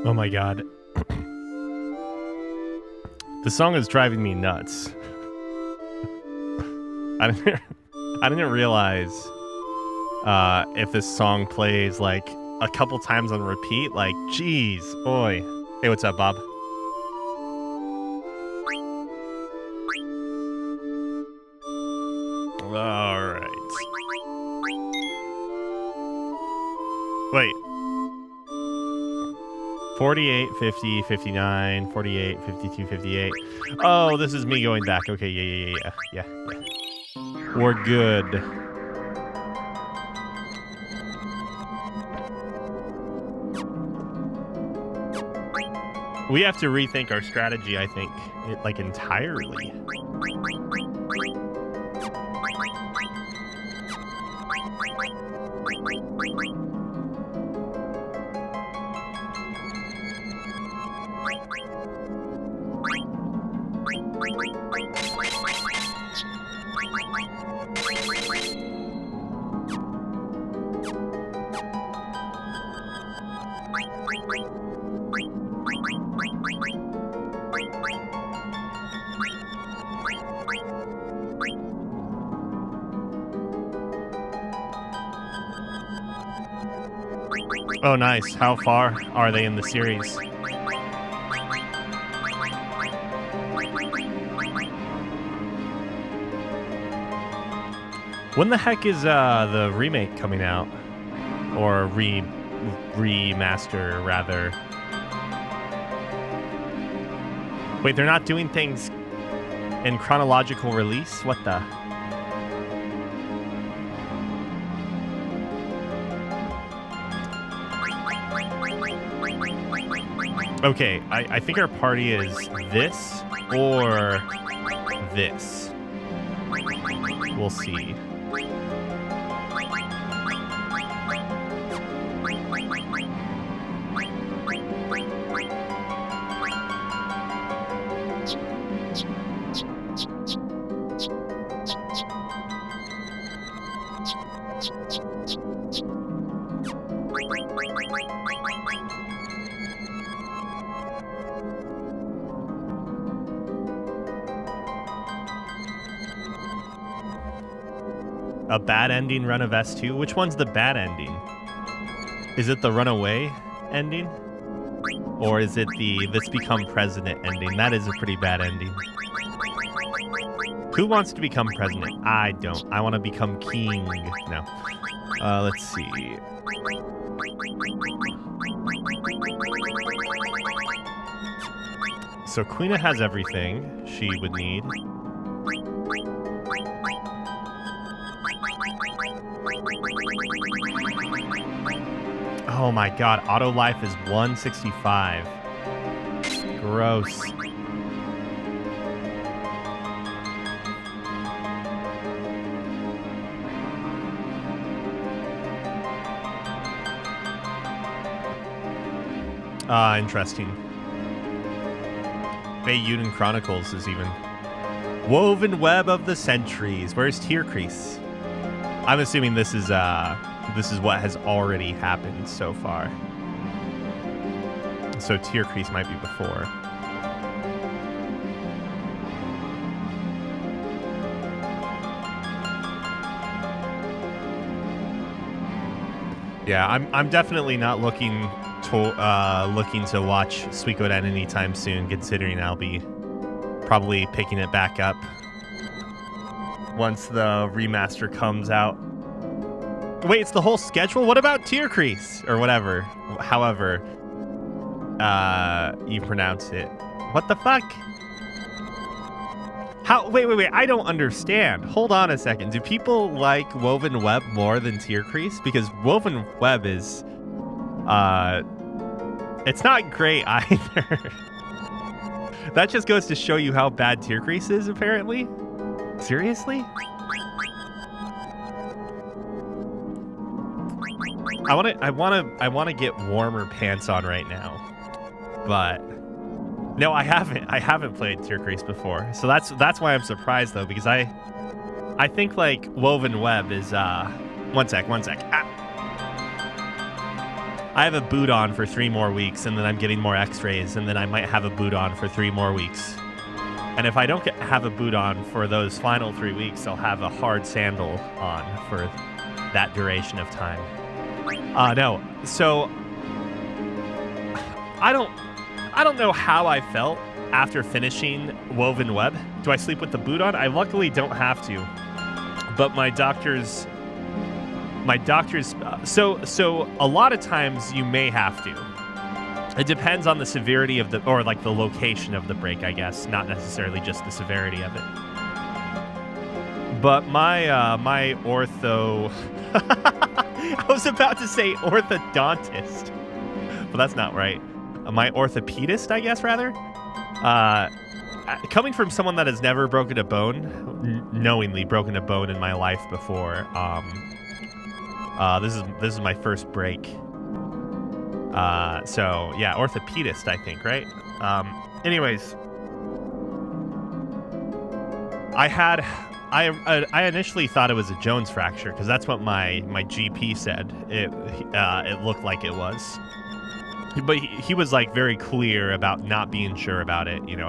Oh my god. The song is driving me nuts. I didn't realize if this song plays like a couple times on repeat, like, geez, oi. Hey, what's up, Bob? All right. Wait. 48, 50, 59, 48, 52, 58. Oh, this is me going back. Okay, yeah. We're good. We have to rethink our strategy, I think, like entirely. Oh, nice. How far are they in the series? When the heck is the remake coming out? Or remaster, rather. Wait, they're not doing things in chronological release? What the? Okay, I think our party is this or this. We'll see. A bad ending run of S2? Which one's the bad ending? Is it the runaway ending? Or is it the let's become president ending? That is a pretty bad ending. Who wants to become president? I don't. I want to become king. No. Let's see. So Queena has everything she would need. Oh my god, auto life is 165. Gross. Interesting. Yuden Chronicles is even. Woven Web of the Centuries. Where's Tear Crease? I'm assuming this is what has already happened so far. So Tear Crease might be before. Yeah, I'm definitely not looking to watch Suikoden anytime soon, considering I'll be probably picking it back up once the remaster comes out. Wait, it's the whole schedule? What about Tear Crease? Or whatever. However you pronounce it. What the fuck? How? Wait. I don't understand. Hold on a second. Do people like Woven Web more than Tear Crease? Because Woven Web is... it's not great either. That just goes to show you how bad Tear Crease is, apparently. Seriously? I want to get warmer pants on right now. But no, I haven't played Tear Crease before. So that's why I'm surprised though, because I think like Woven Web is one sec. I have a boot on for 3 more weeks, and then I'm getting more x-rays, and then I might have a boot on for 3 more weeks. And if I don't have a boot on for those final 3 weeks, I'll have a hard sandal on for that duration of time. No. So I don't know how I felt after finishing Woven Web. Do I sleep with the boot on? I luckily don't have to. But my doctors so a lot of times you may have to. It depends on the severity of or like the location of the break, I guess, not necessarily just the severity of it. But my ortho I was about to say orthodontist, but that's not right. My orthopedist, I guess, rather. Coming from someone that has never broken a bone, knowingly broken a bone in my life before, this is my first break. So yeah, orthopedist, I think, right? Anyways, I initially thought it was a Jones fracture because that's what my GP said. It looked like it was, but he was like very clear about not being sure about it, you know.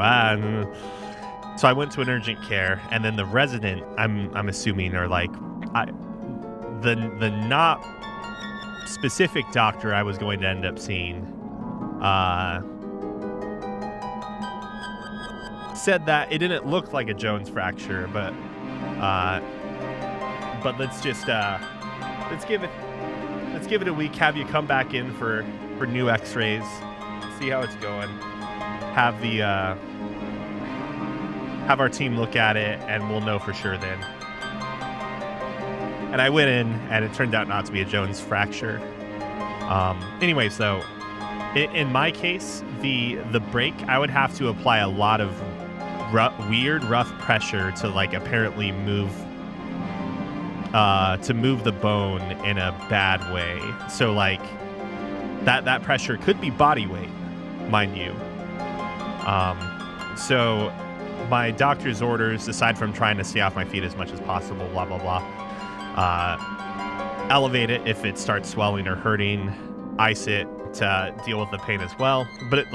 So I went to an urgent care, and then the resident, I'm assuming, or like the not specific doctor I was going to end up seeing, said that it didn't look like a Jones fracture, but let's just let's give it a week. Have you come back in for new X-rays, see how it's going. Have our team look at it, and we'll know for sure then. And I went in, and it turned out not to be a Jones fracture. Anyways, though, in my case, the break, I would have to apply a lot of rough pressure to like apparently move the bone in a bad way. So like that pressure could be body weight, mind you. So my doctor's orders, aside from trying to stay off my feet as much as possible, blah blah blah, elevate it if it starts swelling or hurting, ice it to deal with the pain as well. But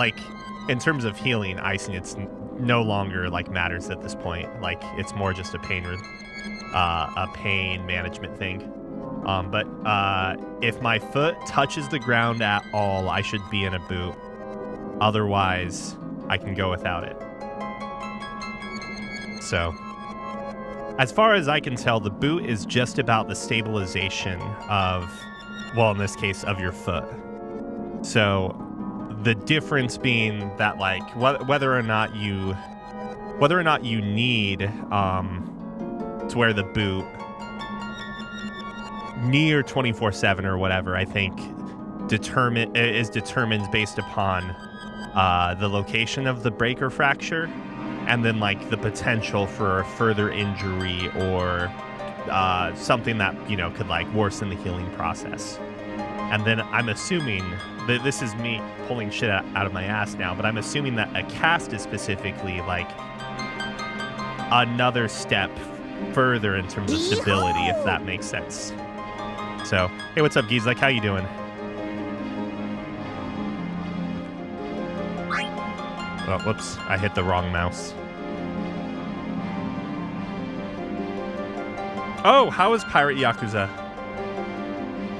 in terms of healing, icing it's no longer like matters at this point. Like it's more just a pain management thing. But if my foot touches the ground at all, I should be in a boot. Otherwise, I can go without it. So, as far as I can tell, the boot is just about the stabilization of, well, in this case, of your foot. So, the difference being that, like, whether or not you need to wear the boot near 24/7 or whatever, I think is determined based upon the location of the break or fracture, and then like the potential for a further injury or something that, you know, could like worsen the healing process. And then I'm assuming that this is me pulling shit out of my ass now, but I'm assuming that a cast is specifically like another step further in terms of stability, if that makes sense. So, hey, what's up, Geez? Like, how you doing? Oh, whoops. I hit the wrong mouse. Oh, how is Pirate Yakuza?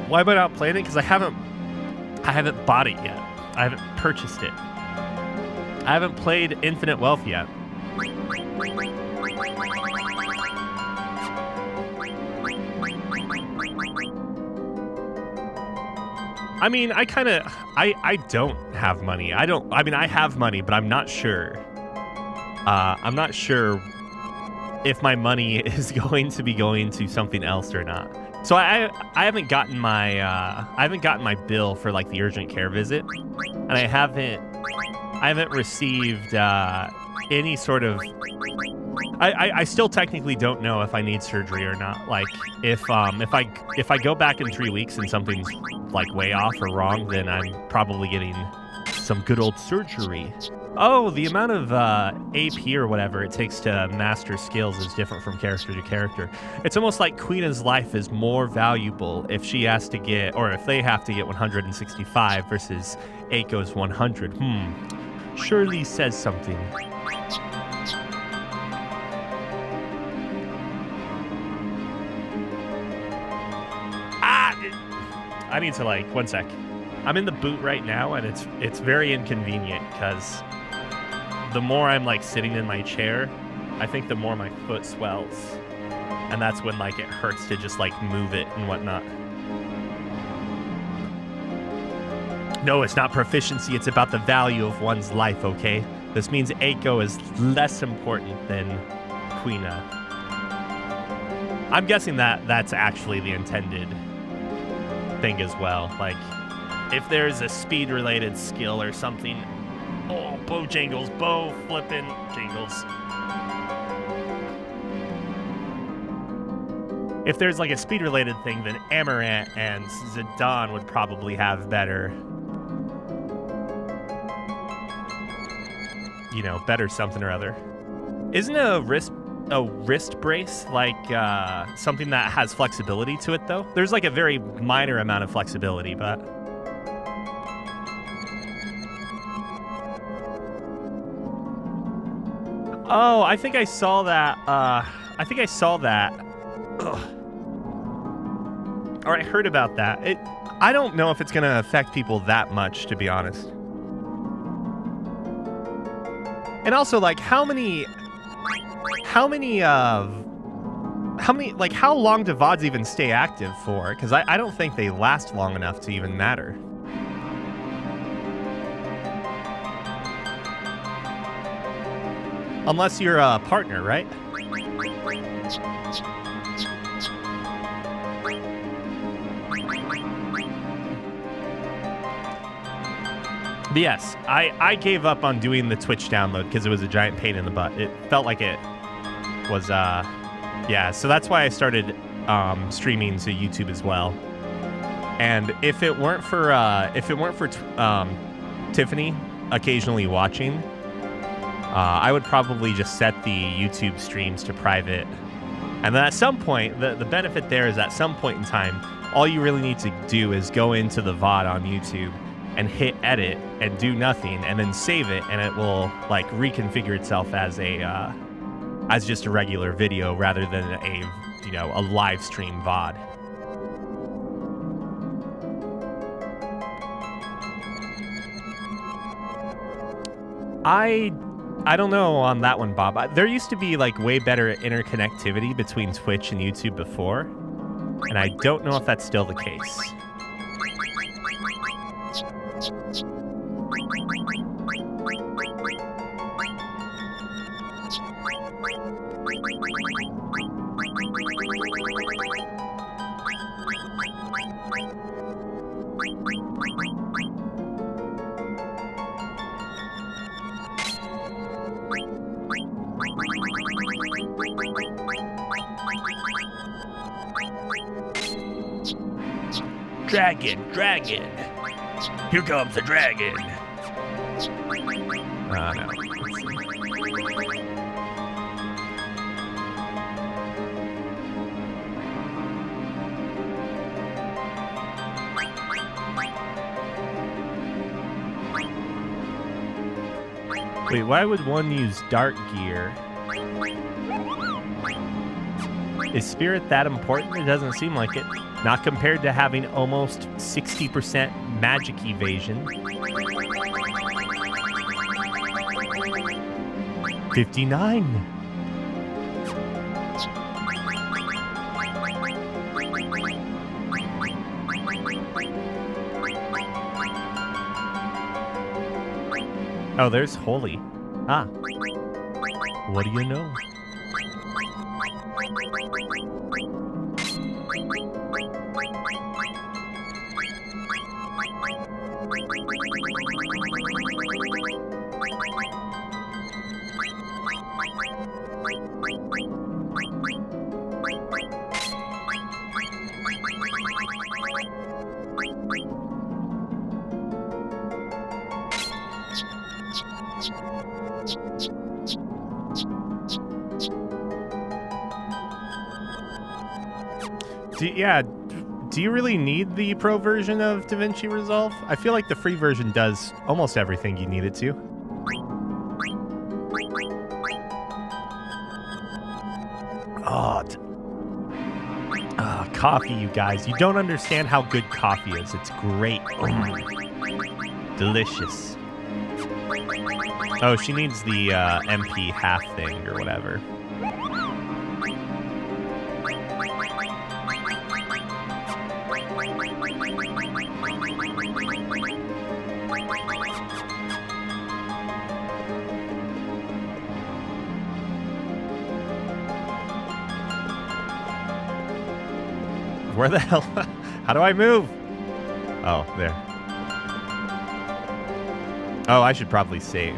Why am I not playing it? Because I haven't bought it yet. I haven't purchased it. I haven't played Infinite Wealth yet. I mean, I don't have money. I have money, but I'm not sure. I'm not sure if my money is going to be going to something else or not. So I haven't gotten my bill for like the urgent care visit, and I haven't received any sort of. I still technically don't know if I need surgery or not. Like if I go back in 3 weeks and something's like way off or wrong, then I'm probably getting some good old surgery. Oh, the amount of AP or whatever it takes to master skills is different from character to character. It's almost like Queena's life is more valuable if she has to get, or if they have to get 165 versus Aiko's 100. Surely says something. I need to, like, one sec. I'm in the boot right now, and it's very inconvenient because the more I'm, like, sitting in my chair, I think the more my foot swells. And that's when, like, it hurts to just, like, move it and whatnot. No, it's not proficiency. It's about the value of one's life, okay? This means Eiko is less important than Quina. I'm guessing that that's actually the intended thing as well. Like, if there's a speed-related skill or something... Oh, bow jingles, bow flippin' jingles. If there's like a speed-related thing, then Amarant and Zidane would probably have better... You know, better something or other. Isn't a wrist brace like something that has flexibility to it, though? There's like a very minor amount of flexibility, but... Oh, I think I saw that. Ugh. Or I heard about that. I don't know if it's going to affect people that much, to be honest. And also, like, how long do VODs even stay active for? Because I don't think they last long enough to even matter. Unless you're a partner, right? But yes, I gave up on doing the Twitch download because it was a giant pain in the butt. It felt like it was, yeah. So that's why I started streaming to YouTube as well. And if it weren't for Tiffany occasionally watching, I would probably just set the YouTube streams to private. And then at some point, the benefit there is at some point in time, all you really need to do is go into the VOD on YouTube and hit edit and do nothing and then save it, and it will like reconfigure itself as as just a regular video rather than a live stream VOD. I don't know on that one, Bob. There used to be like way better interconnectivity between Twitch and YouTube before, and I don't know if that's still the case. Dragon! Here comes the dragon! No. Wait, why would one use dark gear? Is spirit that important? It doesn't seem like it. Not compared to having almost 60% magic evasion. 59. Oh, there's Holy. Ah. What do you know? Do you really need the pro version of DaVinci Resolve? I feel like the free version does almost everything you need it to. Coffee, you guys. You don't understand how good coffee is. It's great. Delicious. Oh, she needs the MP half thing or whatever. Where the hell? How do I move? Oh, there. Oh, I should probably save.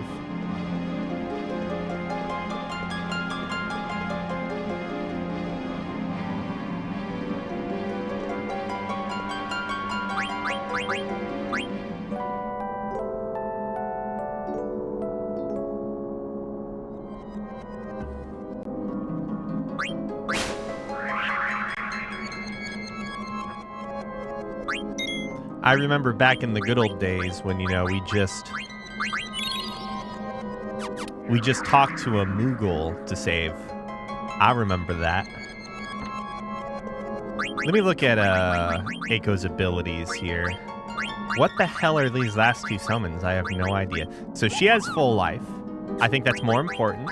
I remember back in the good old days when, you know, we just talked to a Moogle to save. I remember that. Let me look at Aiko's abilities here. What the hell are these last two summons? I have no idea. So she has full life. I think that's more important.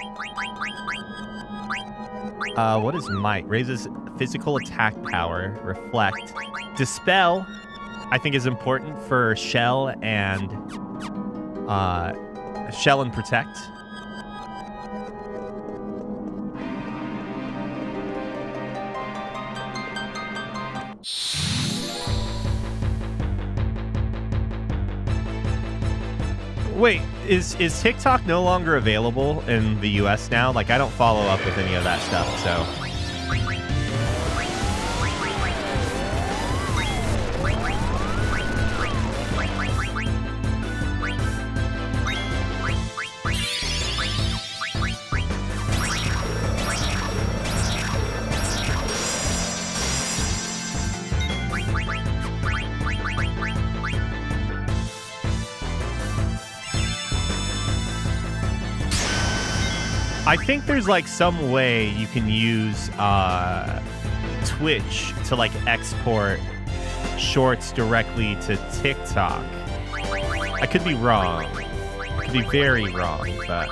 What is Might? Raises physical attack power. Reflect. Dispel, I think, is important for Shell and Protect. Wait, is TikTok no longer available in the US now? Like, I don't follow up with any of that stuff, so. I think there's like some way you can use Twitch to like export shorts directly to TikTok. I could be wrong. I could be very wrong, but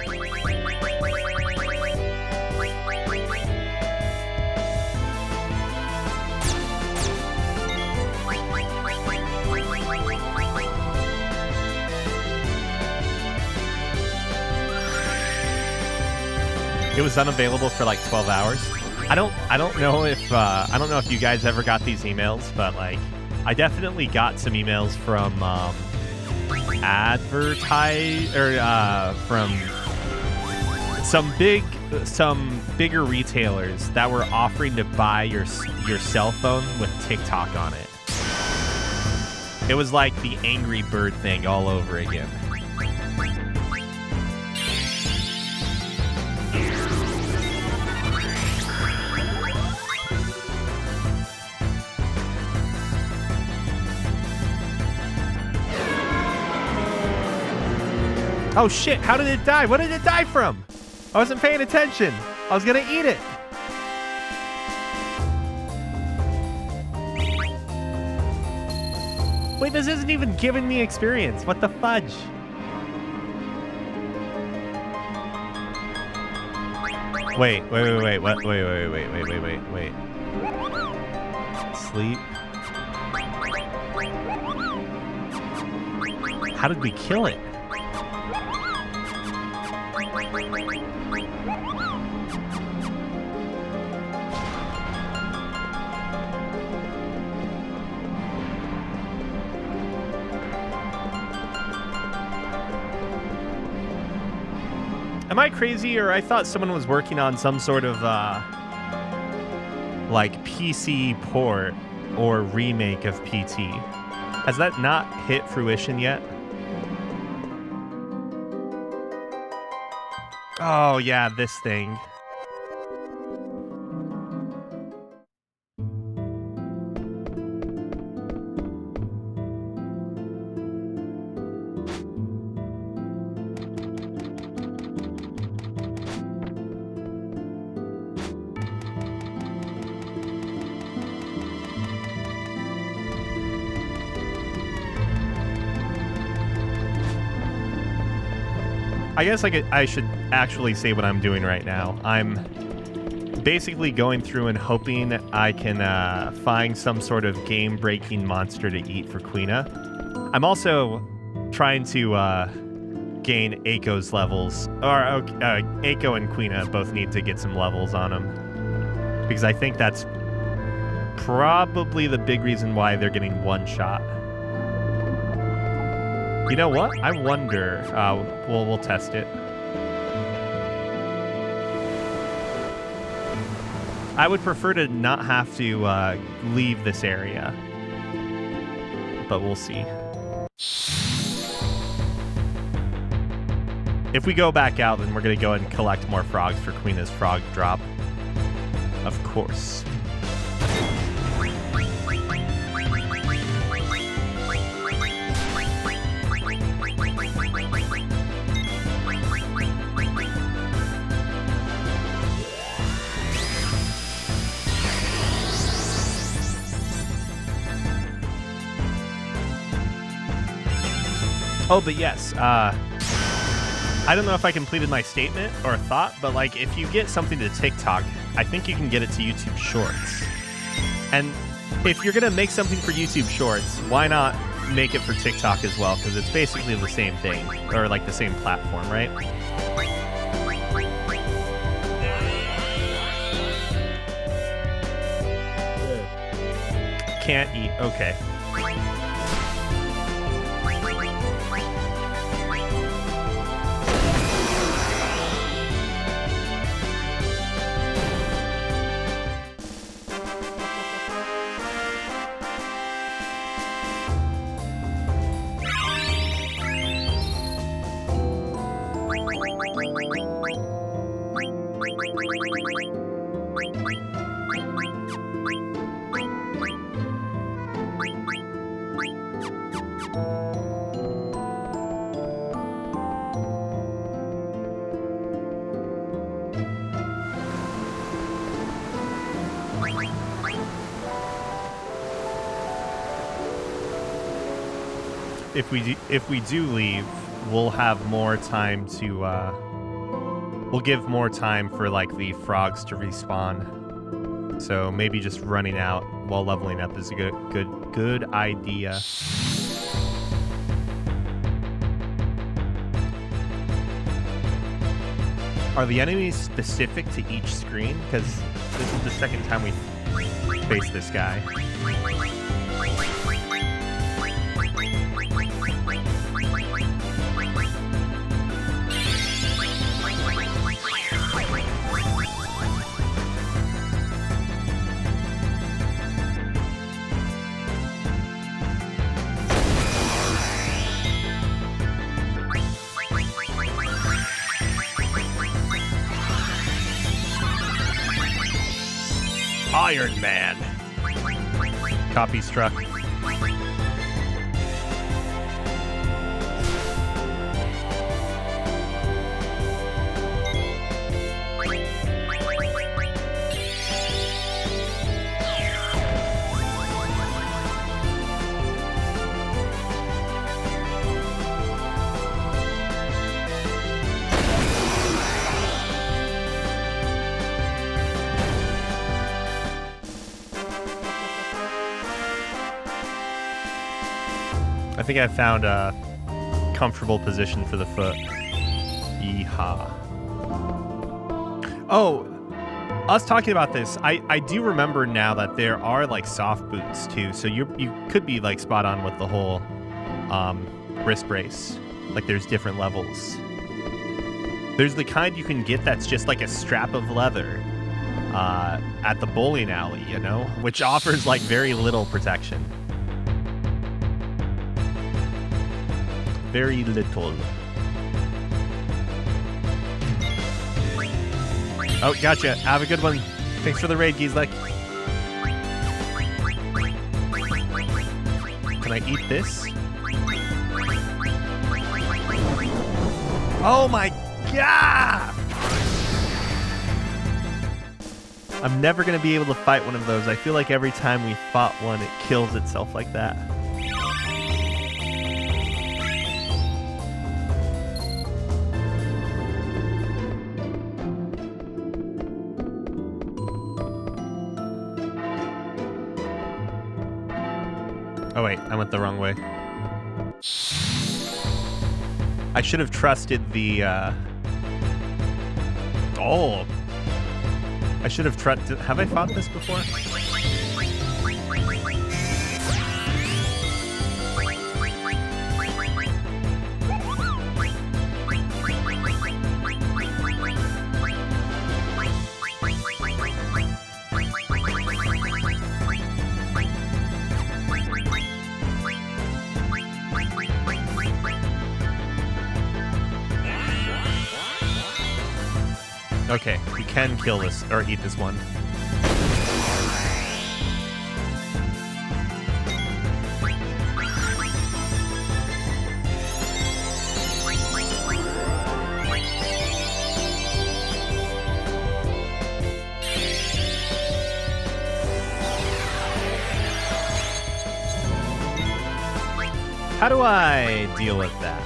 it was unavailable for like 12 hours. I don't know if you guys ever got these emails, but like I definitely got some emails from from some bigger retailers that were offering to buy your cell phone with TikTok on it. It was like the Angry Bird thing all over again. Oh shit, how did it die? What did it die from? I wasn't paying attention. I was gonna eat it. Wait, this isn't even giving me experience. What the fudge? Wait. What? Wait. Sleep. How did we kill it? Am I crazy, or I thought someone was working on some sort of like PC port or remake of PT? Has that not hit fruition yet? Oh yeah, this thing. I guess I should actually say what I'm doing right now. I'm basically going through and hoping I can find some sort of game-breaking monster to eat for Quina. I'm also trying to gain Aiko's levels. Or Aiko and Quina both need to get some levels on them. Because I think that's probably the big reason why they're getting one shot. You know what? I wonder. We'll test it. I would prefer to not have to leave this area, but we'll see. If we go back out, then we're going to go and collect more frogs for Queena's frog drop. Of course. Oh, but yes, I don't know if I completed my statement or thought, but like if you get something to TikTok, I think you can get it to YouTube Shorts. And if you're going to make something for YouTube Shorts, why not make it for TikTok as well? Because it's basically the same thing, or like the same platform, right? Can't eat. Okay. If we do leave, we'll have more time to we'll give more time for like the frogs to respawn. So maybe just running out while leveling up is a good idea. Are the enemies specific to each screen? Because this is the second time we face this guy. Iron Man. Copy struck. I think I found a comfortable position for the foot. Yeehaw. Oh, us talking about this, I do remember now that there are like soft boots too. So you could be like spot on with the whole wrist brace. Like there's different levels. There's the kind you can get that's just like a strap of leather at the bowling alley, you know, which offers like very little protection. Very little. Oh, gotcha. Have a good one. Thanks for the raid, Gieslik. Can I eat this? Oh my god! I'm never going to be able to fight one of those. I feel like every time we fought one, it kills itself like that. Oh wait, I went the wrong way. I should have trusted the, Oh! I should have trusted... Have I fought this before? Okay, we can kill this, or eat this one. How do I deal with that?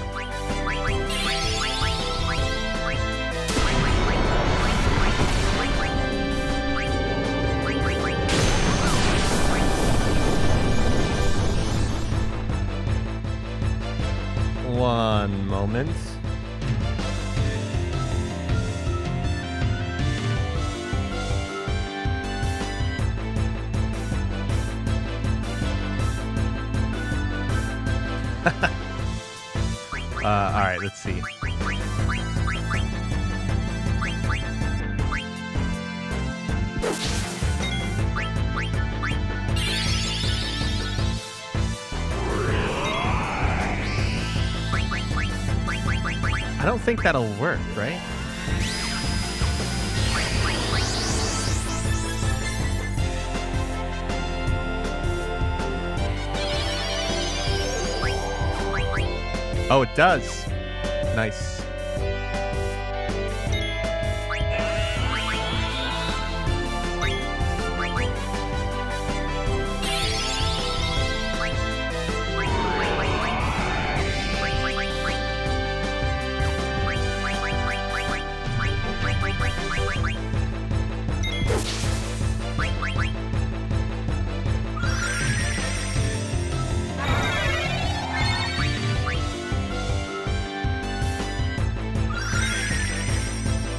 One moment. All right, let's see. I don't think that'll work, right? Oh, it does. Nice.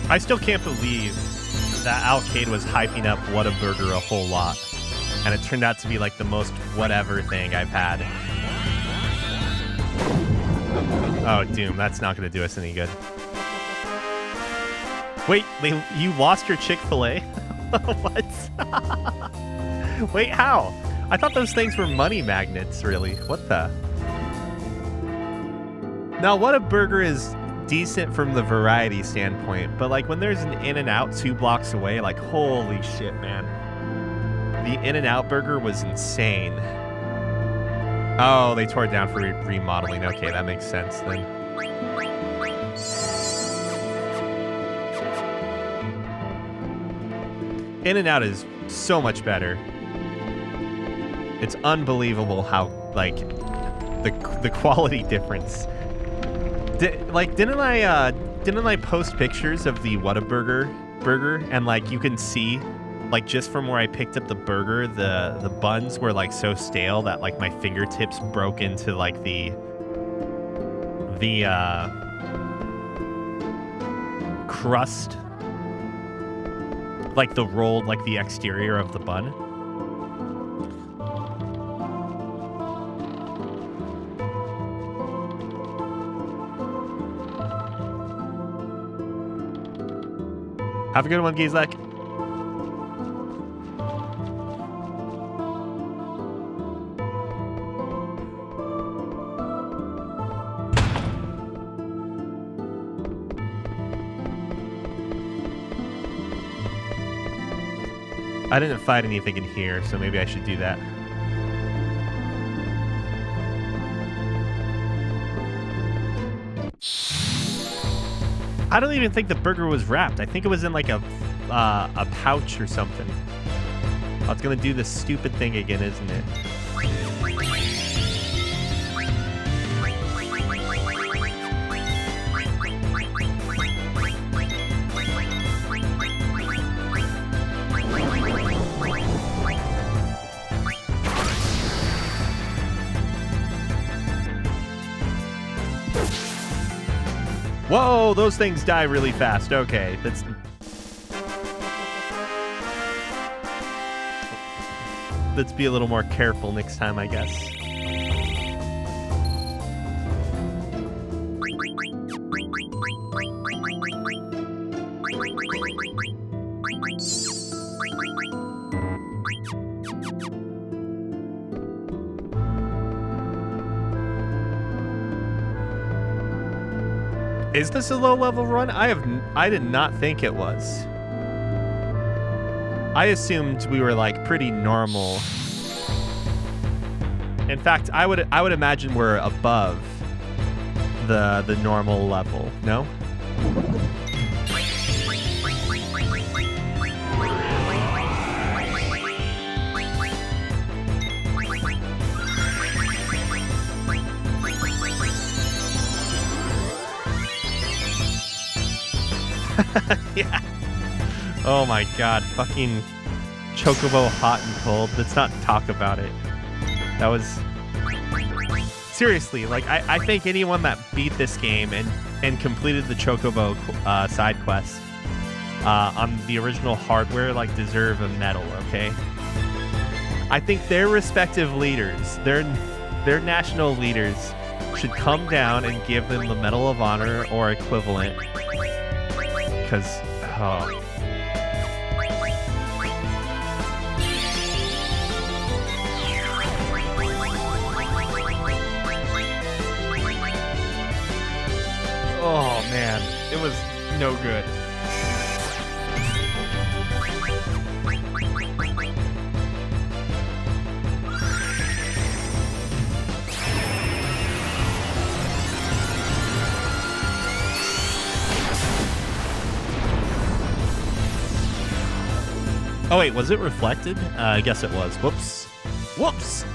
I still can't believe that Alcade was hyping up Whataburger a whole lot, and it turned out to be like the most whatever thing I've had. Oh, Doom, that's not going to do us any good. Wait, you lost your Chick-fil-A? What? Wait, how? I thought those things were money magnets, really. What the? Now, Whataburger is decent from the variety standpoint, but like when there's an In-N-Out 2 blocks away, like holy shit, man. The In-N-Out burger was insane. Oh, they tore it down for remodeling. Okay, that makes sense then. In-N-Out is so much better. It's unbelievable how like the quality difference. Didn't I post pictures of the Whataburger burger, and like you can see, like just from where I picked up the burger, the buns were like so stale that like my fingertips broke into like the crust, like the rolled, like the exterior of the bun. Have a good one, Gizlek. I didn't fight anything in here, so maybe I should do that. I don't even think the burger was wrapped. I think it was in like a pouch or something. Oh, it's gonna do this stupid thing again, isn't it? Whoa, those things die really fast. Okay, let's be a little more careful next time, I guess. Is this a low-level run? I did not think it was. I assumed we were like pretty normal. In fact, I would imagine we're above the normal level. No? Yeah. Oh my god, fucking Chocobo hot and cold. Let's not talk about it. That was... Seriously, like, I think anyone that beat this game and completed the Chocobo side quest on the original hardware, like, deserve a medal, okay? I think their respective leaders, their national leaders, should come down and give them the Medal of Honor or equivalent. Because, oh. Oh man, it was no good. Oh wait, was it reflected? I guess it was. Whoops. Whoops!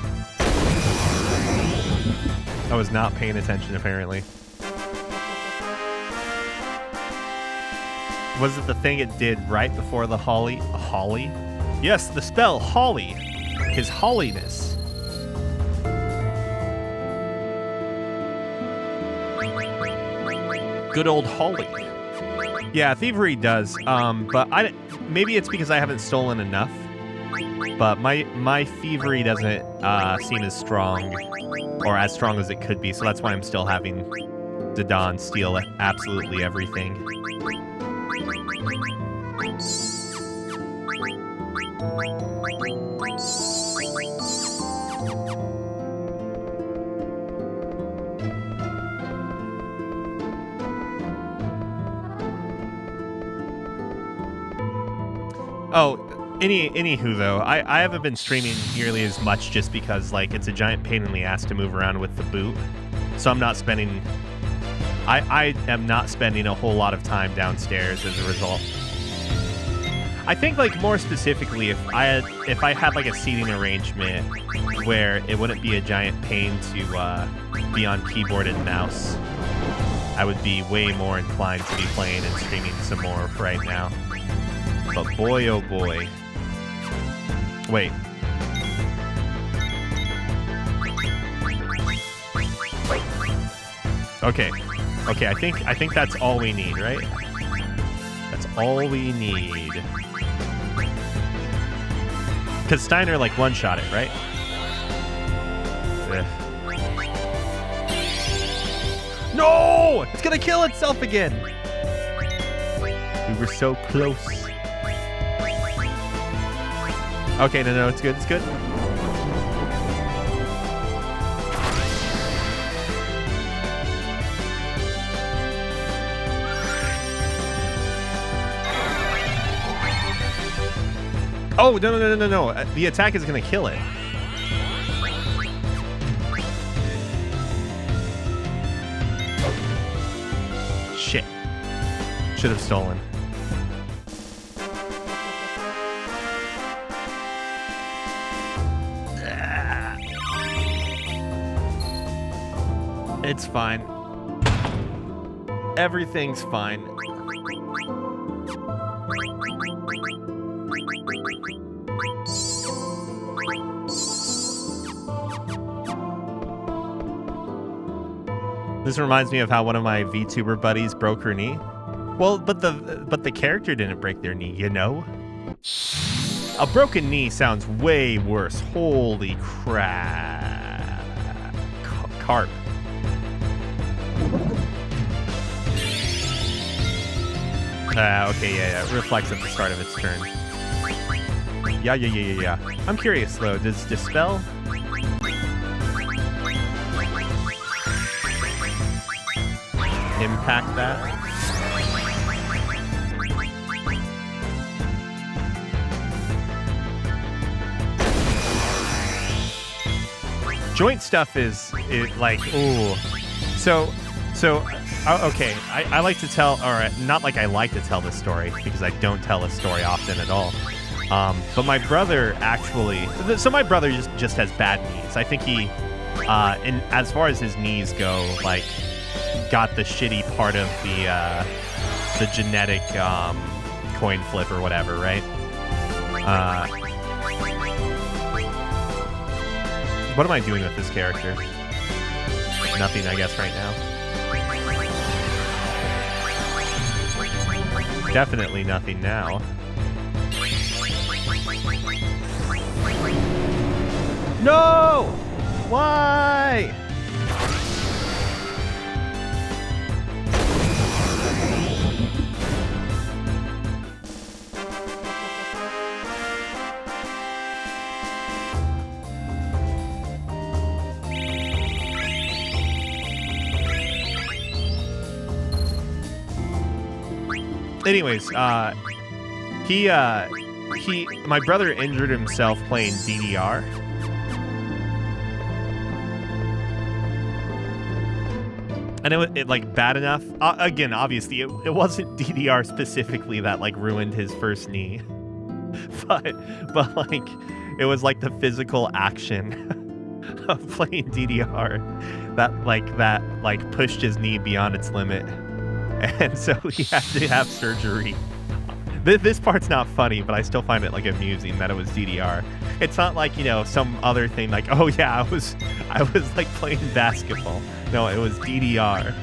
I was not paying attention, apparently. Was it the thing it did right before the holly? Holly? Yes, the spell holly. His holliness. Good old holly. Yeah, thievery does. But maybe it's because I haven't stolen enough. But my thievery doesn't seem as strong, or as strong as it could be. So that's why I'm still having Zidane steal absolutely everything. Oh, anywho though, I haven't been streaming nearly as much just because like it's a giant pain in the ass to move around with the boot. So I'm not spending I am not spending a whole lot of time downstairs as a result. I think like more specifically if I had like a seating arrangement where it wouldn't be a giant pain to be on keyboard and mouse, I would be way more inclined to be playing and streaming some more right now. But boy, oh boy. Wait. Okay. Okay, I think that's all we need, right? That's all we need. Because Steiner, like, one-shot it, right? Ugh. No! It's gonna kill itself again! We were so close. Okay, no, it's good, it's good. Oh, no. The attack is gonna kill it. Shit. Should have stolen. It's fine. Everything's fine. This reminds me of how one of my VTuber buddies broke her knee. Well, but the character didn't break their knee, you know? A broken knee sounds way worse. Holy crap. Carp. Okay, yeah. It reflects at the start of its turn. Yeah. I'm curious, though. Does Dispel... impact that? Joint stuff is like, ooh. So okay, I like to tell, or not like I like to tell this story, because I don't tell a story often at all. But my brother actually, so my brother just has bad knees. I think he, and as far as his knees go, like, got the shitty part of the genetic coin flip or whatever, right? What am I doing with this character? Nothing, I guess, right now. Definitely nothing now. No! Why? Anyways, my brother injured himself playing DDR. And it like bad enough. Again, obviously, it wasn't DDR specifically that like ruined his first knee, but like it was like the physical action of playing DDR that pushed his knee beyond its limit. And so he had to have surgery. This part's not funny, but I still find it like amusing that it was DDR. It's not like, you know, some other thing like, oh yeah, I was like playing basketball. No, it was DDR.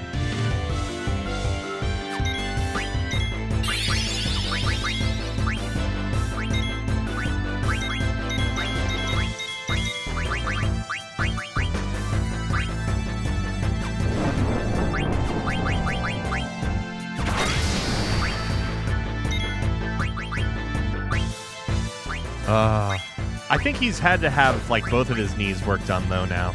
I think he's had to have like both of his knees worked on though now.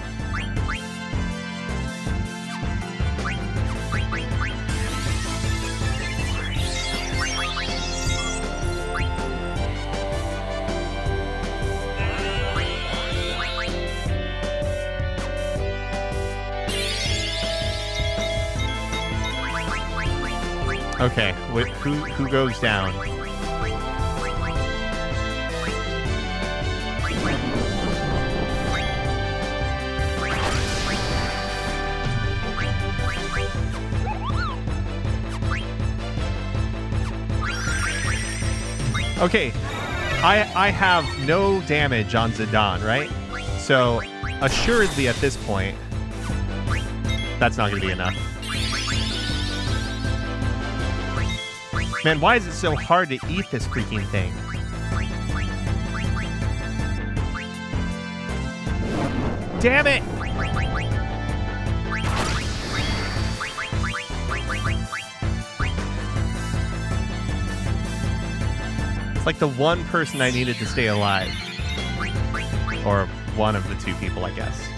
Okay, who goes down? Okay, I have no damage on Zidane, right? So, assuredly at this point, that's not going to be enough. Man, why is it so hard to eat this freaking thing? Damn it! It's like the one person I needed to stay alive. Or one of the two people, I guess.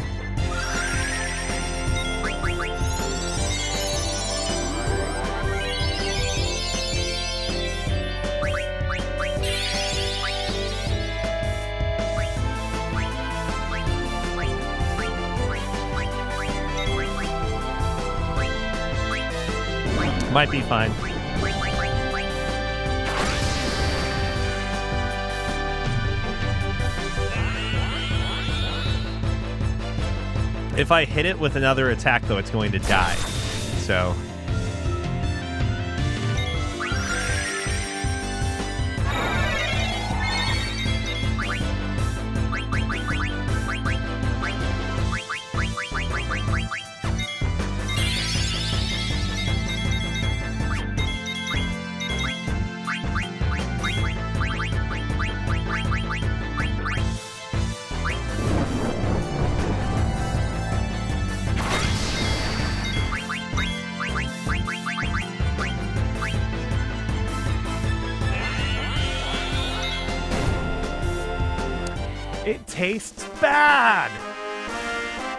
Might be fine. If I hit it with another attack, though, it's going to die. So... tastes bad.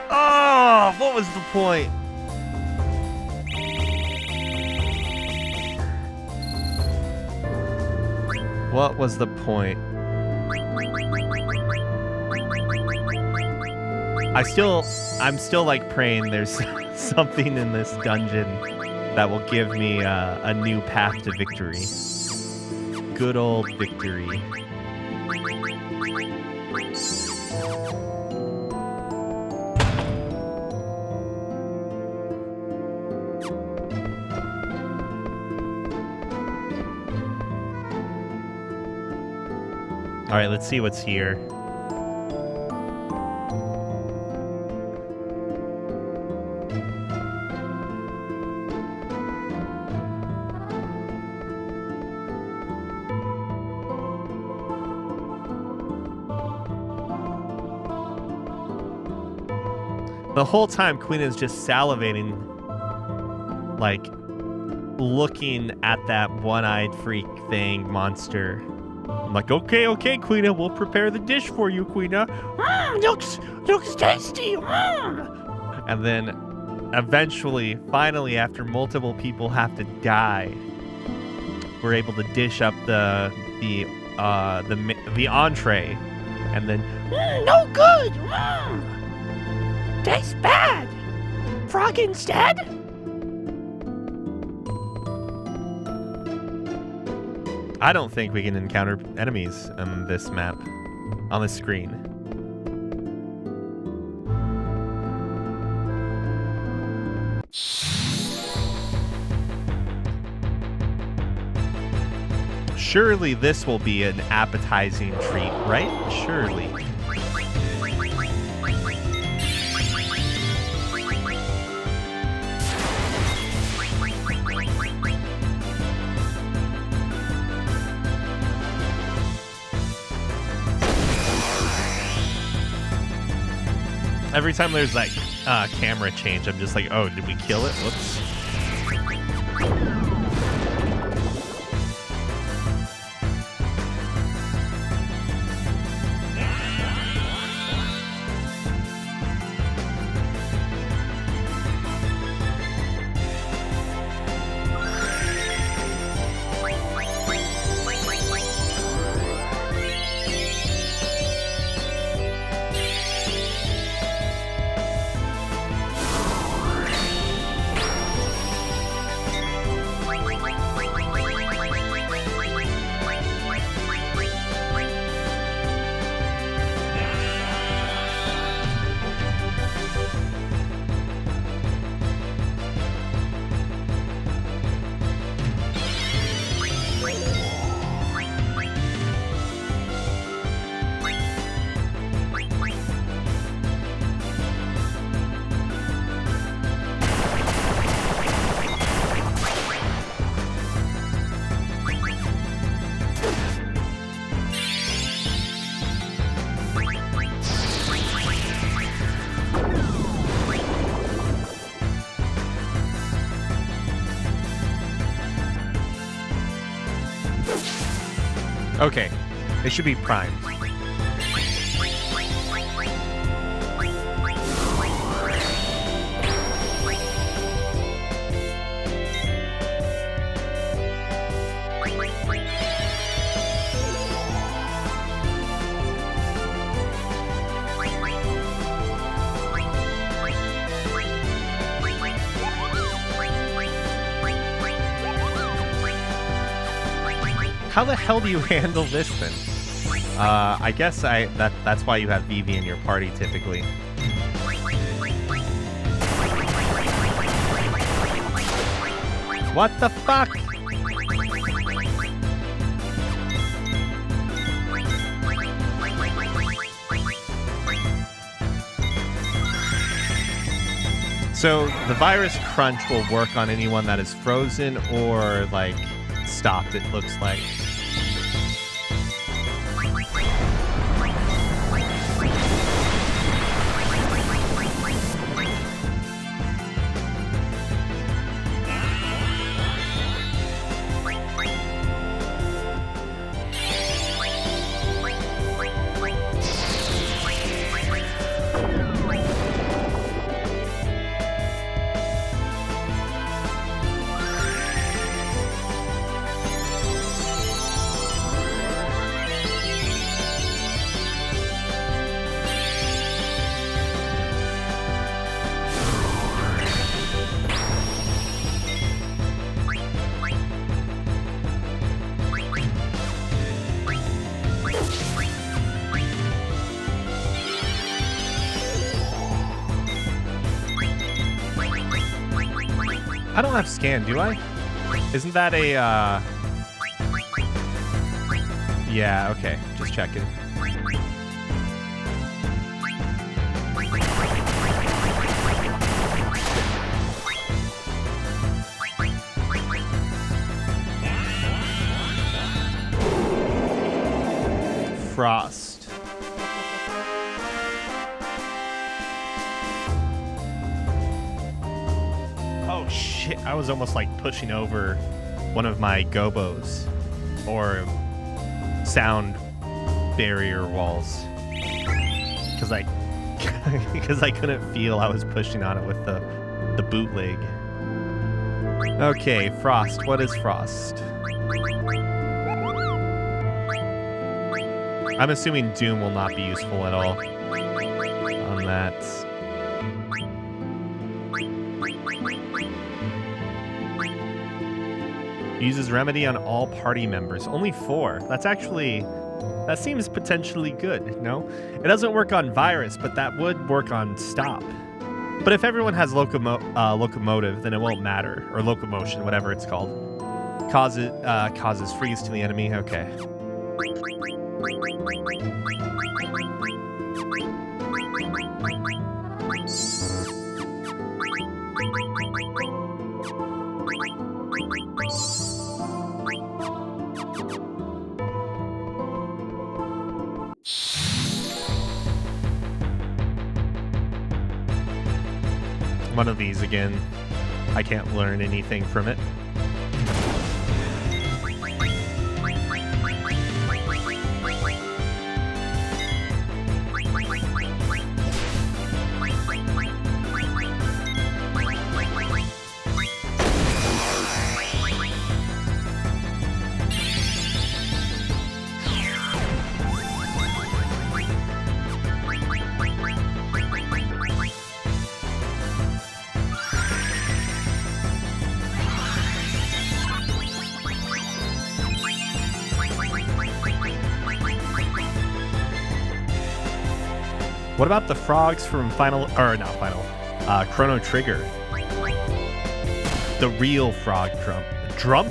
Oh, what was the point? What was the point? I'm still like praying there's something in this dungeon that will give me a new path to victory. Good old victory. All right, let's see what's here. The whole time, Queen is just salivating, like, looking at that one-eyed freak thing, monster. I'm like, okay, Queena, we'll prepare the dish for you, Queena. Looks tasty. And then, eventually, finally, after multiple people have to die, we're able to dish up the entree, and then, no good. Tastes bad. Frog instead? I don't think we can encounter enemies on this map, on the screen. Surely this will be an appetizing treat, right? Surely. Every time there's like camera change, I'm just like, oh, did we kill it? Whoops. Okay, it should be primed. How the hell do you handle this then? I guess that's why you have Vivi in your party typically. What the fuck? So the virus crunch will work on anyone that is frozen or like stopped, it looks like. I don't have scan, do I? Isn't that a, Yeah, okay. Just checking. Frost. Oh shit, I was almost like pushing over one of my gobos or sound barrier walls because I couldn't feel I was pushing on it with the bootleg. Okay, Frost. What is Frost? I'm assuming Doom will not be useful at all on that. Uses Remedy on all party members. Only 4. That seems potentially good, no? It doesn't work on Virus, but that would work on Stop. But if everyone has Locomotive, then it won't matter. Or Locomotion, whatever it's called. Causes freeze to the enemy. Okay. One of these again. I can't learn anything from it. What about the frogs from Chrono Trigger? The real frog Jump?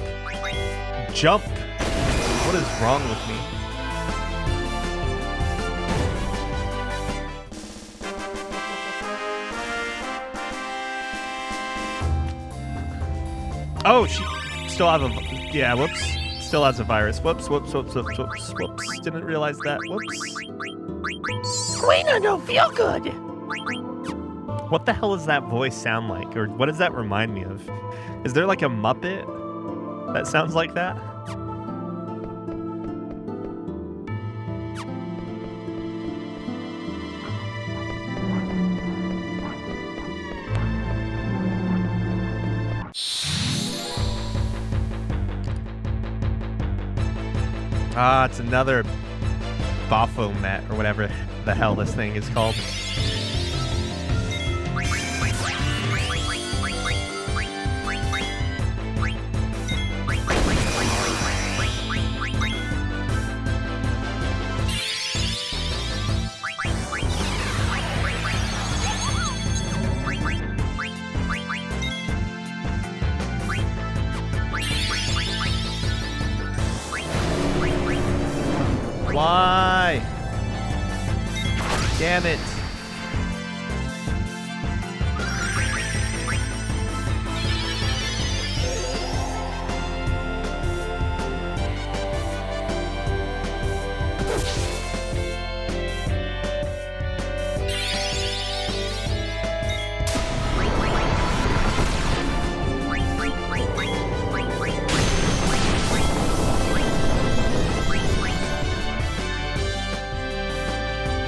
What is wrong with me? Oh, she still has whoops. Still has a virus. Whoops. Didn't realize that. Whoops. Queen don't feel good. What the hell does that voice sound like? Or what does that remind me of? Is there like a Muppet that sounds like that? It's another Baphomet or whatever the hell this thing is called. Why? Damn it.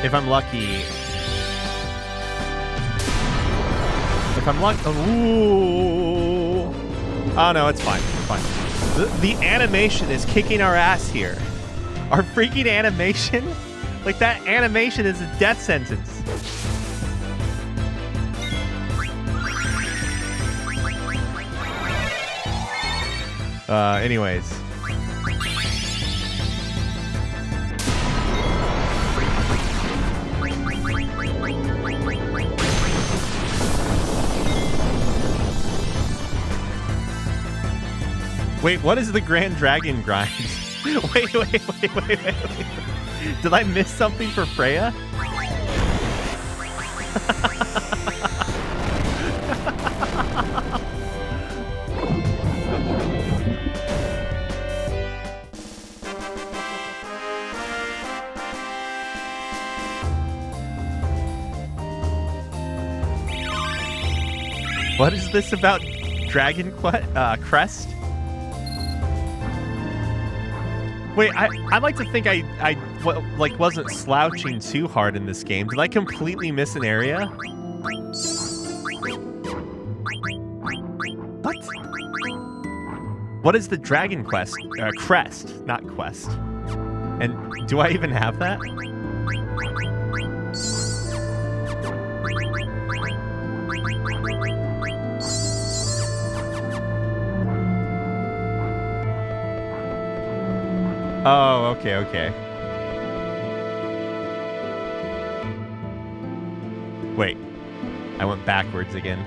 If I'm lucky. Ooh. Oh no, it's fine. It's fine. The animation is kicking our ass here. Our freaking animation? Like that animation is a death sentence. Anyways. Wait, what is the Grand Dragon grind? wait. Did I miss something for Freya? What is this about Dragon Crest? Wait, I like to think I wasn't slouching too hard in this game. Did I completely miss an area? What? What is the Dragon Crest, not quest? And do I even have that? Oh, okay. Wait, I went backwards again.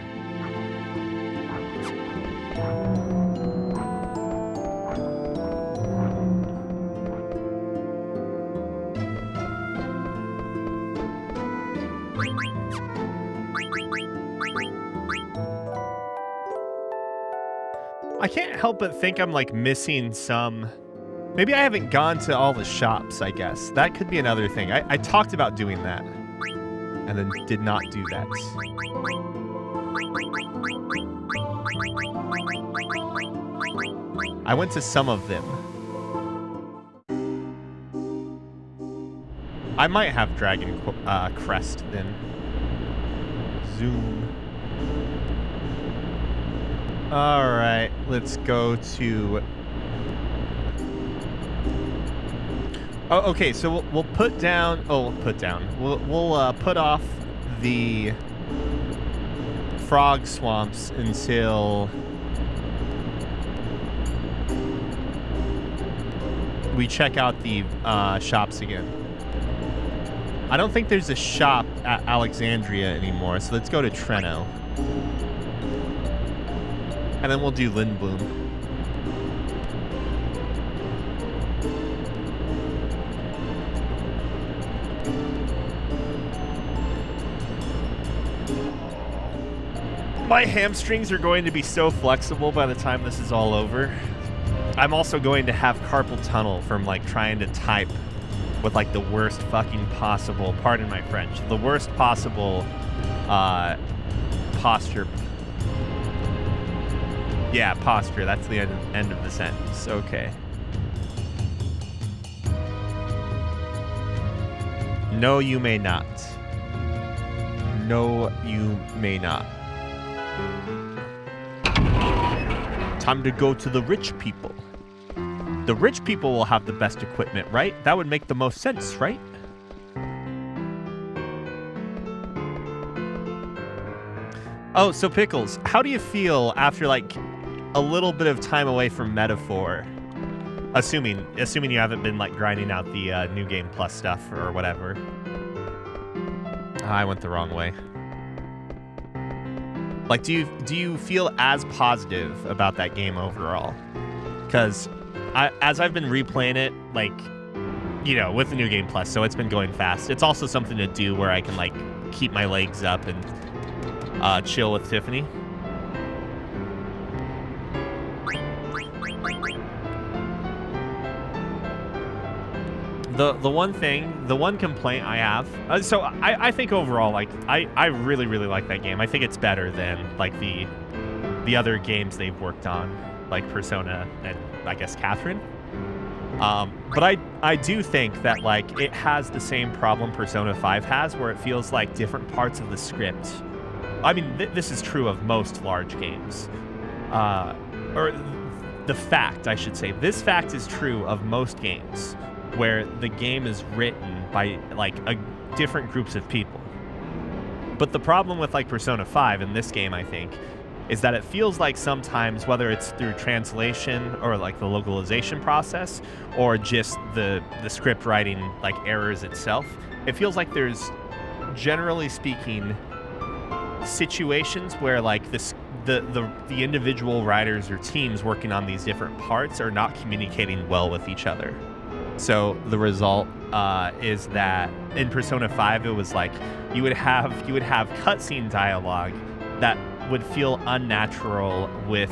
I can't help but think I'm like missing some... Maybe I haven't gone to all the shops, I guess. That could be another thing. I talked about doing that. And then did not do that. I went to some of them. I might have Dragon Crest then. Zoom. Alright, let's go to... Oh, okay, so we'll put down... We'll put off the frog swamps until we check out the shops again. I don't think there's a shop at Alexandria anymore, so let's go to Treno. And then we'll do Lindblom. My hamstrings are going to be so flexible by the time this is all over. I'm also going to have carpal tunnel from like trying to type with like the worst fucking possible, pardon my French, the worst possible posture. Yeah, posture, that's the end of the sentence. Okay. No, you may not. No, you may not. Time to go to the rich people. The rich people will have the best equipment, right? That would make the most sense, right? Oh, so Pickles, how do you feel after like a little bit of time away from Metaphor? Assuming you haven't been like grinding out the New Game Plus stuff or whatever. I went the wrong way. Like, do you feel as positive about that game overall? Because as I've been replaying it, like, you know, with the New Game Plus, so it's been going fast. It's also something to do where I can like keep my legs up and chill with Tiffany. The one complaint I have, so I think overall, like, I really like that game. I think it's better than like the other games they've worked on, like Persona and I guess Catherine. But I do think that like it has the same problem Persona 5 has, where it feels like different parts of the script. I mean, this is true of most large games, or the fact, I should say. This fact is true of most games, where the game is written by like different groups of people. But the problem with like Persona 5 in this game, I think, is that it feels like sometimes, whether it's through translation or like the localization process or just the script writing like errors itself, it feels like there's, generally speaking, situations where like the individual riders or teams working on these different parts are not communicating well with each other. So the result is that in Persona 5, it was like you would have cutscene dialogue that would feel unnatural with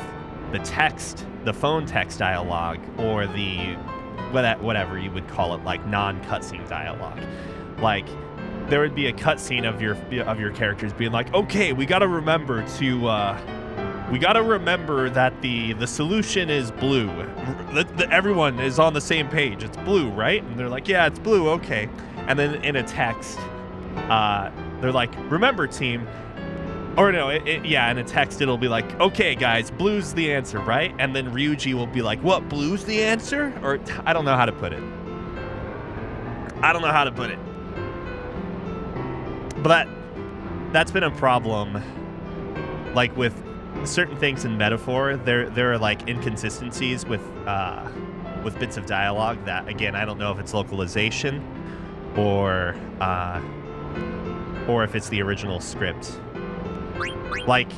the text, the phone text dialogue, or the whatever you would call it, like non-cutscene dialogue. Like there would be a cutscene of your characters being like, okay, we got to remember that the solution is blue. Everyone is on the same page. It's blue, right? And they're like, yeah, it's blue. Okay. And then in a text, they're like, remember, team. Or no, in a text, it'll be like, okay, guys, blue's the answer, right? And then Ryuji will be like, what, blue's the answer? Or I don't know how to put it. But that's been a problem, like with certain things in Metaphor. There are like inconsistencies with bits of dialogue that, again, I don't know if it's localization or if it's the original script. Like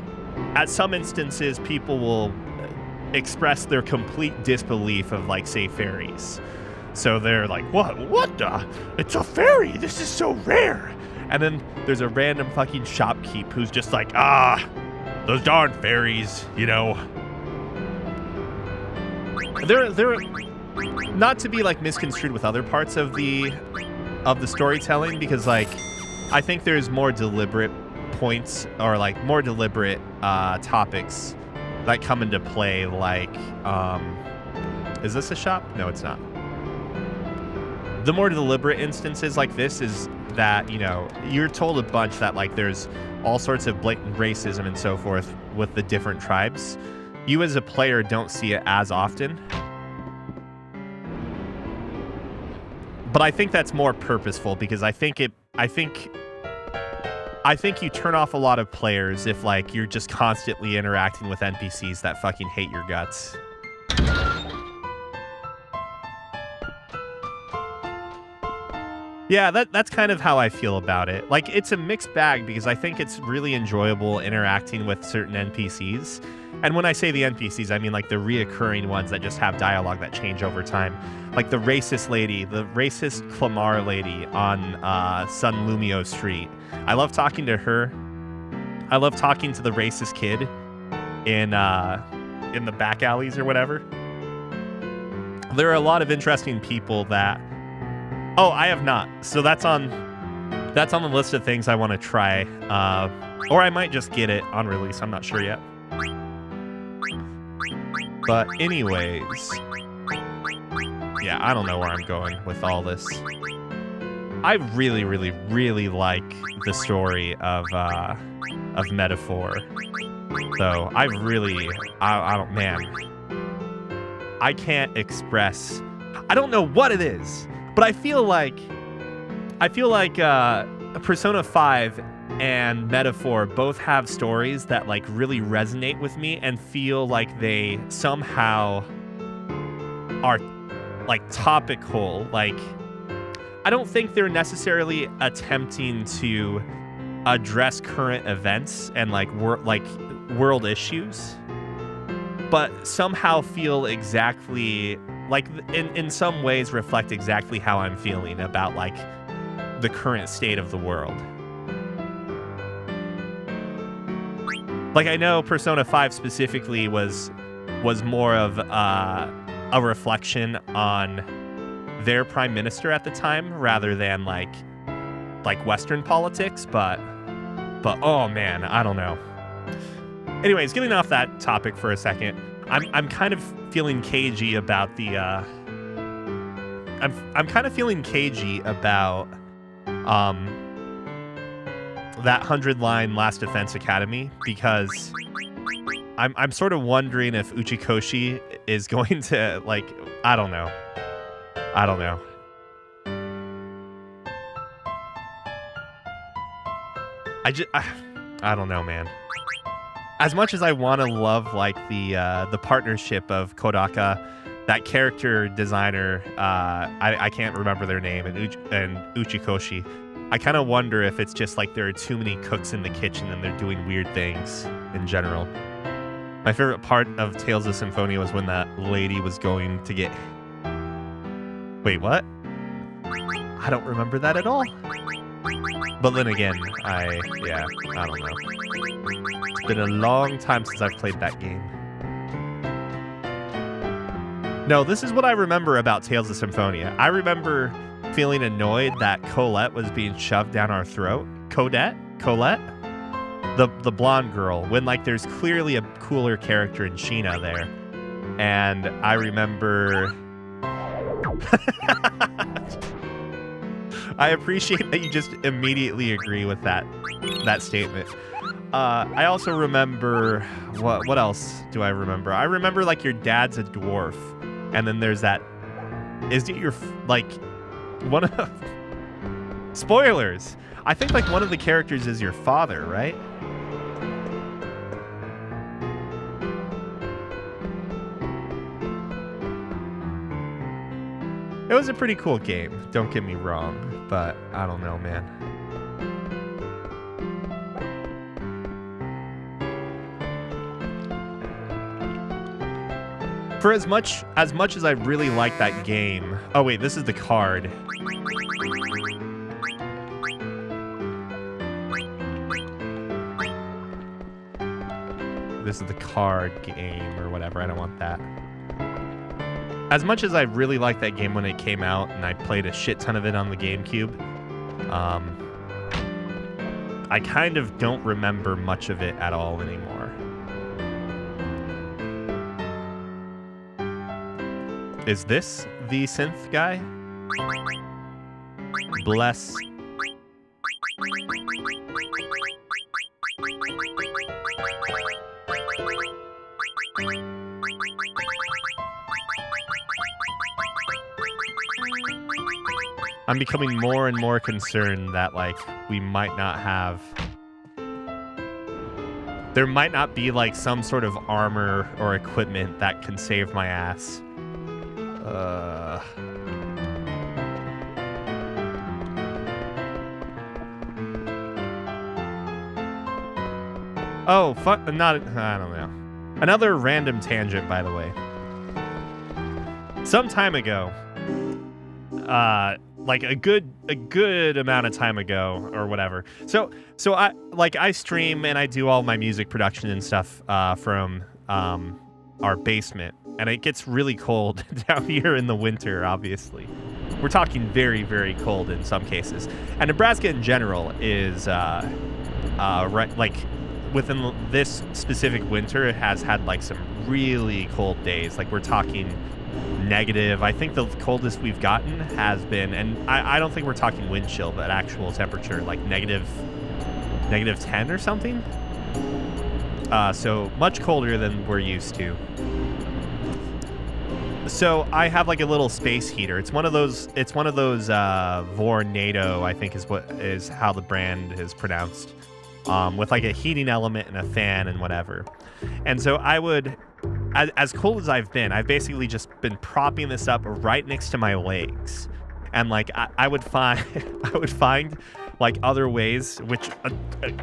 at some instances, people will express their complete disbelief of, like, say, fairies. So they're like, what the? It's a fairy. This is so rare. And then there's a random fucking shopkeep who's just like, those darn fairies, you know. They're not to be like misconstrued with other parts of the storytelling, because like I think there's more deliberate points or like more deliberate topics that come into play. Like, is this a shop? No, it's not. The more deliberate instances like this is that, you know, you're told a bunch that like there's all sorts of blatant racism and so forth with the different tribes. You as a player don't see it as often. But I think that's more purposeful, because I think you turn off a lot of players if like you're just constantly interacting with NPCs that fucking hate your guts. Yeah, that's kind of how I feel about it. Like, it's a mixed bag, because I think it's really enjoyable interacting with certain NPCs. And when I say the NPCs, I mean like the reoccurring ones that just have dialogue that change over time. Like the racist Clamar lady on Sun Lumio Street. I love talking to her. I love talking to the racist kid in the back alleys or whatever. There are a lot of interesting people that... Oh, I have not. So that's on the list of things I want to try. Or I might just get it on release. I'm not sure yet. But anyways, yeah, I don't know where I'm going with all this. I really, really, really like the story of Metaphor. So I don't, man. I can't express. I don't know what it is. But I feel like Persona 5 and Metaphor both have stories that like really resonate with me and feel like they somehow are like topical. Like, I don't think they're necessarily attempting to address current events and like world issues, but somehow feel exactly like in some ways reflect exactly how I'm feeling about like the current state of the world. Like, I know Persona 5 specifically was more of a reflection on their prime minister at the time rather than like Western politics, but oh man, I don't know. Anyways, getting off that topic for a second, I'm kind of feeling cagey about the I'm kind of feeling cagey about that 100-line Last Defense Academy, because I'm sort of wondering if Uchikoshi is going to, like, I don't know. I don't know, man. As much as I want to love like the partnership of Kodaka, that character designer, I can't remember their name, and Uchikoshi, I kind of wonder if it's just like there are too many cooks in the kitchen and they're doing weird things in general. My favorite part of Tales of Symphonia was when that lady was going to get... Wait, what? I don't remember that at all. But then again, I don't know. It's been a long time since I've played that game. No, this is what I remember about Tales of Symphonia. I remember feeling annoyed that Colette was being shoved down our throat. Colette? The blonde girl, when like there's clearly a cooler character in Sheena there. And I remember... I appreciate that you just immediately agree with that statement. I also remember... What else do I remember? I remember like your dad's a dwarf. And then there's that... Is it your... like... one of... Spoilers! I think like one of the characters is your father, right? It was a pretty cool game, don't get me wrong, but I don't know, man. For as much as I really like that game... Oh wait, this is the card. This is the card game or whatever, I don't want that. As much as I really liked that game when it came out, and I played a shit ton of it on the GameCube, I kind of don't remember much of it at all anymore. Is this the synth guy? Bless. I'm becoming more and more concerned that, like, we might not have... There might not be, like, some sort of armor or equipment that can save my ass. Oh, fuck, not... I don't know. Another random tangent, by the way. Some time ago... like a good amount of time ago or whatever. So I stream and I do all my music production and stuff from our basement, and it gets really cold down here in the winter. Obviously, we're talking very, very cold in some cases. And Nebraska in general is right, like within this specific winter, it has had like some really cold days. Like we're talking negative. I think the coldest we've gotten has been, and I don't think we're talking wind chill, but actual temperature, like negative 10 or something. So much colder than we're used to. So I have like a little space heater. It's one of those Vornado, I think is how the brand is pronounced, with like a heating element and a fan and whatever. And so I would, as cold as I've basically just been propping this up right next to my legs. And like I would find like other ways, which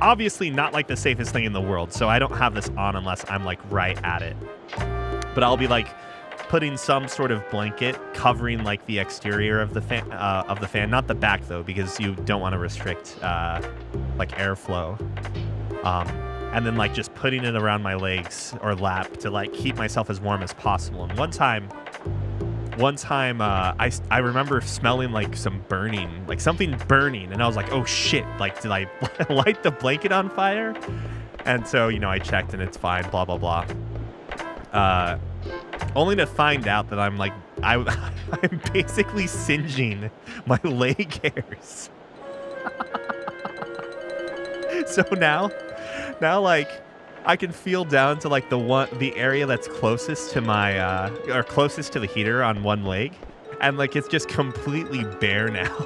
obviously not like the safest thing in the world. So I don't have this on unless I'm like right at it. But I'll be like putting some sort of blanket covering like the exterior of the fan, not the back though, because you don't want to restrict like airflow. And then like just putting it around my legs or lap to like keep myself as warm as possible. And one time I remember smelling like something burning, and I was like, oh shit, like did I light the blanket on fire? And so, you know, I checked and it's fine, blah blah blah. Only to find out that I'm basically singeing my leg hairs. So now like I can feel down to like the area that's closest to my or closest to the heater on one leg, and like it's just completely bare now.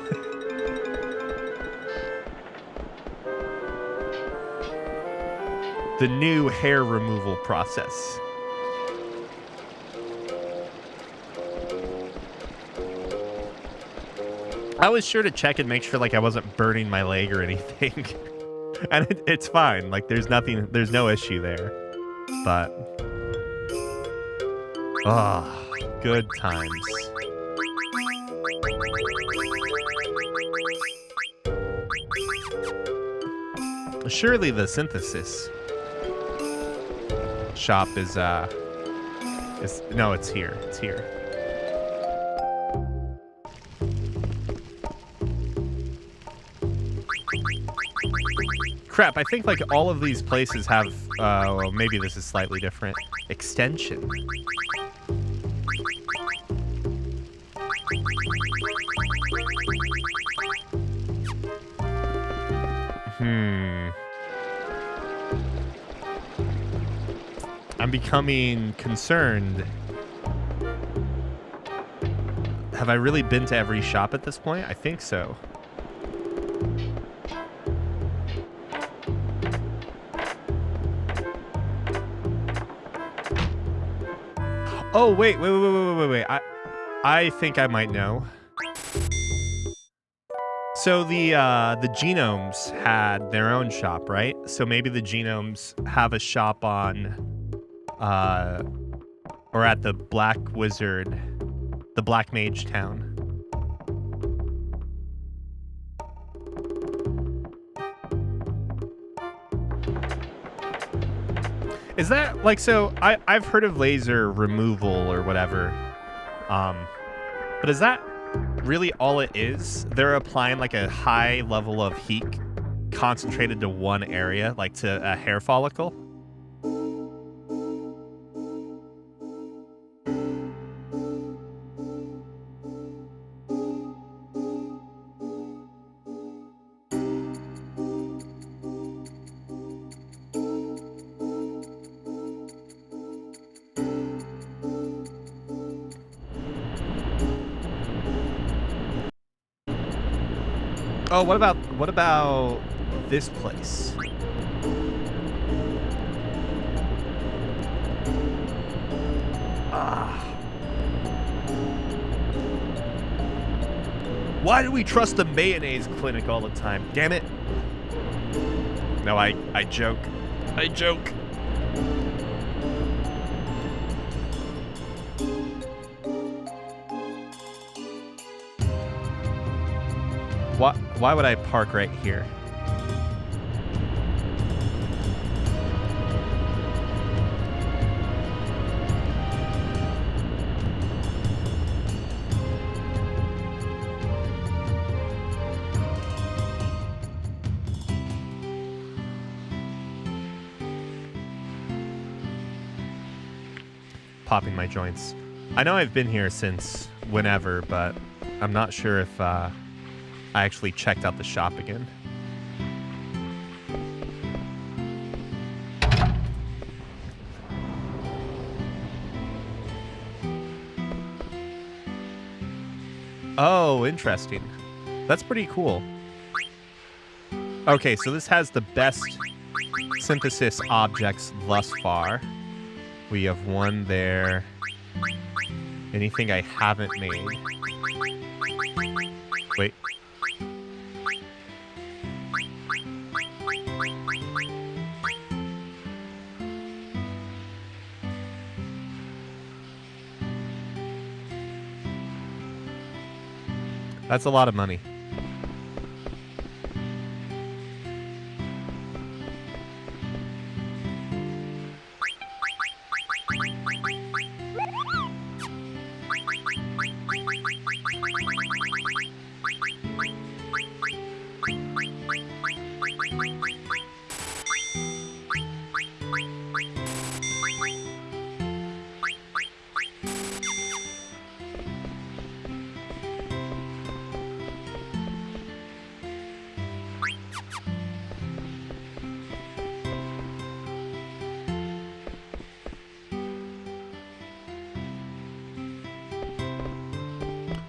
The new hair removal process. I was sure to check and make sure like I wasn't burning my leg or anything. And it's fine. Like there's no issue there. But good times. Surely the synthesis shop is no, it's here. It's here. Crap, I think like all of these places have well, maybe this is slightly different. Extension. I'm becoming concerned. Have I really been to every shop at this point? I think so. Oh, wait. I think I might know. So the genomes had their own shop, right? So maybe the genomes have a shop on or at the Black Wizard, the Black Mage town. Is that like, so I've heard of laser removal or whatever, but is that really all it is? They're applying like a high level of heat concentrated to one area, like to a hair follicle? Oh, what about this place? Why do we trust the mayonnaise clinic all the time? Damn it. No, I joke. I joke. Why would I park right here? Popping my joints. I know I've been here since whenever, but I'm not sure if I actually checked out the shop again. Oh, interesting. That's pretty cool. Okay, so this has the best synthesis objects thus far. We have one there. Anything I haven't made? Wait. That's a lot of money.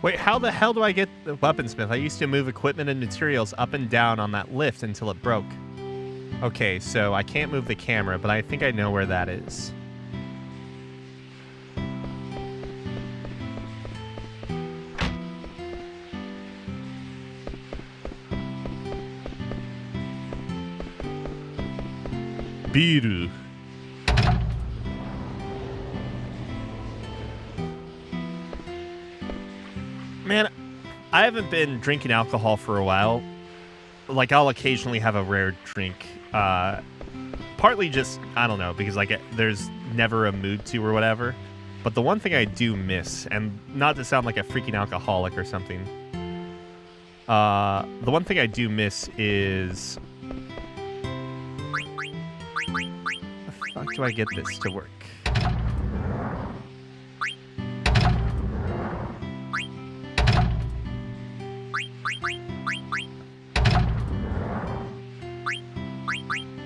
Wait, how the hell do I get the weaponsmith? I used to move equipment and materials up and down on that lift until it broke. Okay, so I can't move the camera, but I think I know where that is. Biru. I haven't been drinking alcohol for a while. Like, I'll occasionally have a rare drink. Partly just, I don't know, because, like, there's never a mood to or whatever. But the one thing I do miss, and not to sound like a freaking alcoholic or something, the one thing I do miss is... How the fuck do I get this to work?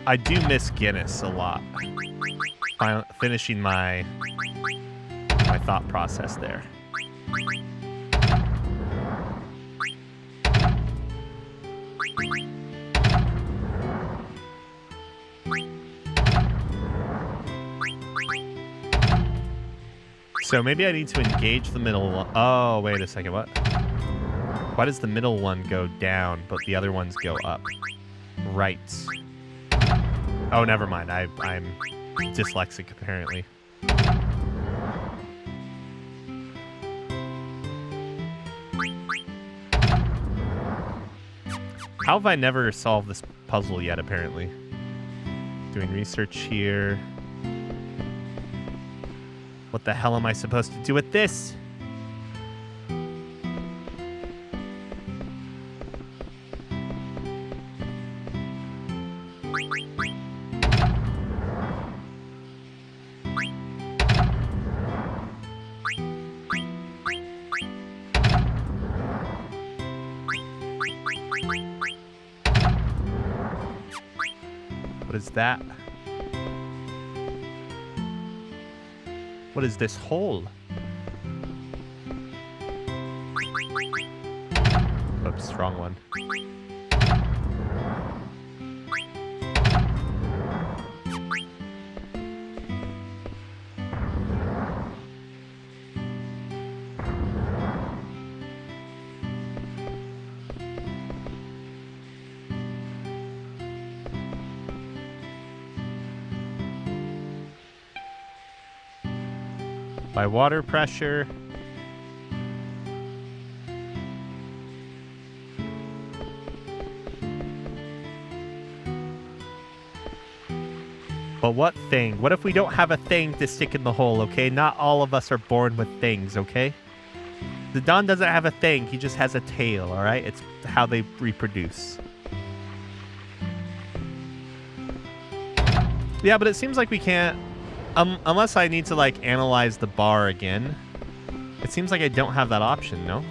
I do miss Guinness a lot. Finishing my thought process there. So maybe I need to engage the middle one. Oh, wait a second. What? Why does the middle one go down, but the other ones go up? Right. Oh, never mind. I'm dyslexic, apparently. How have I never solved this puzzle yet, apparently? Doing research here. What the hell am I supposed to do with this? What is that? What is this hole? Oops, wrong one. By water pressure. But what thing? What if we don't have a thing to stick in the hole, okay? Not all of us are born with things, okay? The Don doesn't have a thing. He just has a tail, all right? It's how they reproduce. Yeah, but it seems like we can't... unless I need to, like, analyze the bar again. It seems like I don't have that option, no?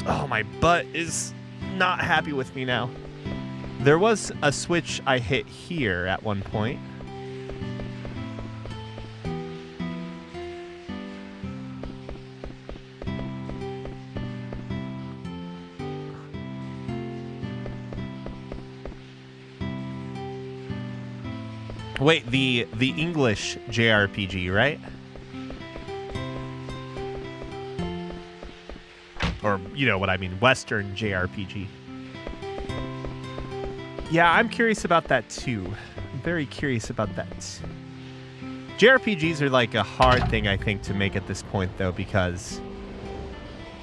Oh, my butt is not happy with me now. There was a switch I hit here at one point. Wait, the English JRPG, right? Or, you know what I mean, Western JRPG. Yeah, I'm curious about that too. I'm very curious about that. JRPGs are like a hard thing, I think, to make at this point, though, because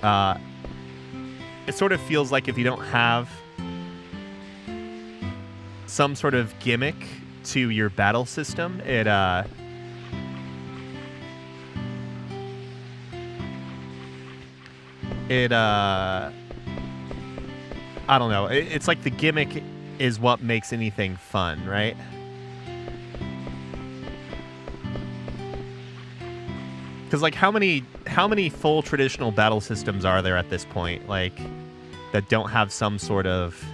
it sort of feels like if you don't have some sort of gimmick to your battle system, it I don't know. It's like the gimmick is what makes anything fun, right? Because like how many full traditional battle systems are there at this point, like that don't have some sort of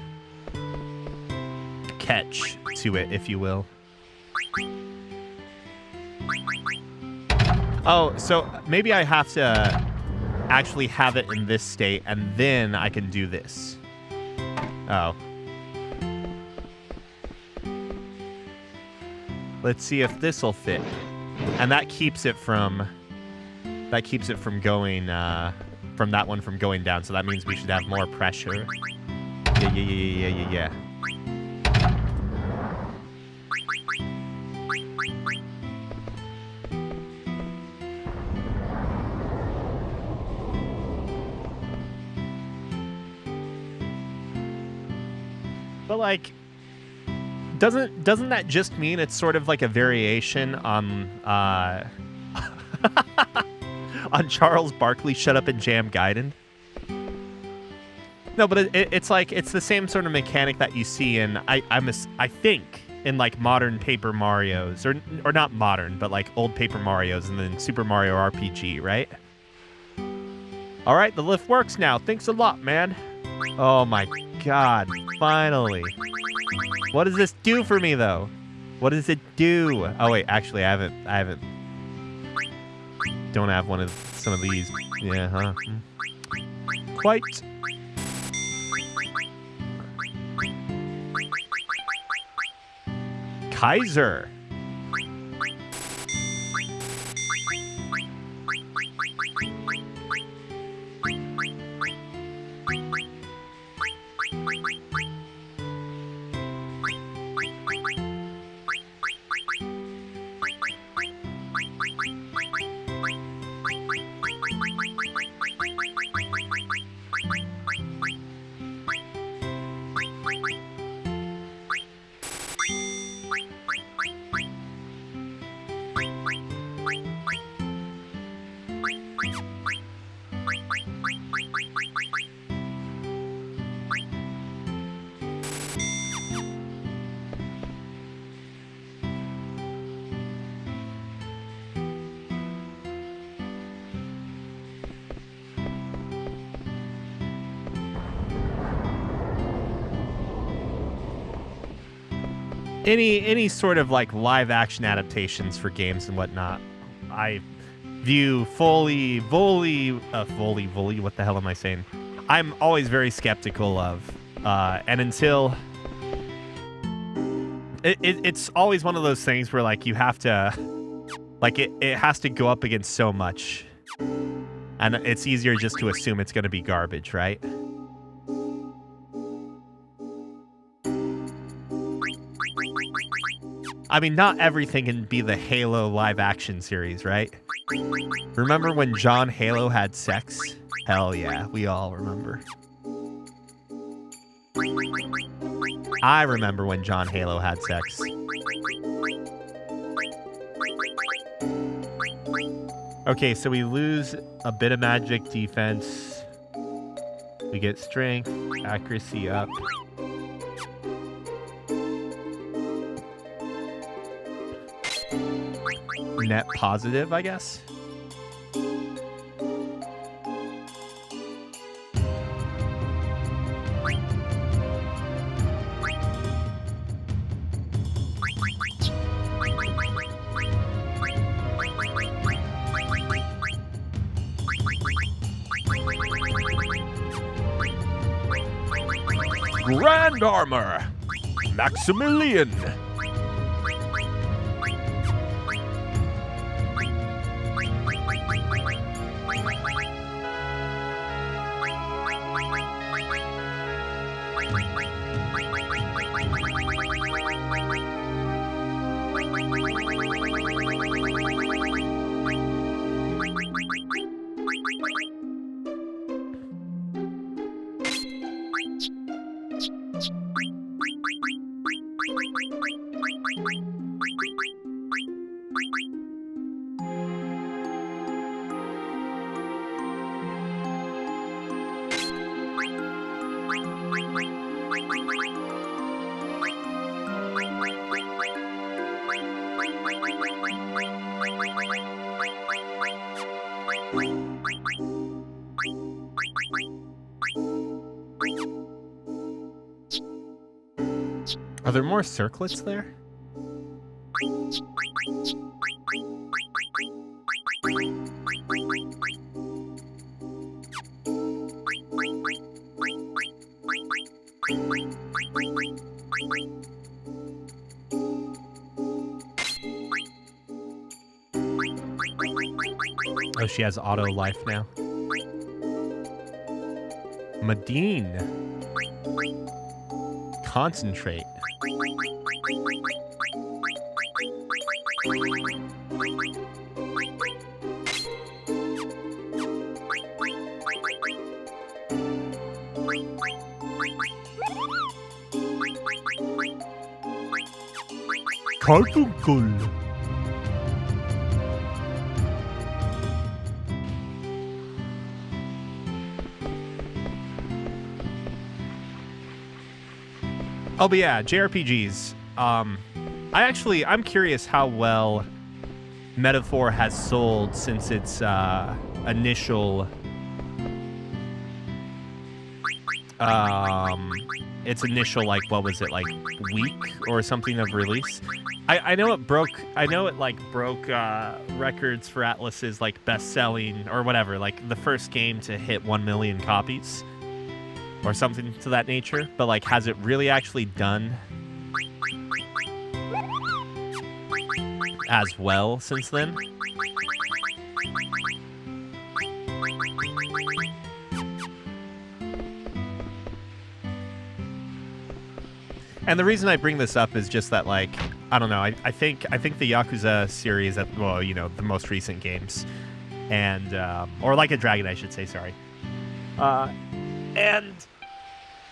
catch to it, if you will? Oh, so maybe I have to actually have it in this state, and then I can do this. Oh. Let's see if this will fit. And that keeps it from going, from that one from going down. So that means we should have more pressure. Yeah. But like, doesn't that just mean it's sort of like a variation on on Charles Barkley Shut Up and Jam Gaiden? No, but it's like it's the same sort of mechanic that you see in I think in like modern Paper Marios, or not modern, but like old Paper Marios, and then Super Mario RPG, right? All right, the lift works now. Thanks a lot, man. Oh my God, finally. What does this do for me though? What does it do? Oh wait, actually I haven't. Don't have one of some of these. Yeah, huh? Quite. Kaiser. Any sort of like live action adaptations for games and whatnot, I view fully, what the hell am I saying? I'm always very skeptical of, and until it's always one of those things where like you have to, like it has to go up against so much, and it's easier just to assume it's going to be garbage, right? I mean, not everything can be the Halo live action series, right? Remember when John Halo had sex? Hell yeah, we all remember. I remember when John Halo had sex. Okay, so we lose a bit of magic defense. We get strength, accuracy up. Net positive, I guess. Grand Armor, Maximilian. Are there more circlets there? Oh, she has auto life now. Medine. Concentrate. Carfunkel. Oh, but yeah, JRPGs. I'm curious how well Metaphor has sold since its initial like, what was it, like week or something of release. I know it broke records for Atlus's like best-selling or whatever, like the first game to hit 1 million copies or something to that nature, but like has it really actually done as well since then? And the reason I bring this up is just that, like, I don't know, I think the Yakuza series, well, you know, the most recent games, and or like a Dragon, I should say, sorry, and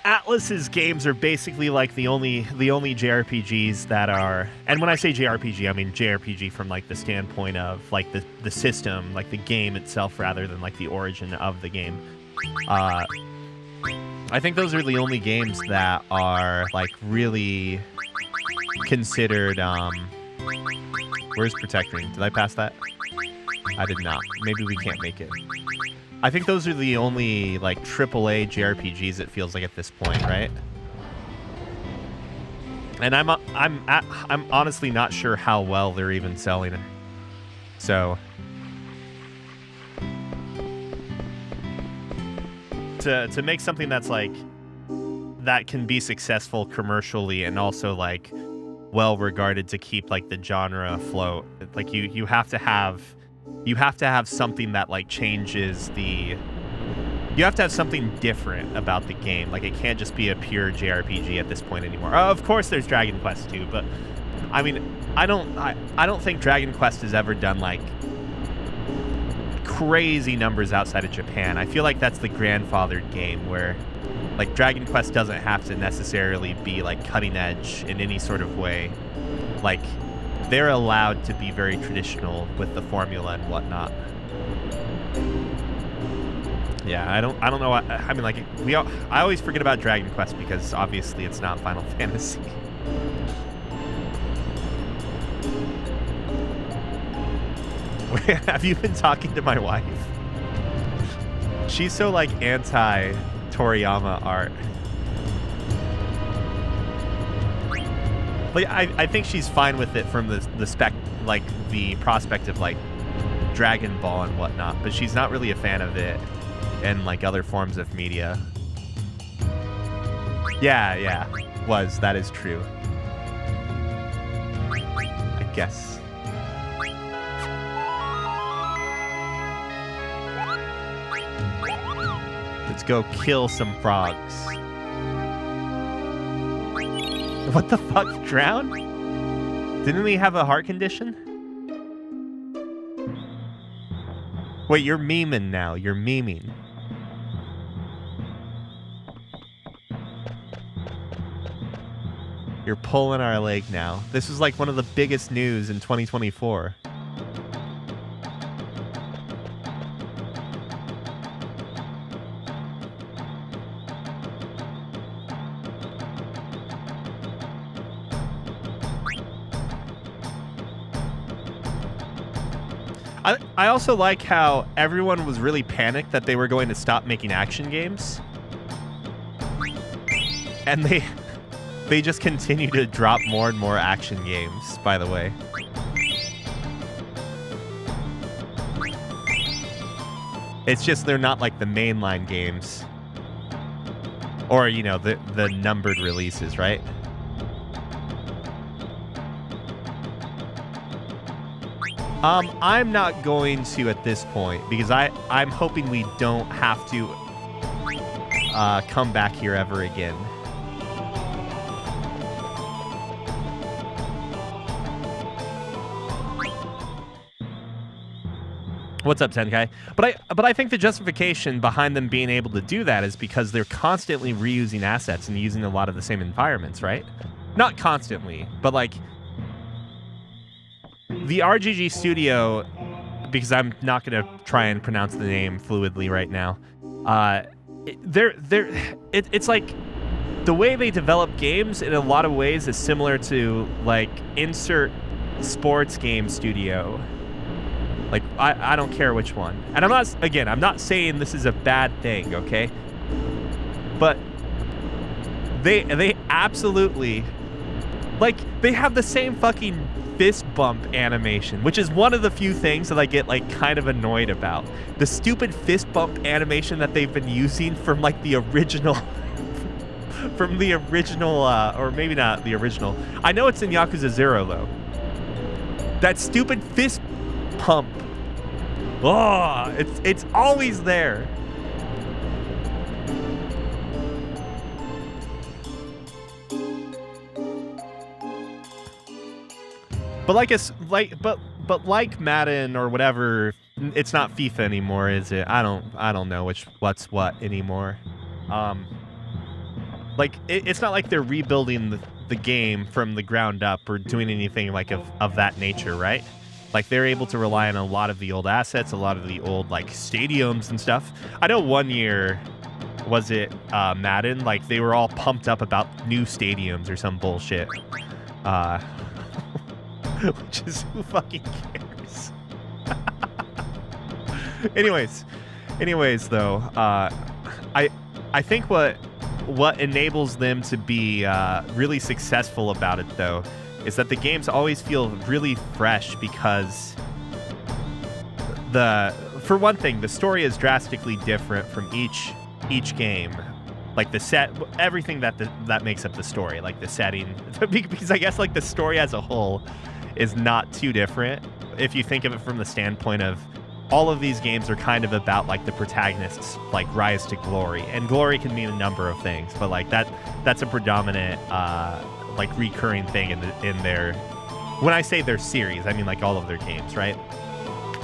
Atlus's games are basically like the only JRPGs that are, and when I say JRPG, I mean JRPG from like the standpoint of like the system, like the game itself, rather than like the origin of the game. I think those are the only games that are like really considered. Where's Protect Ring? Did I pass that? I did not. Maybe we can't make it. I think those are the only like AAA JRPGs, it feels like, at this point, right? And I'm honestly not sure how well they're even selling it. So to make something that's like that can be successful commercially and also like well regarded to keep like the genre afloat, like you have to have something that like changes the, you have to have something different about the game. Like it can't just be a pure JRPG at this point anymore. Of course there's Dragon Quest 2, but I mean I don't think Dragon Quest has ever done like crazy numbers outside of Japan. I feel like that's the grandfathered game where like Dragon Quest doesn't have to necessarily be like cutting edge in any sort of way. Like they're allowed to be very traditional with the formula and whatnot. Yeah, I don't know. I mean, like I always forget about Dragon Quest because obviously it's not Final Fantasy. Have you been talking to my wife? She's so like anti Toriyama art. But I think she's fine with it from the prospect of like Dragon Ball and whatnot, but she's not really a fan of it and like other forms of media. Yeah, that is true. I guess. Let's go kill some frogs. What the fuck? Drown? Didn't he have a heart condition? Wait, you're memeing now. You're memeing. You're pulling our leg now. This is like one of the biggest news in 2024. I also like how everyone was really panicked that they were going to stop making action games. And they just continue to drop more and more action games, by the way. It's just they're not like the mainline games. Or, you know, the numbered releases, right? I'm not going to at this point because I'm hoping we don't have to come back here ever again. What's up, Tenkai? But I think the justification behind them being able to do that is because they're constantly reusing assets and using a lot of the same environments, right? Not constantly, but like the RGG studio, because I'm not going to try and pronounce the name fluidly right now. It's like the way they develop games in a lot of ways is similar to like insert sports game studio. Like, I don't care which one. And I'm not saying this is a bad thing, okay? But they absolutely, like, they have the same fucking fist bump animation, which is one of the few things that I get, like, kind of annoyed about. The stupid fist bump animation that they've been using from, like, the original... from the original, or maybe not the original. I know it's in Yakuza 0, though. That stupid fist pump. Oh, it's always there. But like Madden or whatever, it's not FIFA anymore, is it? I don't know what's what anymore. Like it's not like they're rebuilding the game from the ground up or doing anything like of that nature, right? Like, they're able to rely on a lot of the old assets, a lot of the old, like, stadiums and stuff. I know one year, was it Madden? Like, they were all pumped up about new stadiums or some bullshit. Which is, who fucking cares? Anyways, though, I think what enables them to be really successful about it, though, is that the games always feel really fresh because for one thing, the story is drastically different from each game. Like everything that makes up the story, like the setting, because I guess like the story as a whole is not too different if you think of it from the standpoint of all of these games are kind of about like the protagonist's like rise to glory, and glory can mean a number of things, but like that's a predominant like recurring thing in their, when I say their series, I mean like all of their games, right?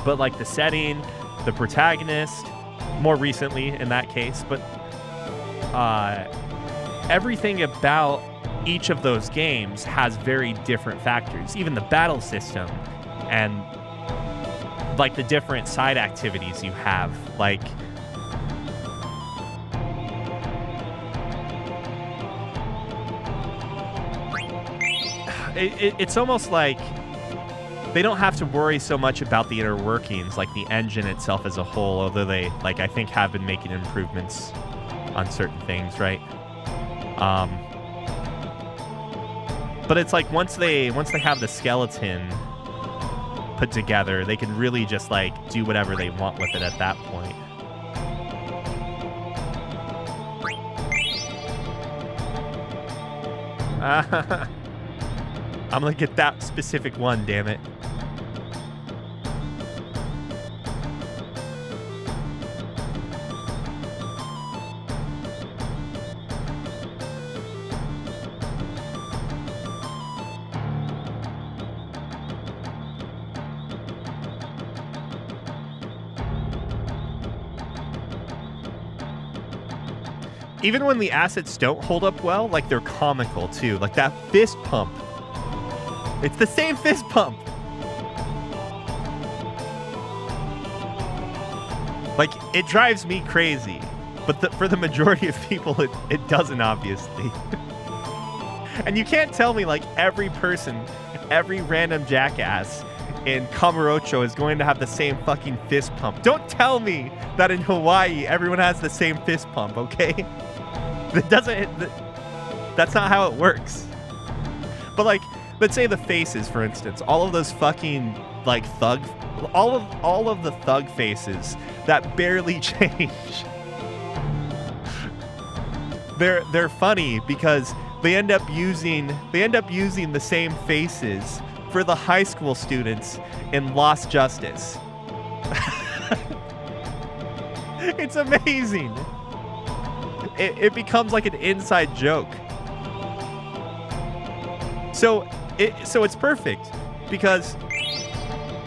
But like the setting, the protagonist, more recently in that case, but everything about each of those games has very different factors. Even the battle system and like the different side activities you have, like it's almost like they don't have to worry so much about the inner workings, like the engine itself as a whole, although they, like, I think have been making improvements on certain things, right? But it's like once they have the skeleton put together, they can really just like do whatever they want with it at that point. I'm gonna get that specific one, damn it. Even when the assets don't hold up well, like they're comical too. Like that fist pump. It's the same fist pump. Like, it drives me crazy. But for the majority of people, it doesn't, obviously. And you can't tell me, like, every person, every random jackass in Kamurocho is going to have the same fucking fist pump. Don't tell me that in Hawaii, everyone has the same fist pump, okay? That's not how it works. But, like, let's say the faces, for instance, all of those fucking like all of the thug faces that barely change. They're funny because they end up using the same faces for the high school students in Lost Justice. It's amazing. It becomes like an inside joke. So it's perfect because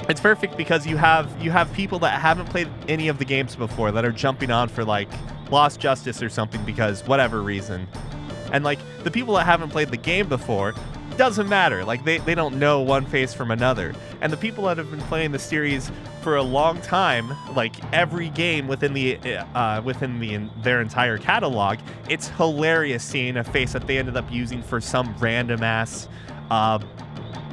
It's perfect because you have people that haven't played any of the games before that are jumping on for like Lost Justice or something because whatever reason. And like the people that haven't played the game before, doesn't matter. Like they don't know one face from another. And the people that have been playing the series for a long time, like every game within their entire catalog, it's hilarious seeing a face that they ended up using for some random ass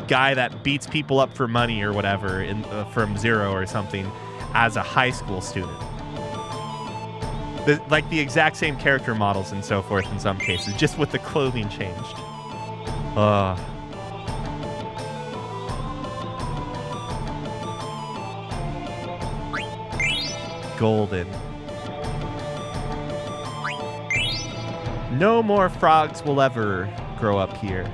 guy that beats people up for money or whatever from Zero or something as a high school student. Like the exact same character models and so forth in some cases, just with the clothing changed. Golden. No more frogs will ever grow up here.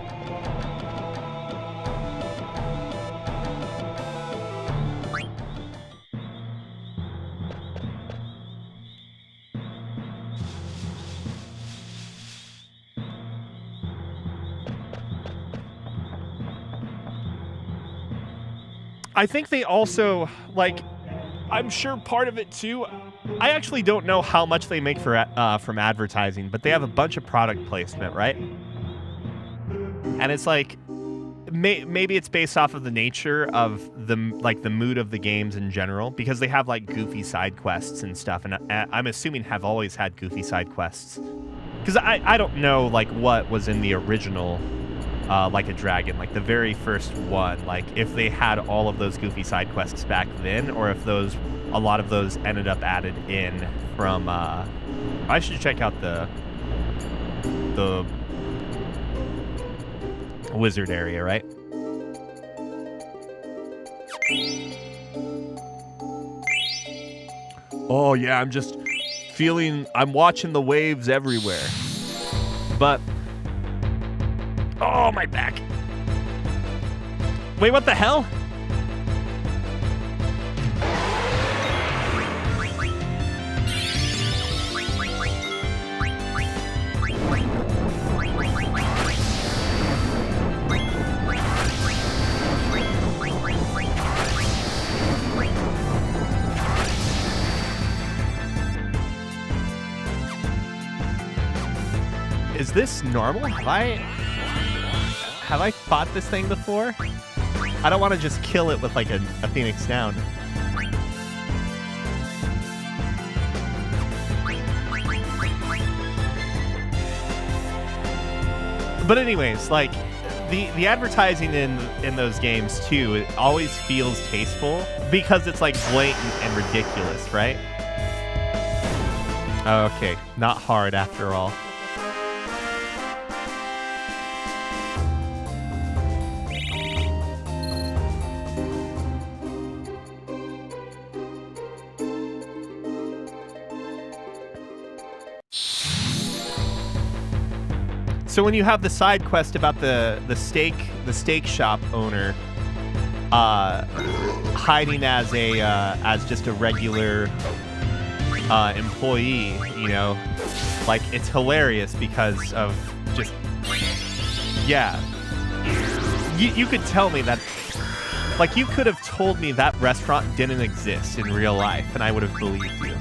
I think they also, like, I'm sure part of it too, I actually don't know how much they make from advertising, but they have a bunch of product placement, right? And it's like, maybe it's based off of the nature of the mood of the games in general, because they have like goofy side quests and stuff, and I'm assuming have always had goofy side quests. Because I don't know like what was in the original Like a Dragon, like the very first one, like if they had all of those goofy side quests back then, or if a lot of those ended up added in from I should check out the wizard area, right? Oh yeah, I'm watching the waves everywhere. But oh, my back. Wait, what the hell? Is this normal? Have I fought this thing before? I don't want to just kill it with like a Phoenix Down. But anyways, like the advertising in those games too, it always feels tasteful because it's like blatant and ridiculous, right? Okay, not hard after all. So when you have the side quest about the steak shop owner hiding as just a regular employee, you know, like it's hilarious because of just you could tell me that, like you could have told me that restaurant didn't exist in real life and I would have believed you.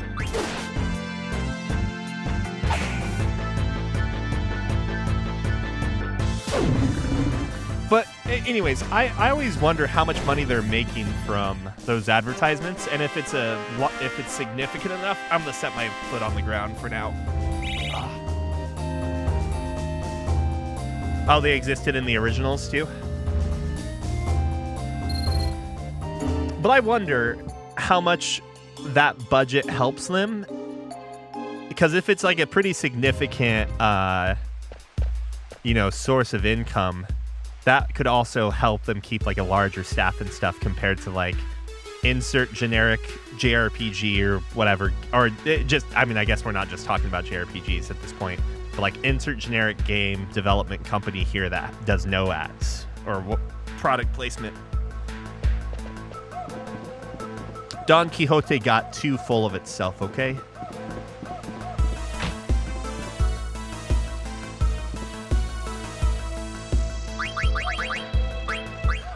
But anyways, I always wonder how much money they're making from those advertisements, and if it's significant enough. I'm gonna set my foot on the ground for now. Oh, they existed in the originals too? But I wonder how much that budget helps them, because if it's like a pretty significant source of income, that could also help them keep like a larger staff and stuff compared to like insert generic JRPG or whatever, or I guess we're not just talking about JRPGs at this point, but like insert generic game development company here that does no ads or product placement. Don Quixote got too full of itself, okay?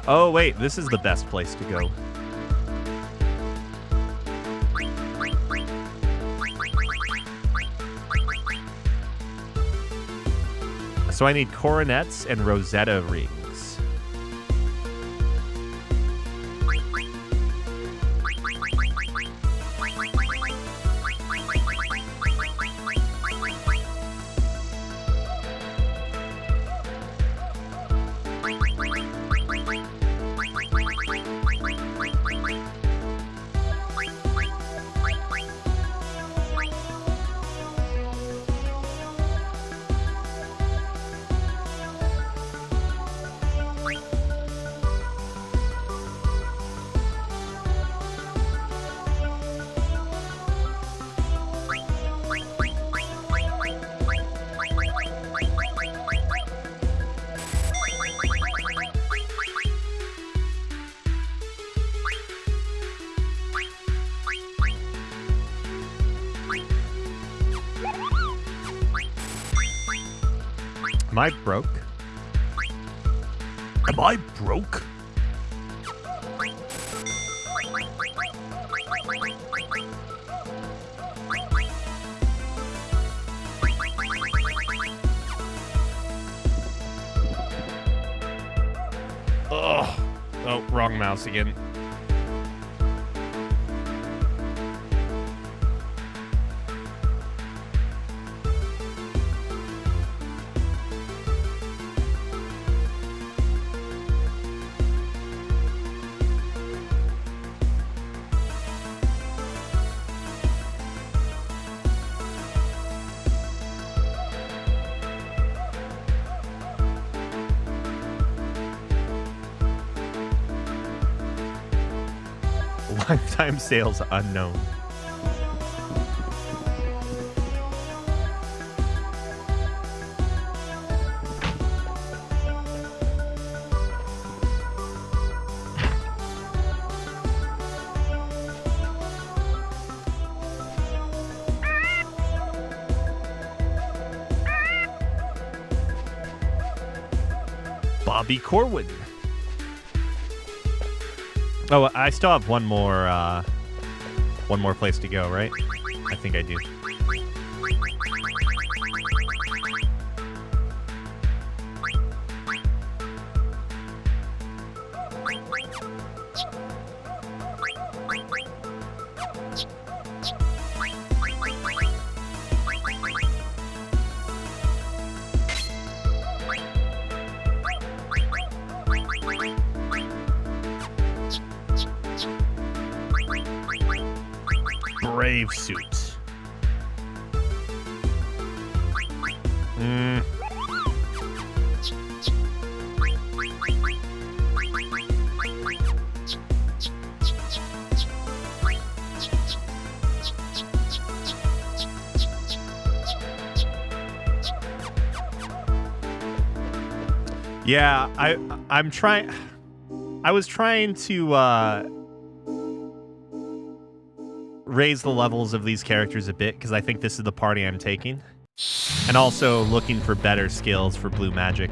Oh, wait, this is the best place to go. So I need coronets and Rosetta rings. Am I broke? Am I broke? Ugh. Oh, wrong mouse again. Lifetime sales unknown. Bobby Corwin. Oh, I still have one more place to go, right? I think I do. Brave suit. Yeah, I'm trying. I was trying to raise the levels of these characters a bit because I think this is the party I'm taking, and also looking for better skills for blue magic.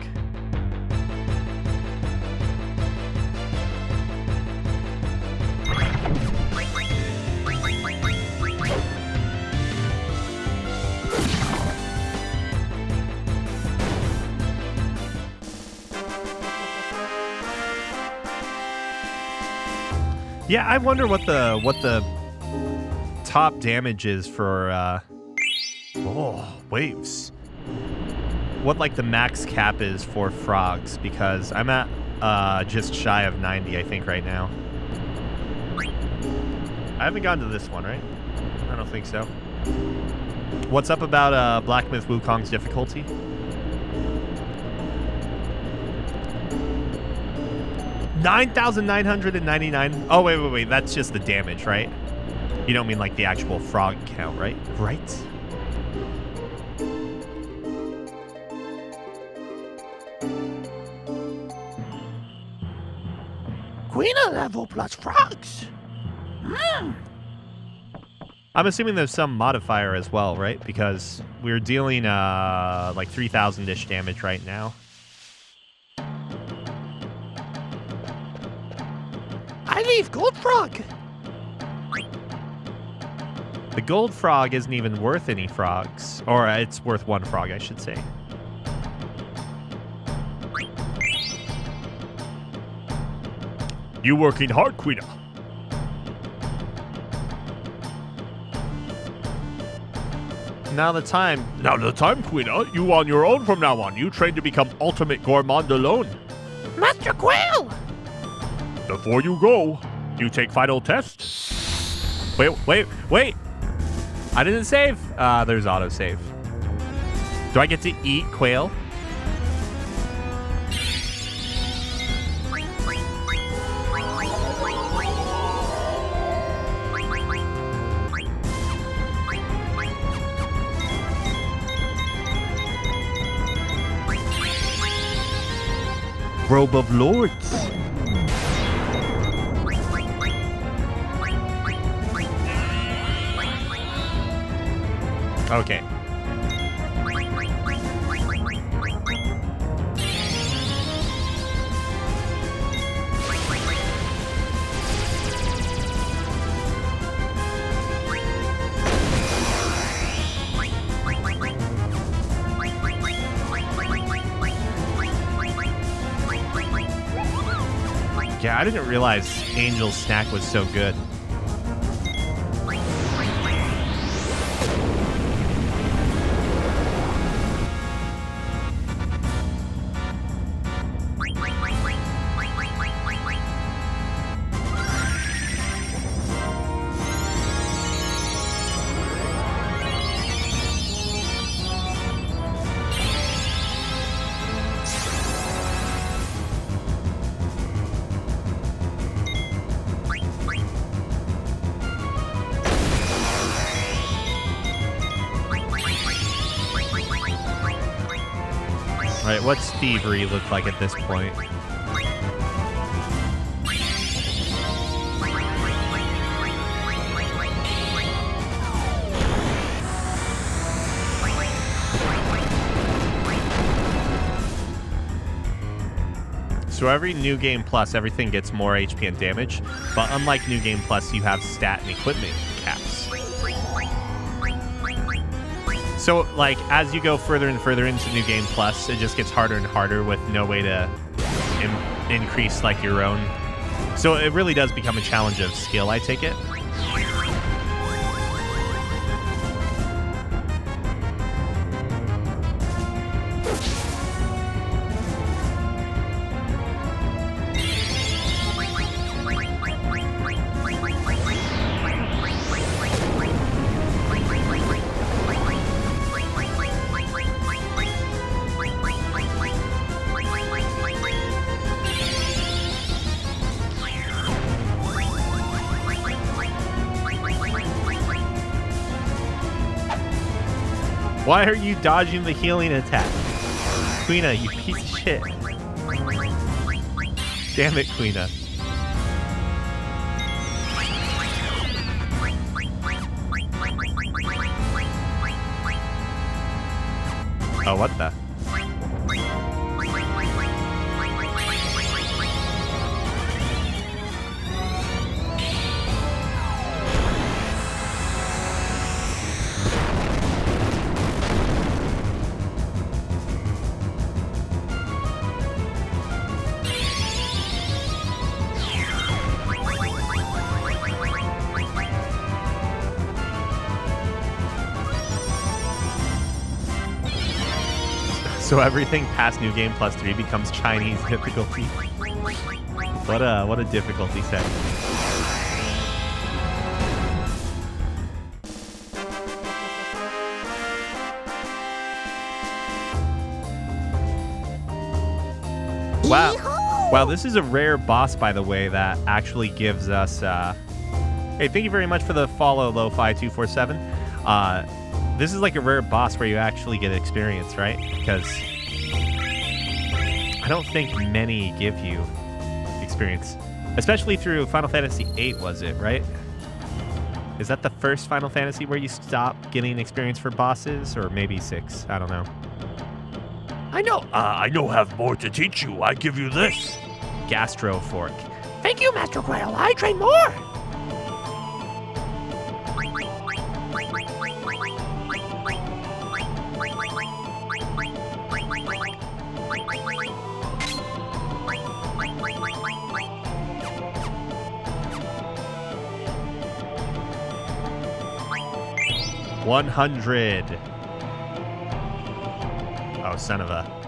Yeah, I wonder what the top damage is for waves. What like the max cap is for frogs, because I'm at just shy of 90, I think, right now. I haven't gotten to this one, right? I don't think so. What's up about Black Myth Wukong's difficulty? $9,999. Oh, wait. That's just the damage, right? You don't mean like the actual frog count, right? Right? Queen level plus frogs. I'm assuming there's some modifier as well, right? Because we're dealing like 3,000-ish damage right now. I leave gold frog. The gold frog isn't even worth any frogs. Or it's worth one frog, I should say. You working hard, Quina? Now the time, Quina. You on your own from now on. You train to become ultimate gourmand alone. Master Quail! Before you go, you take final test. wait. I didn't save. There's autosave. Do I get to eat quail? Robe of Lords. Okay. Yeah, I didn't realize Angel's snack was so good. Right, what's thievery look like at this point? So every New Game Plus, everything gets more HP and damage, but unlike New Game Plus, you have stat and equipment caps. So, like, as you go further and further into New Game Plus, it just gets harder and harder with no way to increase, like, your own. So it really does become a challenge of skill, I take it. Why are you dodging the healing attack? Quina, you piece of shit. Damn it, Quina. Oh, what the? So everything past New Game Plus 3 becomes Chinese difficulty. What a difficulty set. Wow, this is a rare boss, by the way, that actually gives us... Hey, thank you very much for the follow, Lo-Fi247. This is like a rare boss where you actually get experience, right? Because I don't think many give you experience. Especially through Final Fantasy VIII, was it, right? Is that the first Final Fantasy where you stop getting experience for bosses? Or maybe 6, I don't know. I know have more to teach you. I give you this. Gastro Fork. Thank you, Master Quail. I train more. 100. Oh, son of a.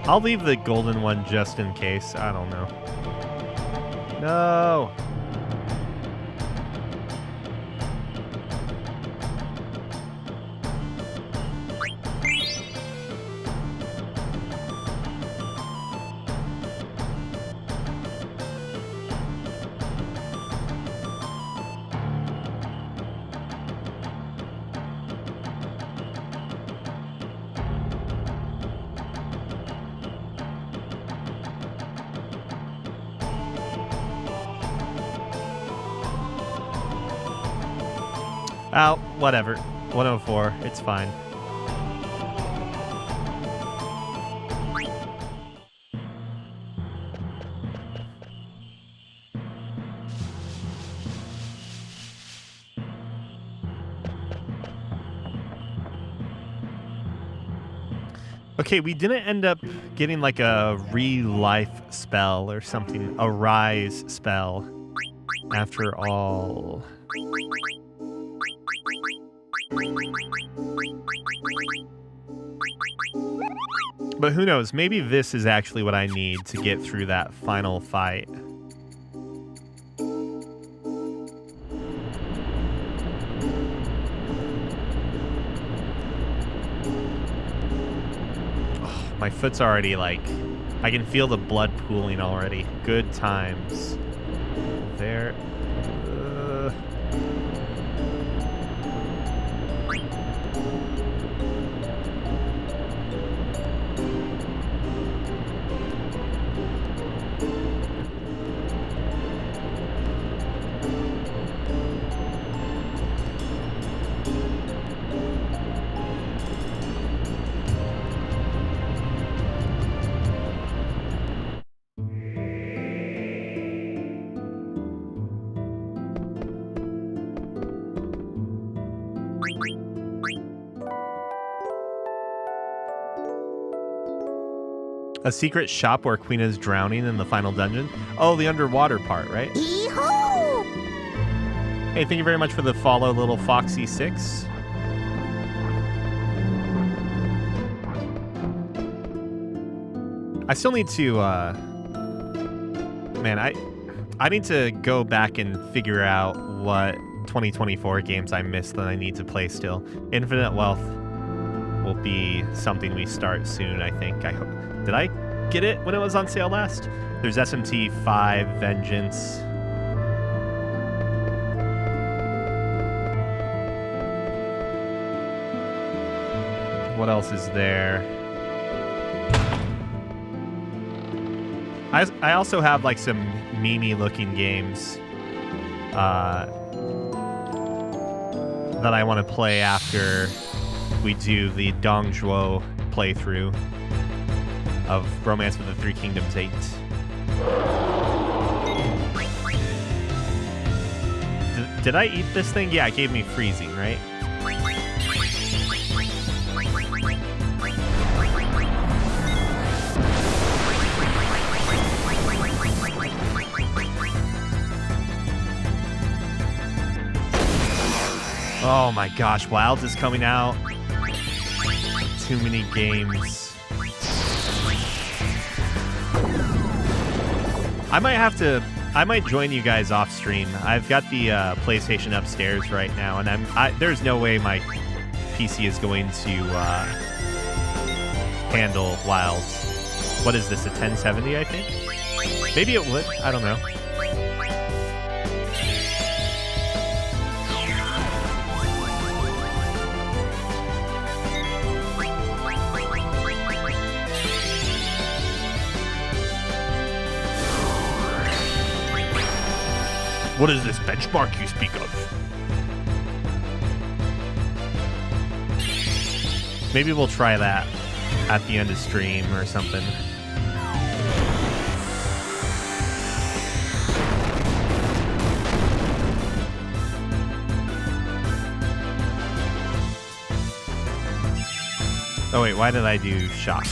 I'll leave the golden one just in case. I don't know. No. Oh, whatever. 104. It's fine. Okay, we didn't end up getting like a re-life spell or something. A rise spell after all. But who knows? Maybe this is actually what I need to get through that final fight. Oh, my foot's already like... I can feel the blood pooling already. Good times. There... A secret shop where Queen is drowning in the final dungeon. Oh, the underwater part, right? Yee-hoo! Hey, thank you very much for the follow, Little Foxy6. I still need to, man, I need to go back and figure out what 2024 games I missed that I need to play still. Infinite Wealth will be something we start soon, I think. I hope. Did I get it when it was on sale last? There's SMT 5 Vengeance. What else is there? I also have like some meme-y looking games that I want to play after we do the Dongzhuo playthrough of Romance with the Three Kingdoms 8. Did I eat this thing? Yeah, it gave me freezing, right? Oh my gosh, Wilds is coming out. Too many games. I might join you guys off stream. I've got the PlayStation upstairs right now, and there's no way my PC is going to handle Wilds. What is this, a 1070, I think? Maybe it would. I don't know. What is this benchmark you speak of? Maybe we'll try that at the end of stream or something. Oh wait, why did I do shock?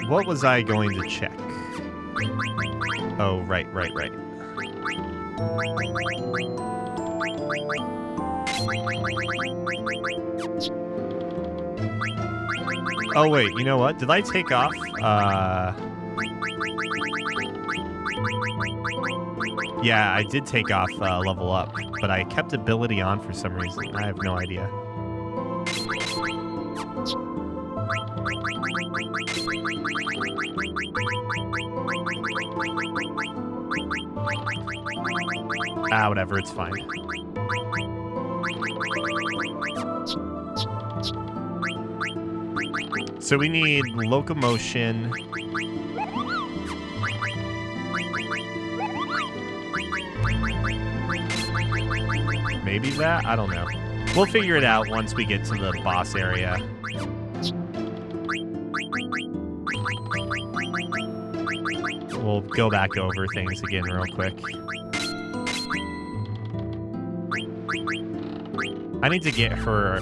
What was I going to check? Oh, right. Oh, wait, you know what? Did I take off? Yeah, I did take off level up, but I kept ability on for some reason. I have no idea. Ah, whatever, it's fine. So we need locomotion. Maybe that? I don't know. We'll figure it out once we get to the boss area. We'll go back over things again real quick. I need to get her,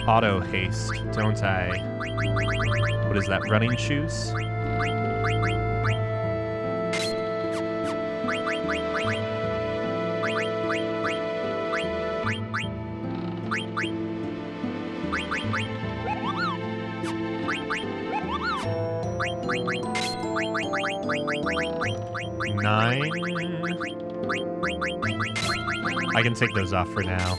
auto haste, don't I? What is that, running shoes? I can take those off for now.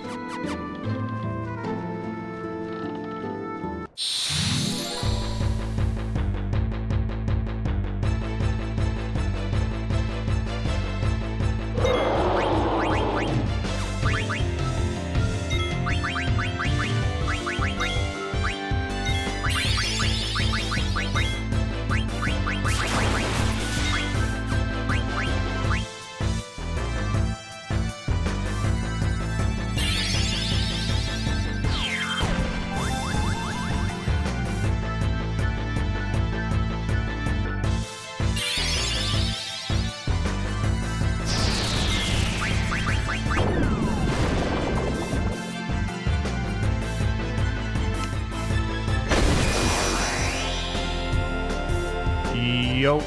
Yo.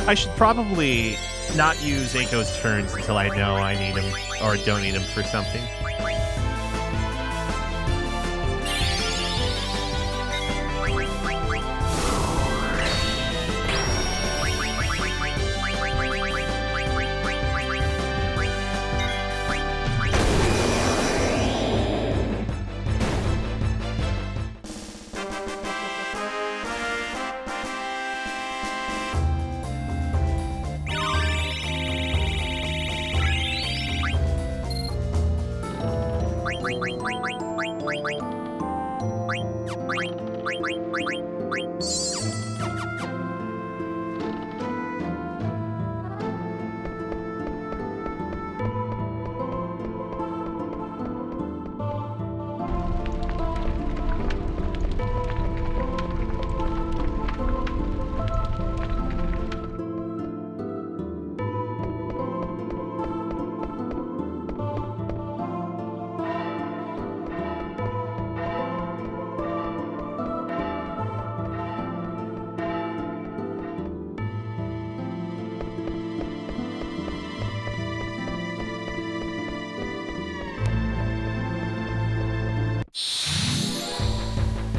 I should probably not use Aiko's turns until I know I need him or don't need him for something.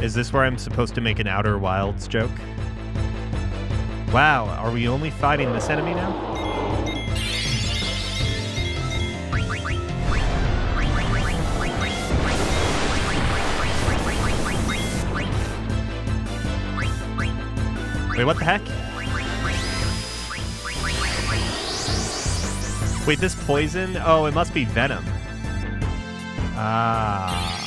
Is this where I'm supposed to make an Outer Wilds joke? Wow, are we only fighting this enemy now? Wait, what the heck? Wait, this poison? Oh, it must be venom. Ah.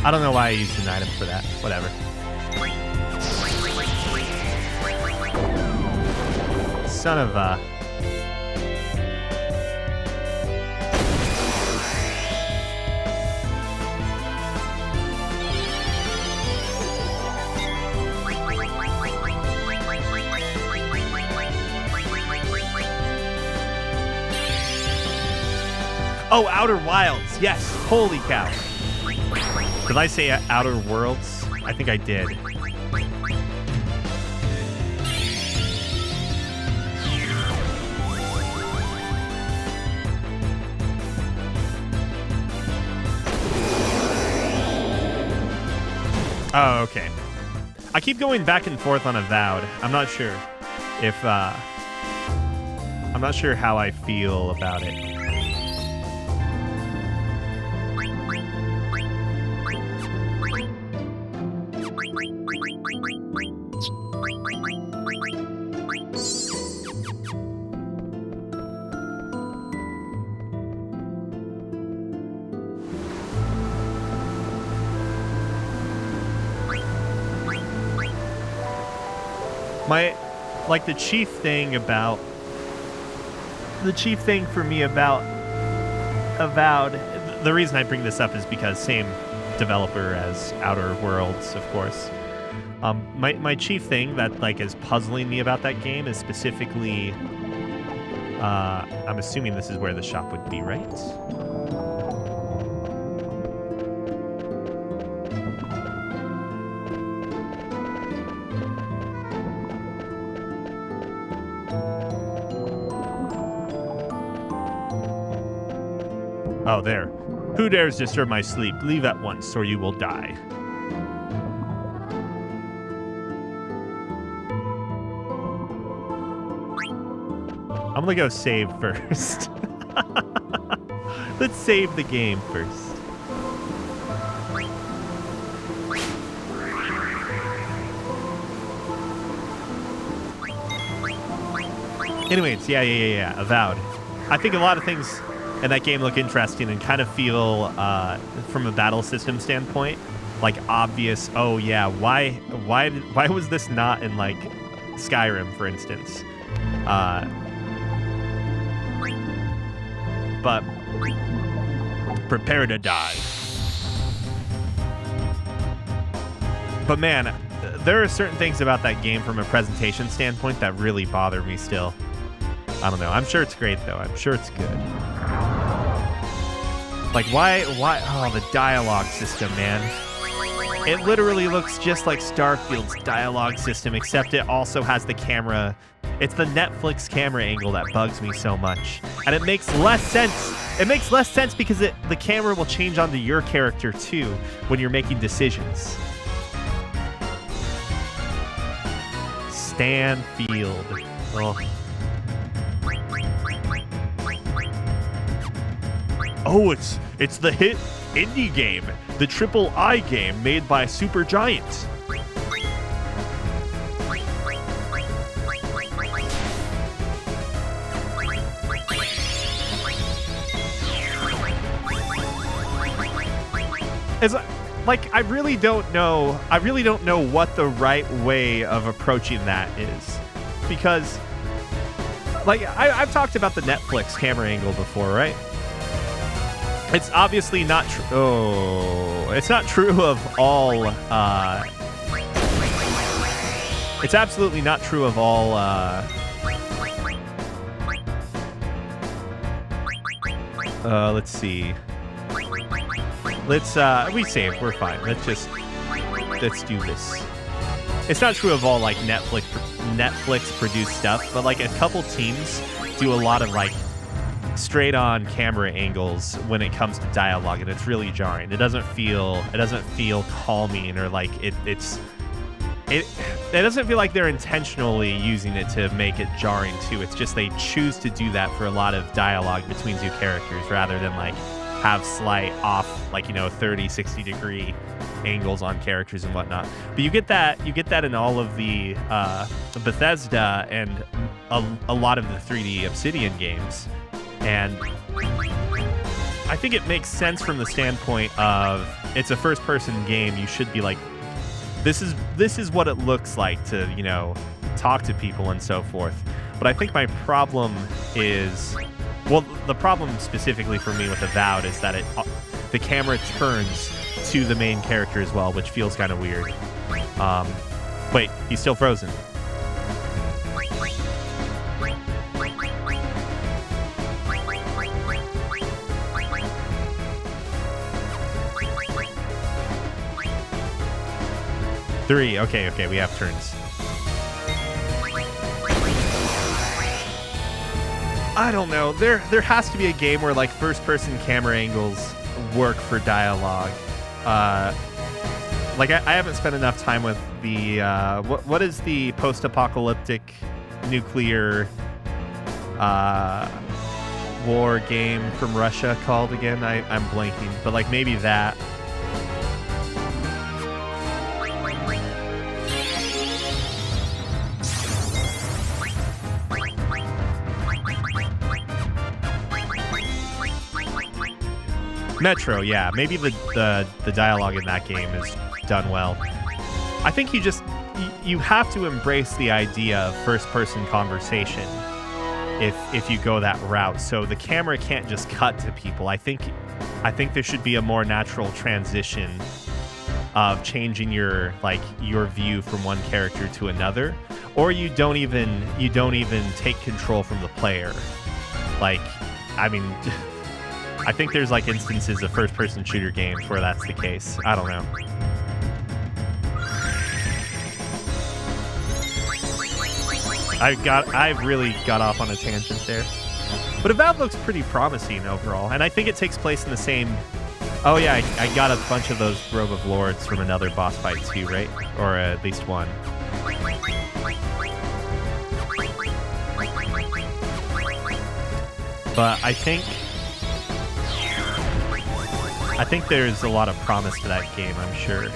I don't know why I used an item for that. Whatever. Son of a... Oh, Outer Wilds. Yes. Holy cow. Did I say Outer Worlds? I think I did. Oh, okay. I keep going back and forth on Avowed. I'm not sure if, I'm not sure how I feel about it. The chief thing for me about Avowed, the reason I bring this up is because same developer as Outer Worlds, of course. My chief thing that is puzzling me about that game is specifically, I'm assuming this is where the shop would be, right? Oh, there. Who dares disturb my sleep? Leave at once, or you will die. I'm gonna go save first. Let's save the game first. Anyways, yeah. Avowed. I think a lot of things in that game look interesting and kind of feel, from a battle system standpoint, obvious. Oh yeah, why was this not in Skyrim, for instance? But prepare to die. But man, there are certain things about that game from a presentation standpoint that really bother me still. I don't know. I'm sure it's great though. I'm sure it's good. Why? Oh, the dialogue system, man. It literally looks just like Starfield's dialogue system, except it also has the camera. It's the Netflix camera angle that bugs me so much. And it makes less sense. It makes less sense because the camera will change onto your character too when you're making decisions. Stanfield. Oh, it's the hit indie game, the triple-I game made by Supergiant. It's I really don't know. I really don't know what the right way of approaching that is, because I've talked about the Netflix camera angle before, right? It's obviously not true. Oh, it's not true of all. It's absolutely not true of all. Let's see. We save. We're fine. Let's do this. It's not true of all Netflix produced stuff, but a couple teams do a lot of straight on camera angles when it comes to dialogue, and it's really jarring. It doesn't feel calming, or it doesn't feel like they're intentionally using it to make it jarring too. It's just they choose to do that for a lot of dialogue between two characters rather than like have slight off, like, 30, 60 degree angles on characters and whatnot. But you get that in all of the Bethesda and a lot of the 3D Obsidian games. And I think it makes sense from the standpoint of it's a first person game. You should be like, this is what it looks like to, talk to people and so forth. But I think my problem is, well, the problem specifically for me with Avowed is that the camera turns to the main character as well, which feels kind of weird. Wait, he's still frozen. Three. Okay, we have turns. I don't know. There has to be a game where like first-person camera angles work for dialogue. Like I haven't spent enough time with the what is the post-apocalyptic nuclear war game from Russia called again? I'm blanking, but like maybe that. Metro, yeah. Maybe the dialogue in that game is done well. I think you have to embrace the idea of first-person conversation if you go that route. So the camera can't just cut to people. I think there should be a more natural transition of changing your view from one character to another, or you don't even take control from the player. Like, I mean. I think there's like instances of first-person shooter games where that's the case. I don't know. I've really got off on a tangent there. But Avowed looks pretty promising overall, and I think it takes place in the same... Oh yeah, I got a bunch of those Grove of Lords from another boss fight too, right? Or at least one. But I think there's a lot of promise to that game, I'm sure.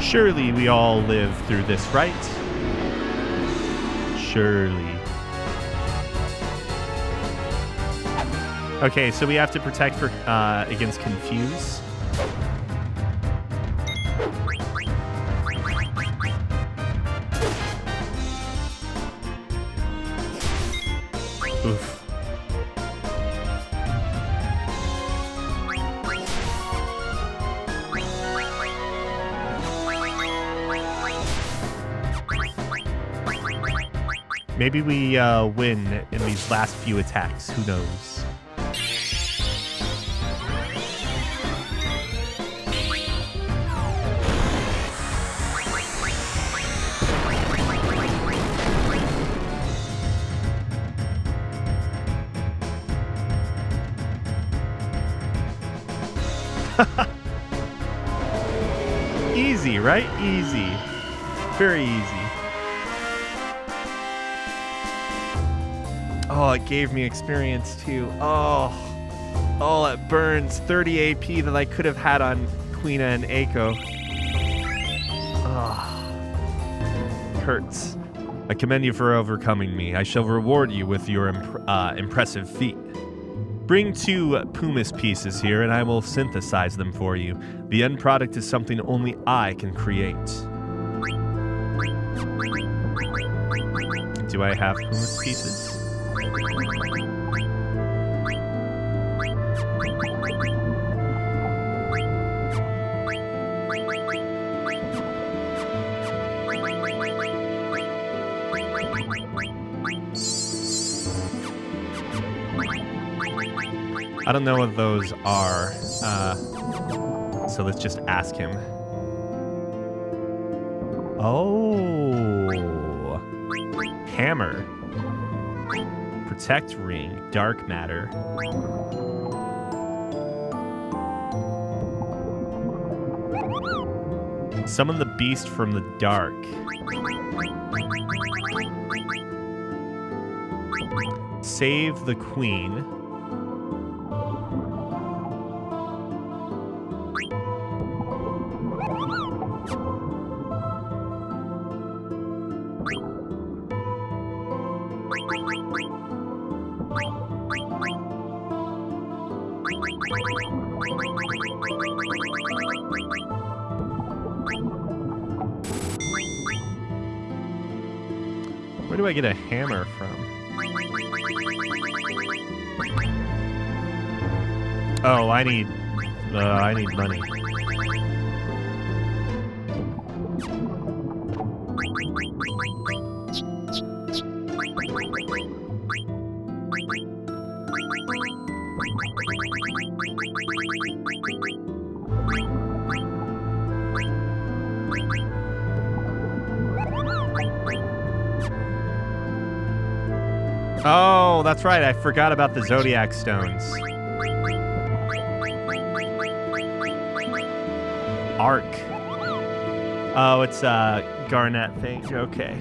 Surely we all live through this, right? Surely. Okay, so we have to protect against Confuse. Oof. Maybe we win in these last few attacks. Who knows? Easy, right? Easy. Very easy. Oh, it gave me experience too. Oh, it burns 30 AP that I could have had on Quina and Eiko. Oh, hurts. I commend you for overcoming me. I shall reward you with your impressive feat. Bring 2 pumice pieces here and I will synthesize them for you. The end product is something only I can create. Do I have pumice pieces? I don't know what those are, so let's just ask him. Oh. Hammer. Protect ring. Dark matter. Summon the beast from the dark. Save the queen. Where do I get a hammer from? Oh, I need money. Oh, that's right. I forgot about the Zodiac stones. Arc. Oh, it's a garnet thing. Okay.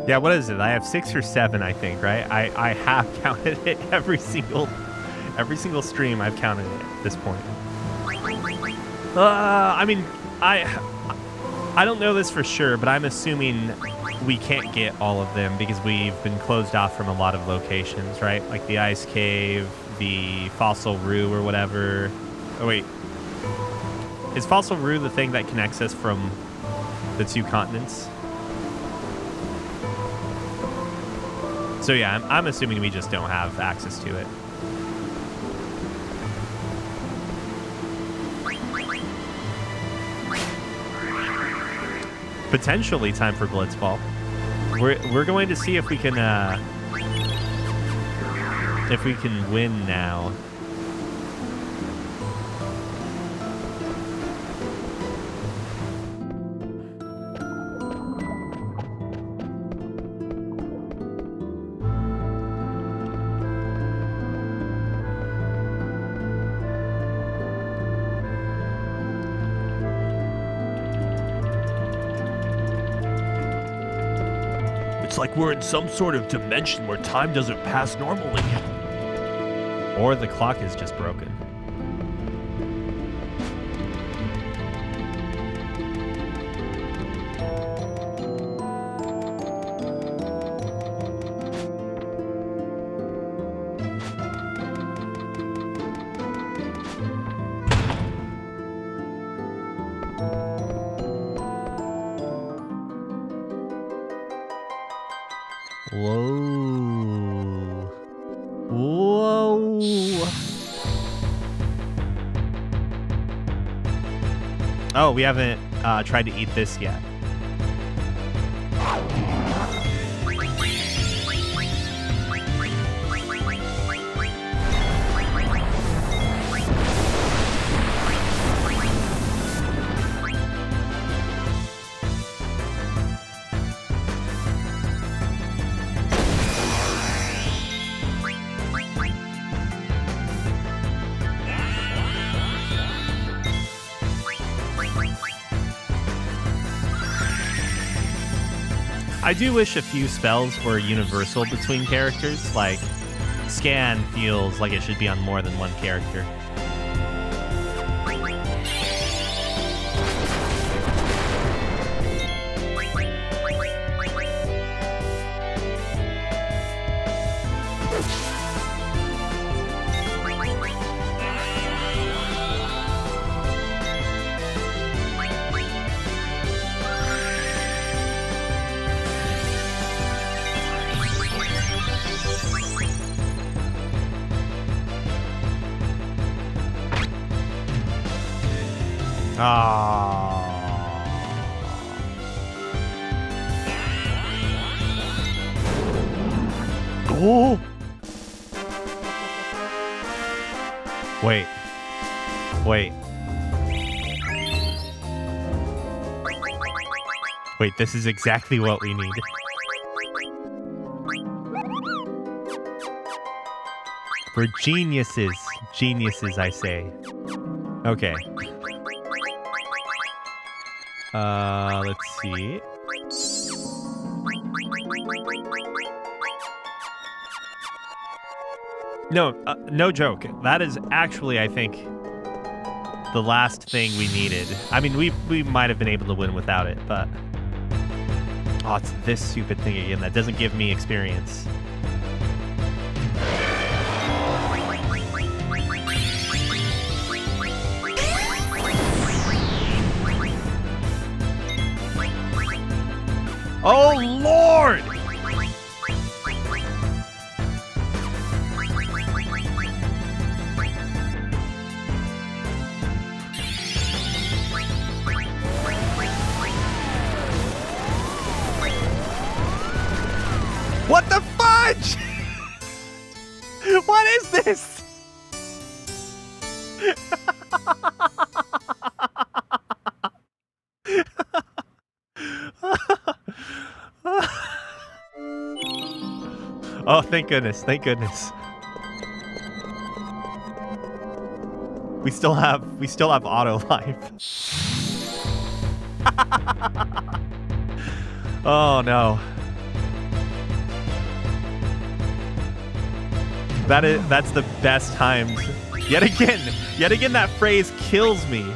Yeah, what is it? I have 6 or 7, I think, right? I have counted it every single stream. I've counted it at this point. I mean, I don't know this for sure, but I'm assuming we can't get all of them because we've been closed off from a lot of locations, right? Like the ice cave, the fossil rue or whatever. Oh wait, is fossil rue the thing that connects us from the 2 continents? So yeah, I'm assuming we just don't have access to it. Potentially time for Blitzball. We're going to see if we can win now. It's like we're in some sort of dimension where time doesn't pass normally. Or the clock is just broken. Whoa. Whoa. Oh, we haven't tried to eat this yet. I do wish a few spells were universal between characters, like scan feels like it should be on more than one character. Ah. Oh! Wait. Wait. Wait, this is exactly what we need. We're geniuses. Geniuses, I say. Okay. Let's see. No, no joke. That is actually, I think, the last thing we needed. I mean, we might have been able to win without it, but... Oh, it's this stupid thing again that doesn't give me experience. Oh, Lord! What the fudge? What is this? Oh, thank goodness. Thank goodness. We still have auto life. Oh no. That's the best time. Yet again that phrase kills me.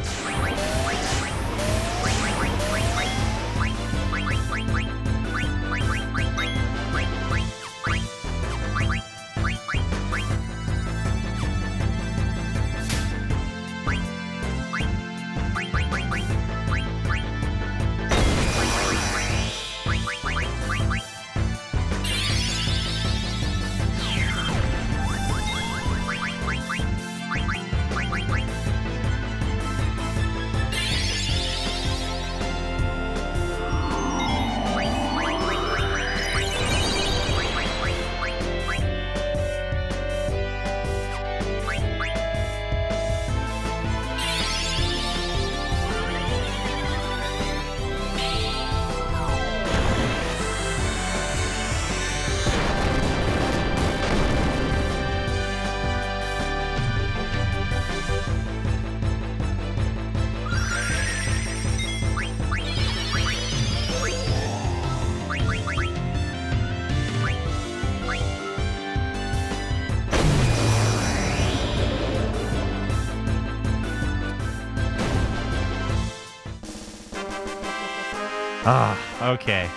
Ah, okay.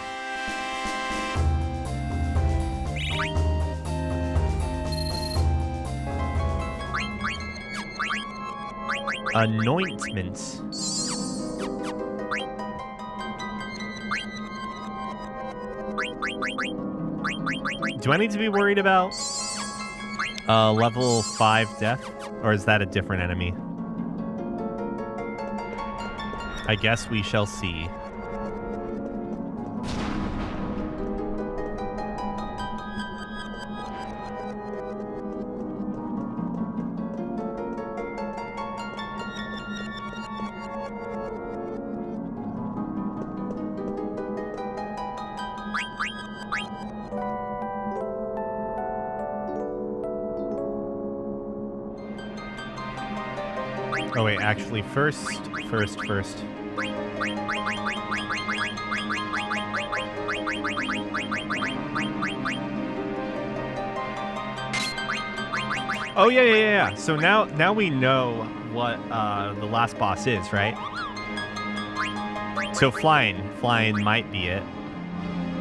Anointments. Do I need to be worried about level 5 death? Or is that a different enemy? I guess we shall see. Oh wait, actually first. Oh yeah. So now we know what the last boss is, right? So flying might be it.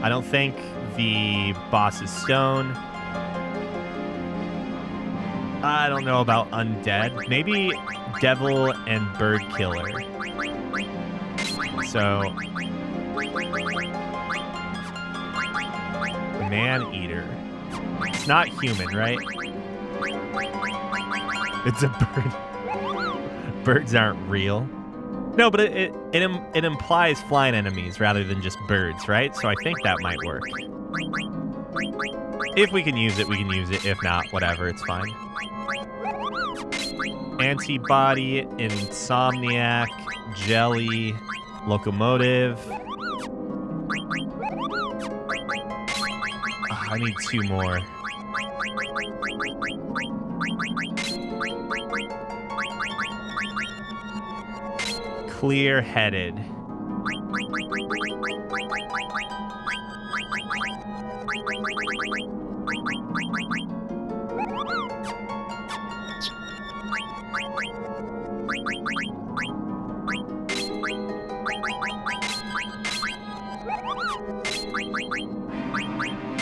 I don't think the boss is stone. I don't know about undead. Maybe devil and bird killer. So man eater. It's not human, right? It's a bird. Birds aren't real. No, but it implies flying enemies rather than just birds, right? So I think that might work. If we can use it, we can use it. If not, whatever, it's fine. Antibody, Insomniac, Jelly, Locomotive. Oh, I need 2 more. Clear-headed.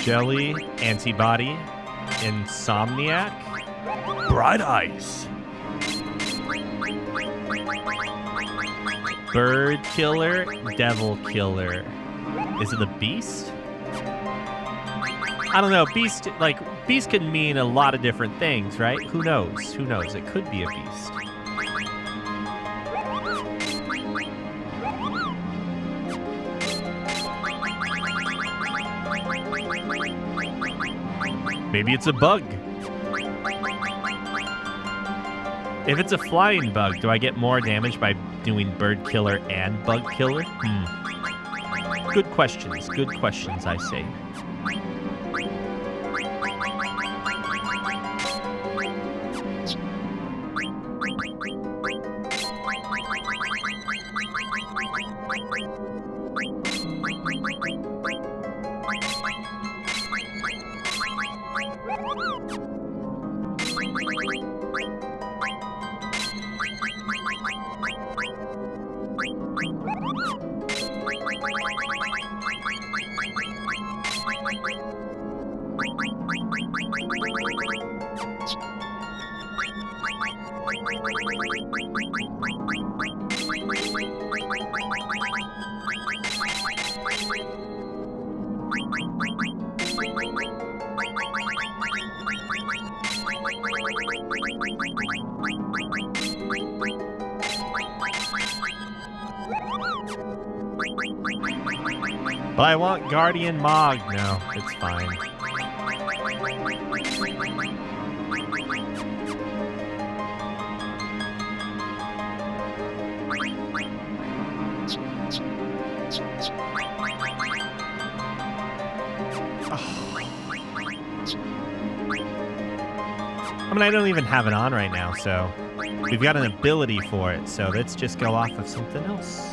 Jelly, Antibody, Insomniac, Bright Eyes. Bird Killer, Devil Killer. Is it a beast? I don't know. Beast can mean a lot of different things, right? Who knows? Who knows? It could be a beast. Maybe it's a bug. If it's a flying bug, do I get more damage by doing bird killer and bug killer? Good questions, I say. But I want Guardian Mog. No, it's fine. I mean, I don't even have it on right now, so we've got an ability for it, so let's just go off of something else.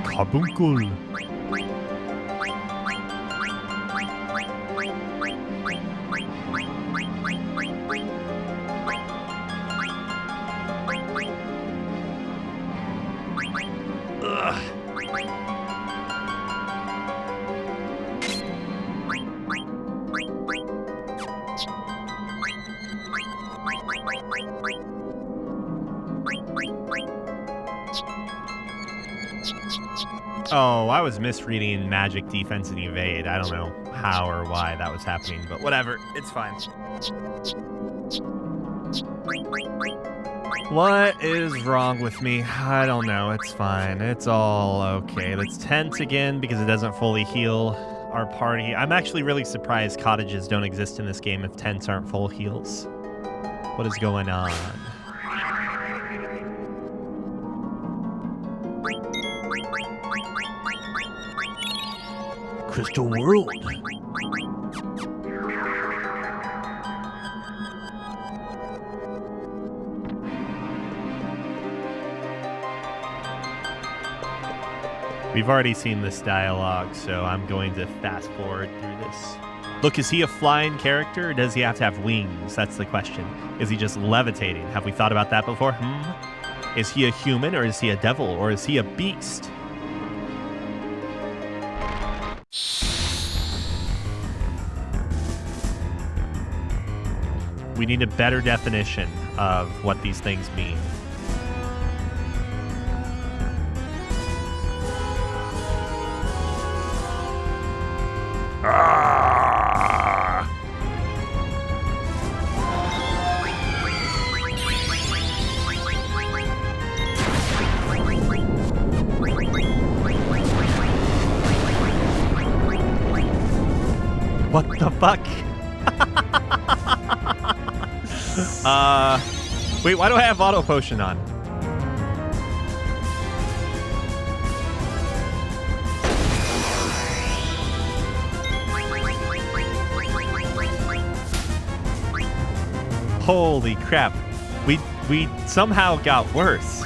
Carbuncle. Oh, I was misreading magic, defense, and evade. I don't know how or why that was happening, but whatever. It's fine. What is wrong with me? I don't know. It's fine. It's all okay. Let's tent again because it doesn't fully heal our party. I'm actually really surprised cottages don't exist in this game if tents aren't full heals. What is going on? Crystal World. We've already seen this dialogue, so I'm going to fast forward through this. Look, is he a flying character, or does he have to have wings? That's the question. Is he just levitating? Have we thought about that before? Is he a human, or is he a devil, or is he a beast? We need a better definition of what these things mean. What the fuck? Wait, why do I have auto potion on? Holy crap. We somehow got worse.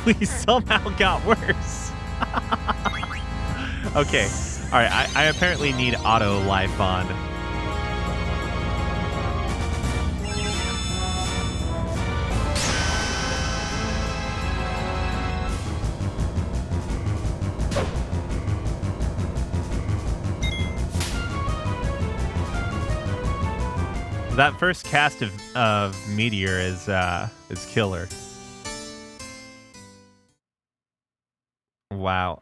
We somehow got worse. Okay. All right. I apparently need auto life on. That first cast of Meteor is killer. Wow.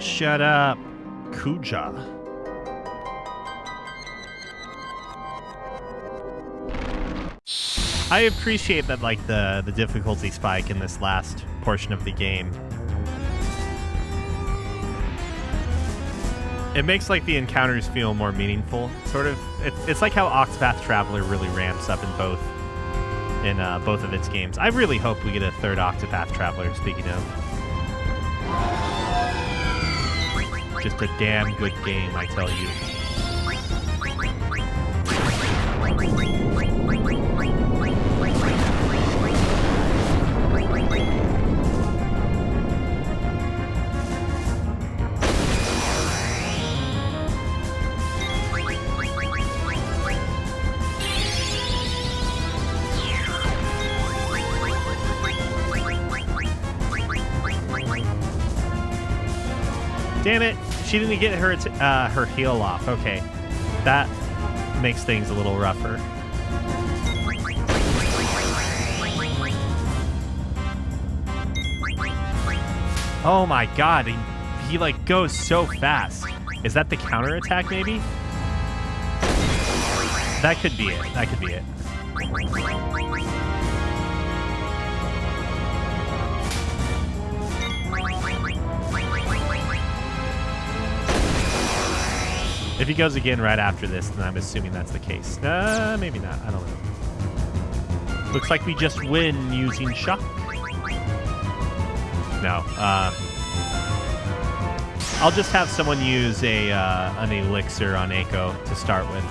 Shut up, Kuja. I appreciate that, like, the difficulty spike in this last portion of the game. It makes, like, the encounters feel more meaningful. Sort of, it's like how Octopath Traveler really ramps up in both of its games. I really hope we get a third Octopath Traveler, speaking of. Just a damn good game, I tell you. Damn it. She didn't get her heal off. Okay. That makes things a little rougher. Oh my god. He like goes so fast. Is that the counter attack maybe? That could be it. That could be it. If he goes again right after this, then I'm assuming that's the case. Maybe not. I don't know. Looks like we just win using shock. No. I'll just have someone use an elixir on Echo to start with.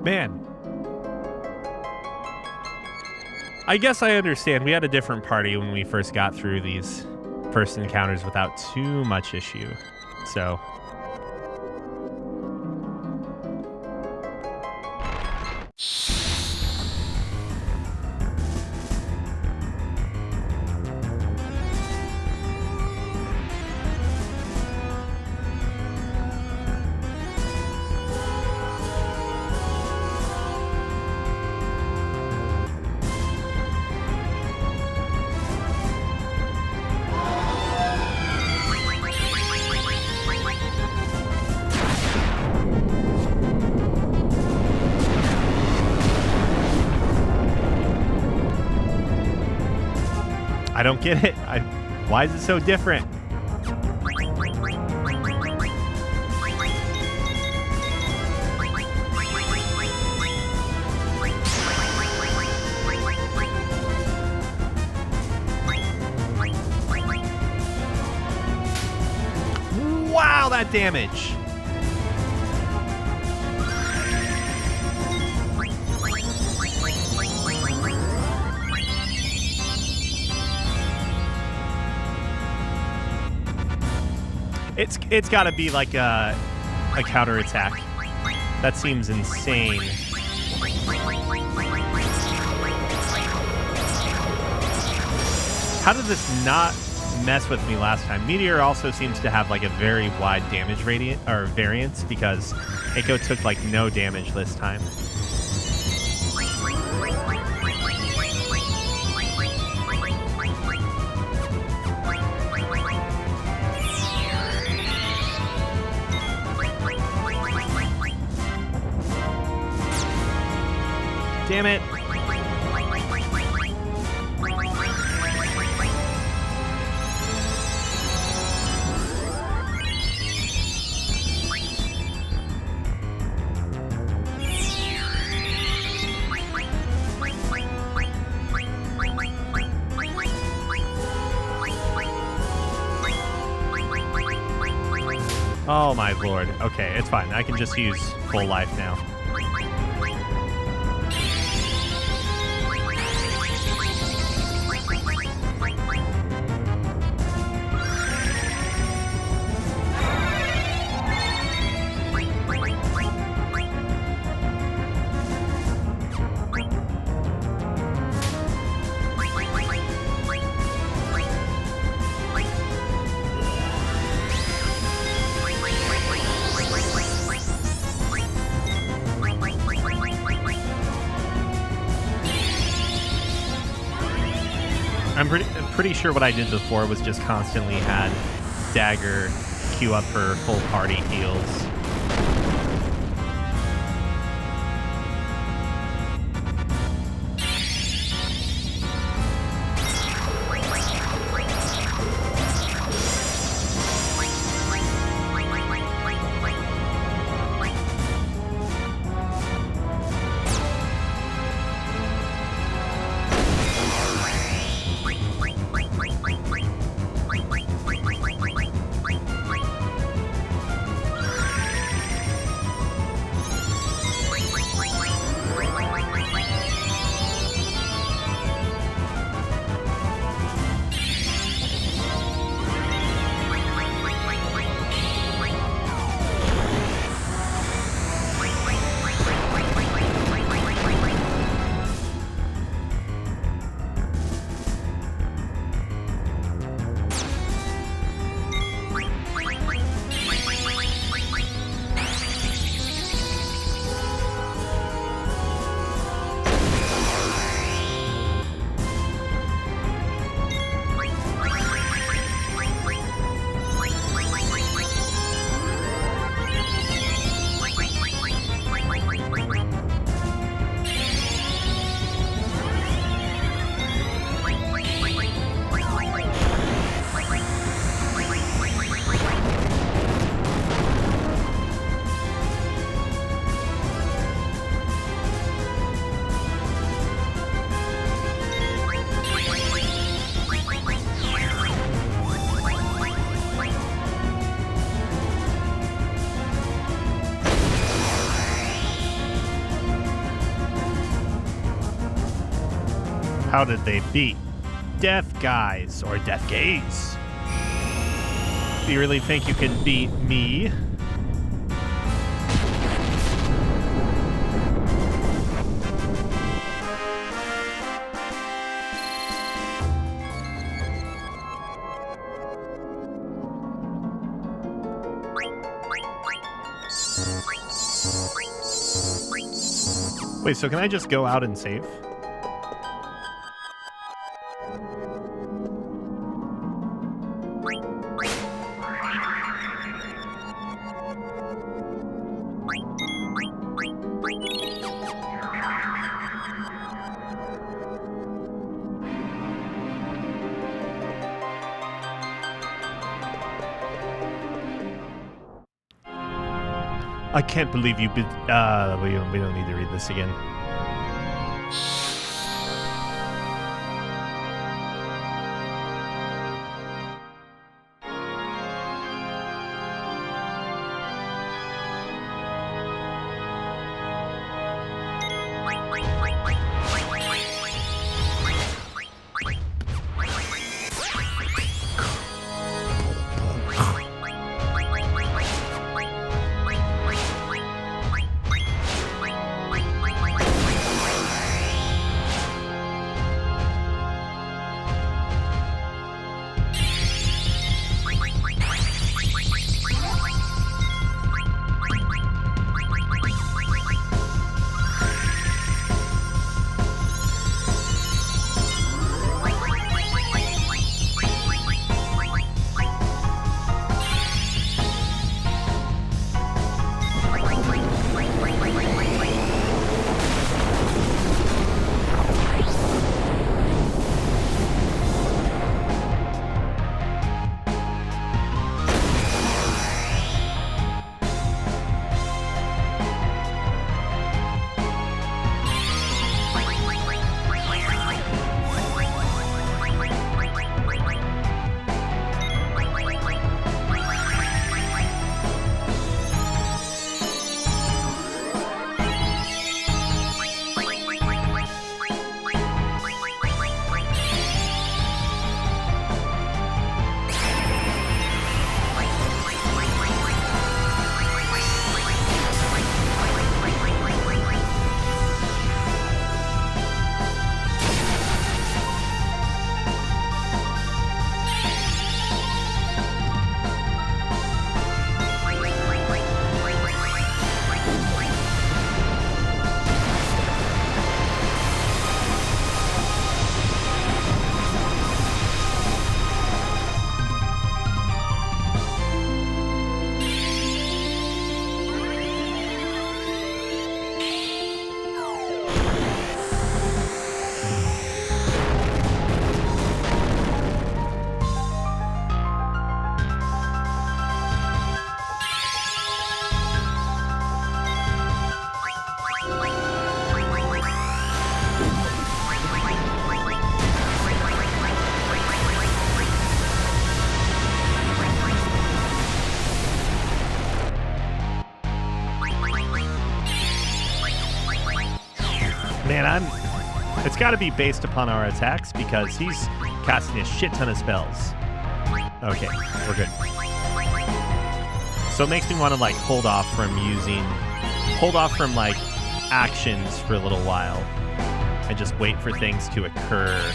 Man. I guess I understand. We had a different party when we first got through these first encounters without too much issue. So... I don't get it. Why is it so different? Wow, that damage. It's got to be like a counterattack. That seems insane. How did this not mess with me last time? Meteor also seems to have like a very wide damage variance because Echo took like no damage this time. Damn it. Oh my lord. Okay, it's fine. I can just use full life now. I'm pretty sure what I did before was just constantly had Dagger queue up her full party heals. How did they beat deaf guys or deaf gays? Do you really think you can beat me? Wait, so can I just go out and save? I can't believe you. We don't need to read this again. Man, it's got to be based upon our attacks because he's casting a shit ton of spells. Okay, we're good. So it makes me want to like hold off from like actions for a little while and just wait for things to occur.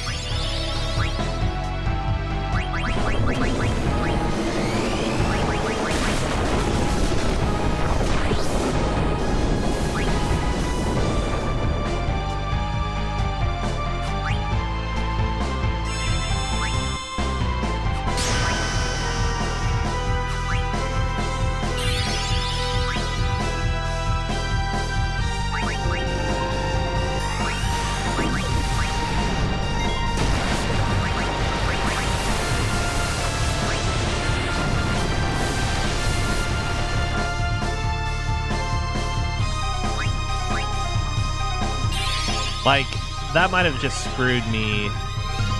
Like, that might have just screwed me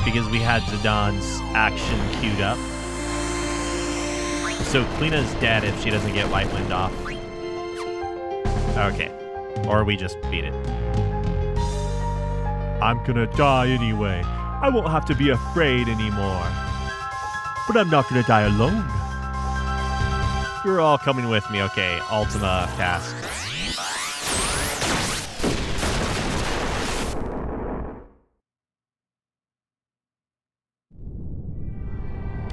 because we had Zidane action queued up. So Kleina's dead if she doesn't get White Wind off. Okay. Or we just beat it. I'm gonna die anyway. I won't have to be afraid anymore. But I'm not gonna die alone. You're all coming with me. Okay, Ultima cast.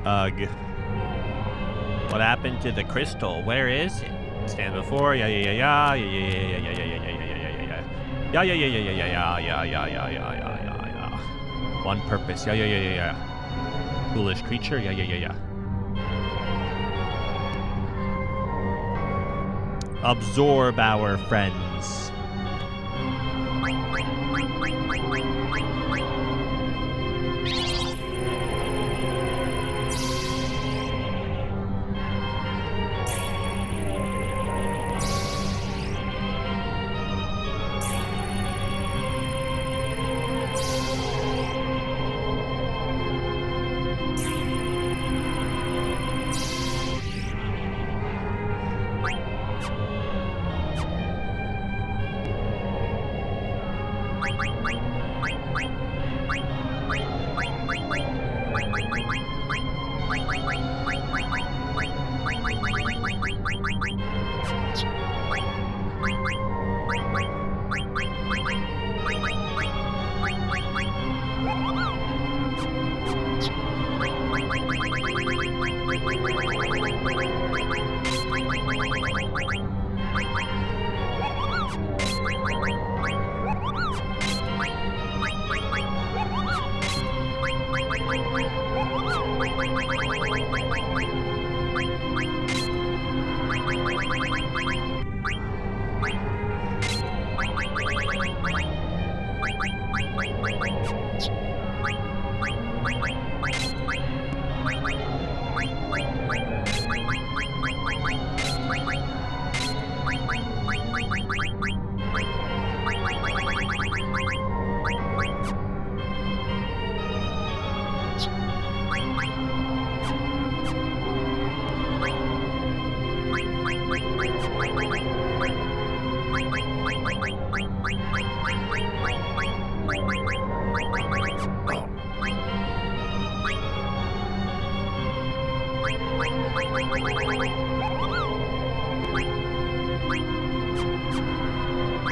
Ugh. What happened to the crystal? Where is it? Stand before. Yeah. One purpose. Yeah. Foolish creature. Yeah. Absorb our friends.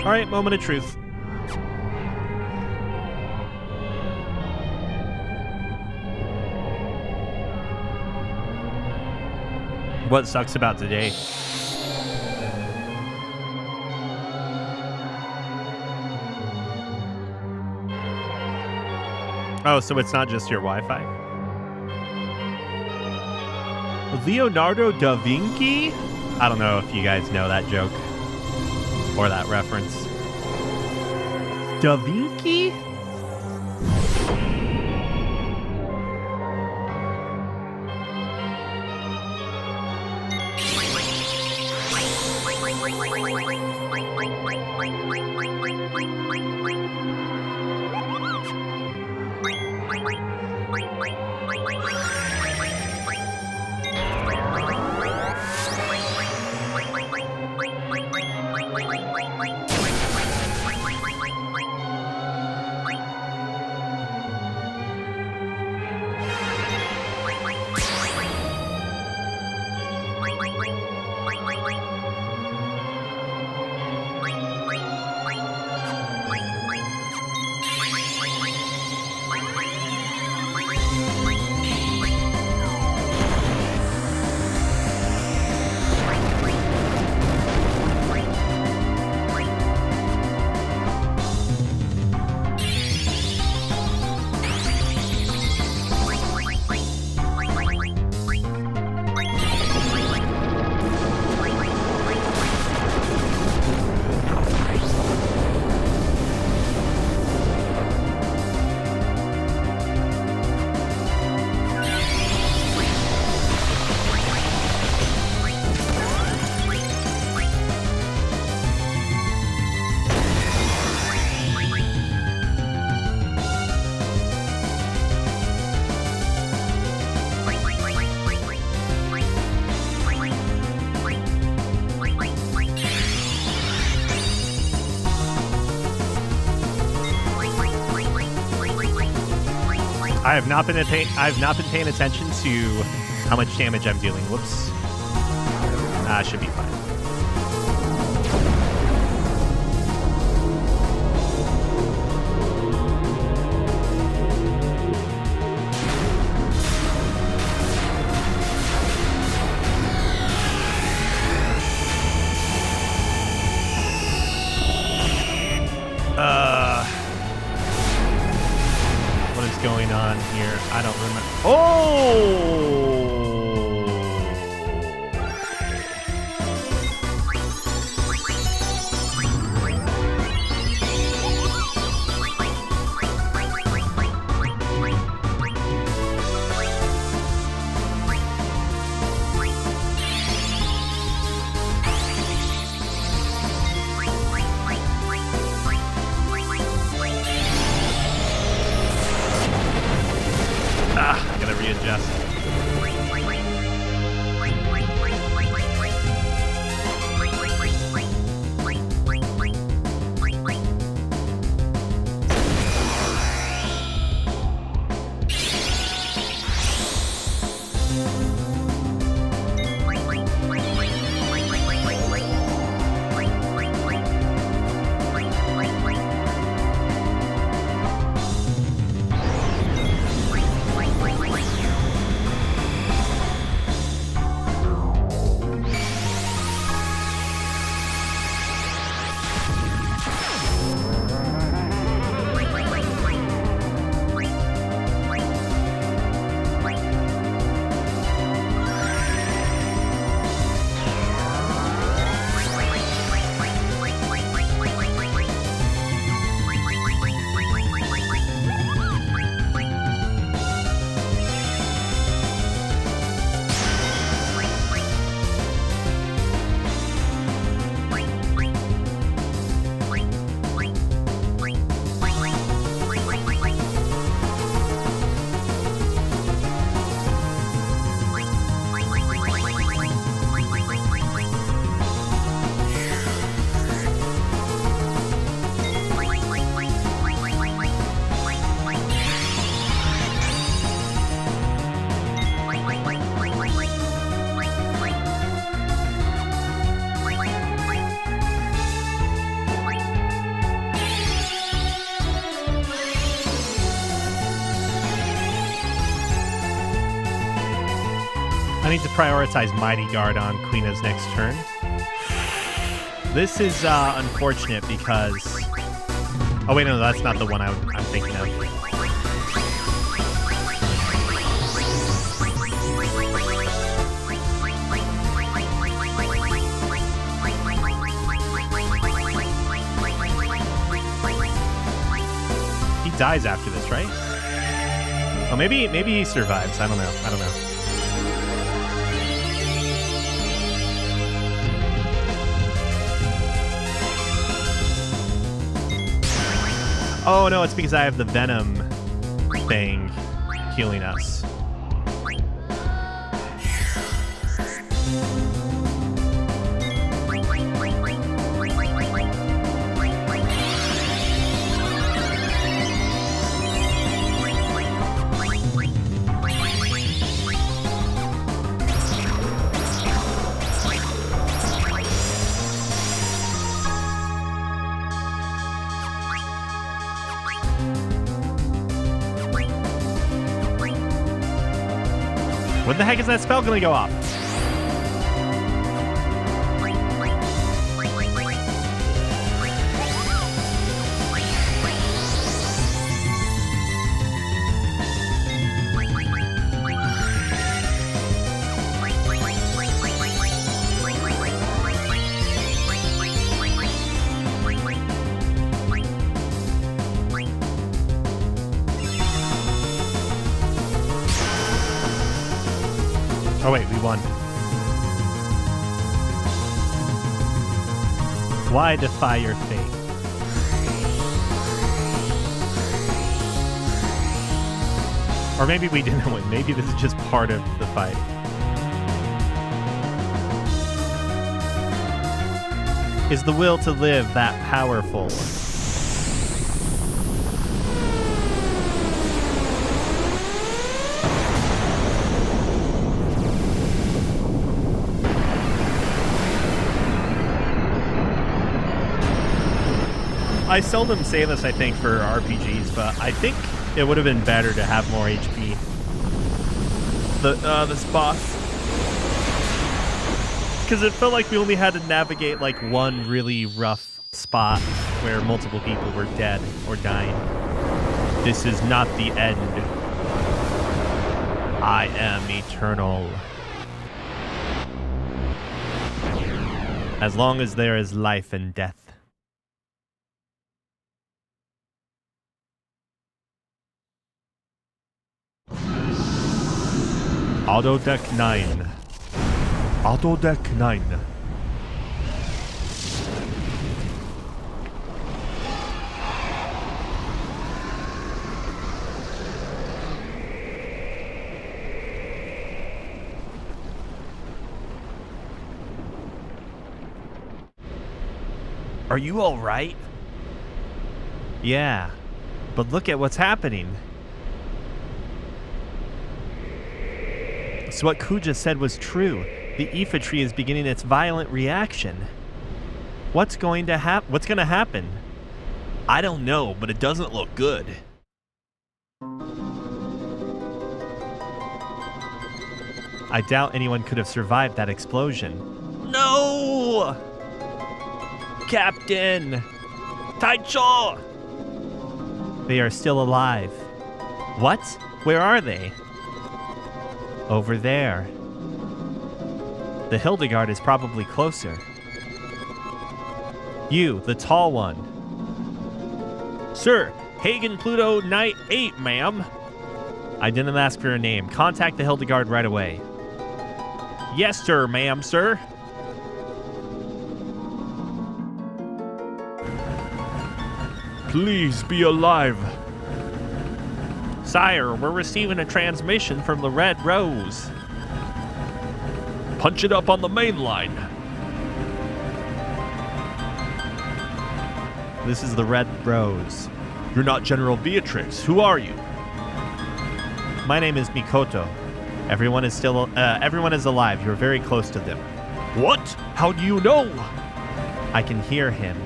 All right, moment of truth. What sucks about today? Oh, so it's not just your Wi-Fi? Leonardo da Vinci? I don't know if you guys know that joke or that reference. Da Vinci? I've not been paying attention to how much damage I'm dealing. Whoops. Should be fine. What is going on here? I don't remember. Oh! I gotta readjust. I need to prioritize Mighty Guard on Queena's next turn. This is unfortunate because... Oh wait, no, that's not the one I'm thinking of. He dies after this, right? Oh, maybe he survives. I don't know. Oh no, it's because I have the Venom thing healing us. When the heck is that spell gonna go off? Oh wait, we won. Why defy your fate? Or maybe we didn't win. Maybe this is just part of the fight. Is the will to live that powerful? I seldom say this, I think, for RPGs, but I think it would have been better to have more HP. This boss. Because it felt like we only had to navigate like one really rough spot where multiple people were dead or dying. This is not the end. I am eternal. As long as there is life and death. Auto deck 9. Auto deck 9. Are you all right? Yeah, but look at what's happening. So what Kuja said was true. The Aoife tree is beginning its violent reaction. What's going to happen? I don't know, but it doesn't look good. I doubt anyone could have survived that explosion. No! Captain! Taicho! They are still alive. What? Where are they? Over there. The Hildegard is probably closer. You, the tall one. Sir, Hagen Pluto Knight 8, ma'am. I didn't ask for her name. Contact the Hildegard right away. Yes, sir, ma'am, sir. Please be alive. Sire, we're receiving a transmission from the Red Rose. Punch it up on the main line. This is the Red Rose. You're not General Beatrix. Who are you? My name is Mikoto. Everyone is alive. You're very close to them. What? How do you know? I can hear him.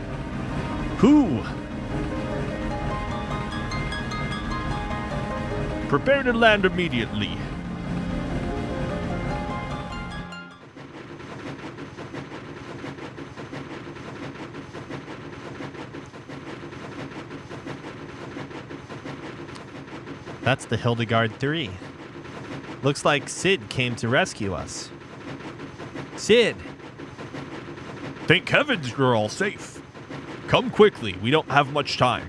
Who? Prepare to land immediately. That's the Hildegard 3. Looks like Sid came to rescue us. Sid! Thank heavens you're all safe. Come quickly, we don't have much time.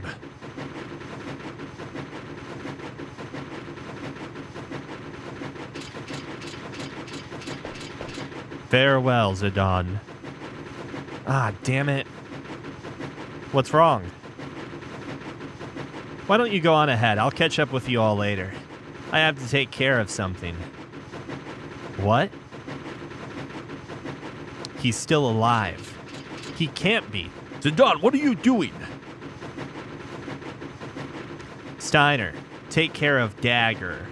Farewell, Zidane. Ah, damn it. What's wrong? Why don't you go on ahead? I'll catch up with you all later. I have to take care of something. What? He's still alive. He can't be. Zidane, what are you doing? Steiner, take care of Dagger.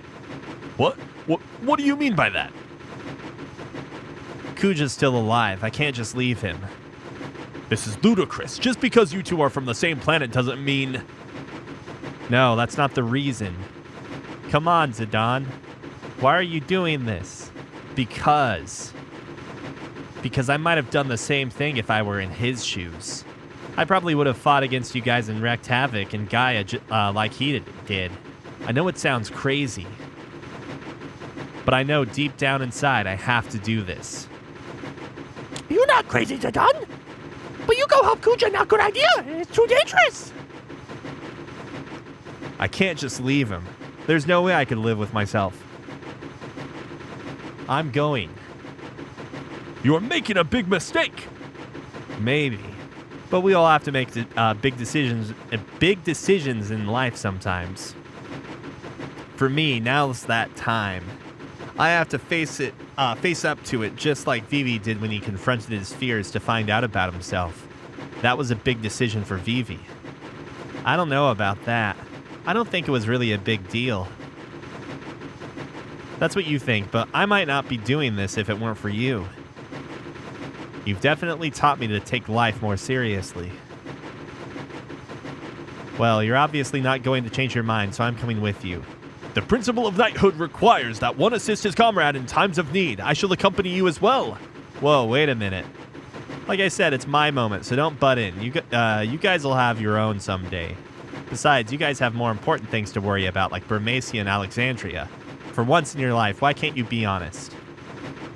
What? What do you mean by that? Kuja's still alive. I can't just leave him. This is ludicrous. Just because you two are from the same planet doesn't mean... No, that's not the reason. Come on, Zidane. Why are you doing this? Because I might have done the same thing if I were in his shoes. I probably would have fought against you guys and wreaked havoc and Gaia like he did. I know it sounds crazy, but I know deep down inside I have to do this. You're not crazy, Zidane. But you go help Kuja, not good idea. It's too dangerous. I can't just leave him. There's no way I could live with myself. I'm going. You're making a big mistake. Maybe. But we all have to make big decisions in life sometimes. For me, now's that time. I have to face up to it just like Vivi did when he confronted his fears to find out about himself. That was a big decision for Vivi. I don't know about that. I don't think it was really a big deal. That's what you think, but I might not be doing this if it weren't for you. You've definitely taught me to take life more seriously. Well, you're obviously not going to change your mind, so I'm coming with you. The principle of knighthood requires that one assist his comrade in times of need. I shall accompany you as well. Whoa, wait a minute. Like I said, it's my moment, so don't butt in. You guys will have your own someday. Besides, you guys have more important things to worry about, like Burmacia and Alexandria. For once in your life, why can't you be honest?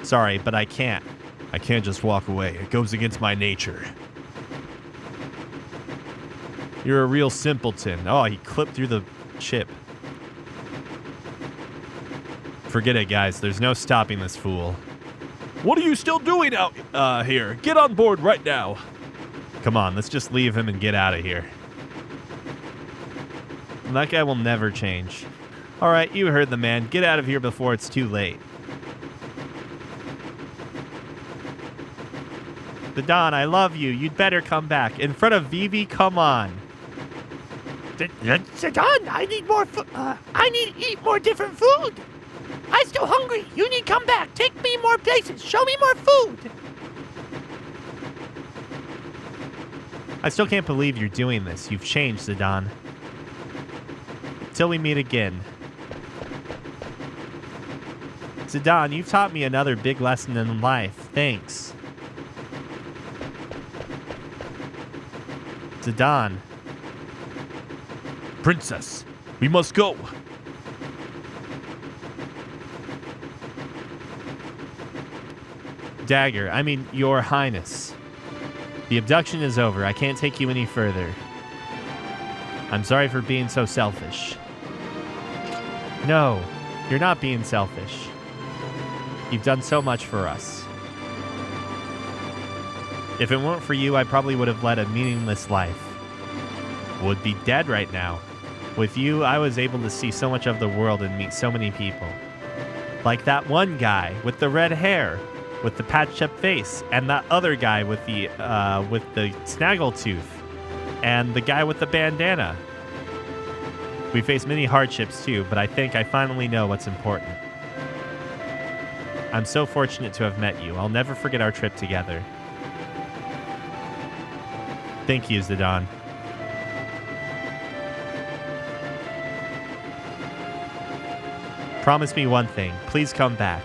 Sorry, but I can't. I can't just walk away. It goes against my nature. You're a real simpleton. Oh, he clipped through the chip. Forget it, guys. There's no stopping this fool. What are you still doing out here? Get on board right now. Come on, let's just leave him and get out of here. That guy will never change. All right, you heard the man. Get out of here before it's too late. Zidane, I love you. You'd better come back. In front of Vivi, come on. Zidane, I need more I need to eat more different food. I'm still hungry. You need to come back. Take me more places. Show me more food. I still can't believe you're doing this. You've changed, Zidane. Till we meet again. Zidane, you've taught me another big lesson in life. Thanks. Zidane. Princess, we must go. Dagger, I mean, Your Highness. The abduction is over. I can't take you any further. I'm sorry for being so selfish. No, you're not being selfish. You've done so much for us. If it weren't for you, I probably would have led a meaningless life. Would be dead right now. With you, I was able to see so much of the world and meet so many people. Like that one guy with the red hair, with the patched up face, and that other guy with the snaggletooth, and the guy with the bandana. We face many hardships too, but I think I finally know what's important. I'm so fortunate to have met you. I'll never forget our trip together. Thank you, Zidane. Promise me one thing. Please come back.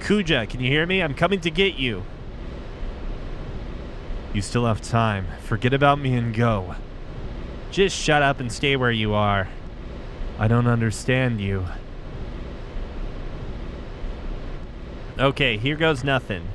Kuja, can you hear me? I'm coming to get you. You still have time. Forget about me and go. Just shut up and stay where you are. I don't understand you. Okay, here goes nothing.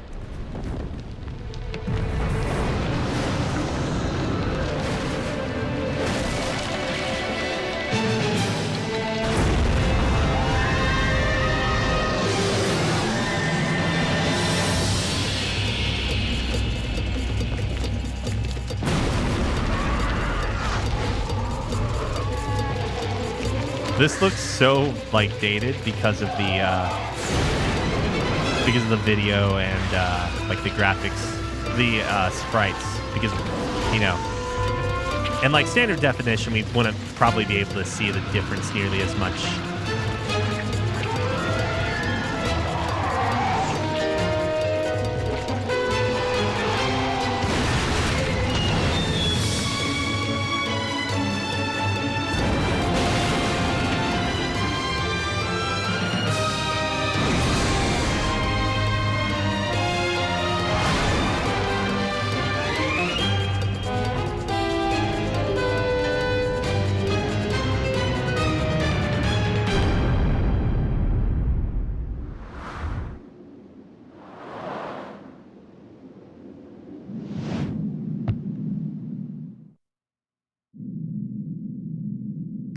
This looks so like dated because of the video and like the graphics, the sprites, because you know, and like standard definition, we wouldn't probably be able to see the difference nearly as much.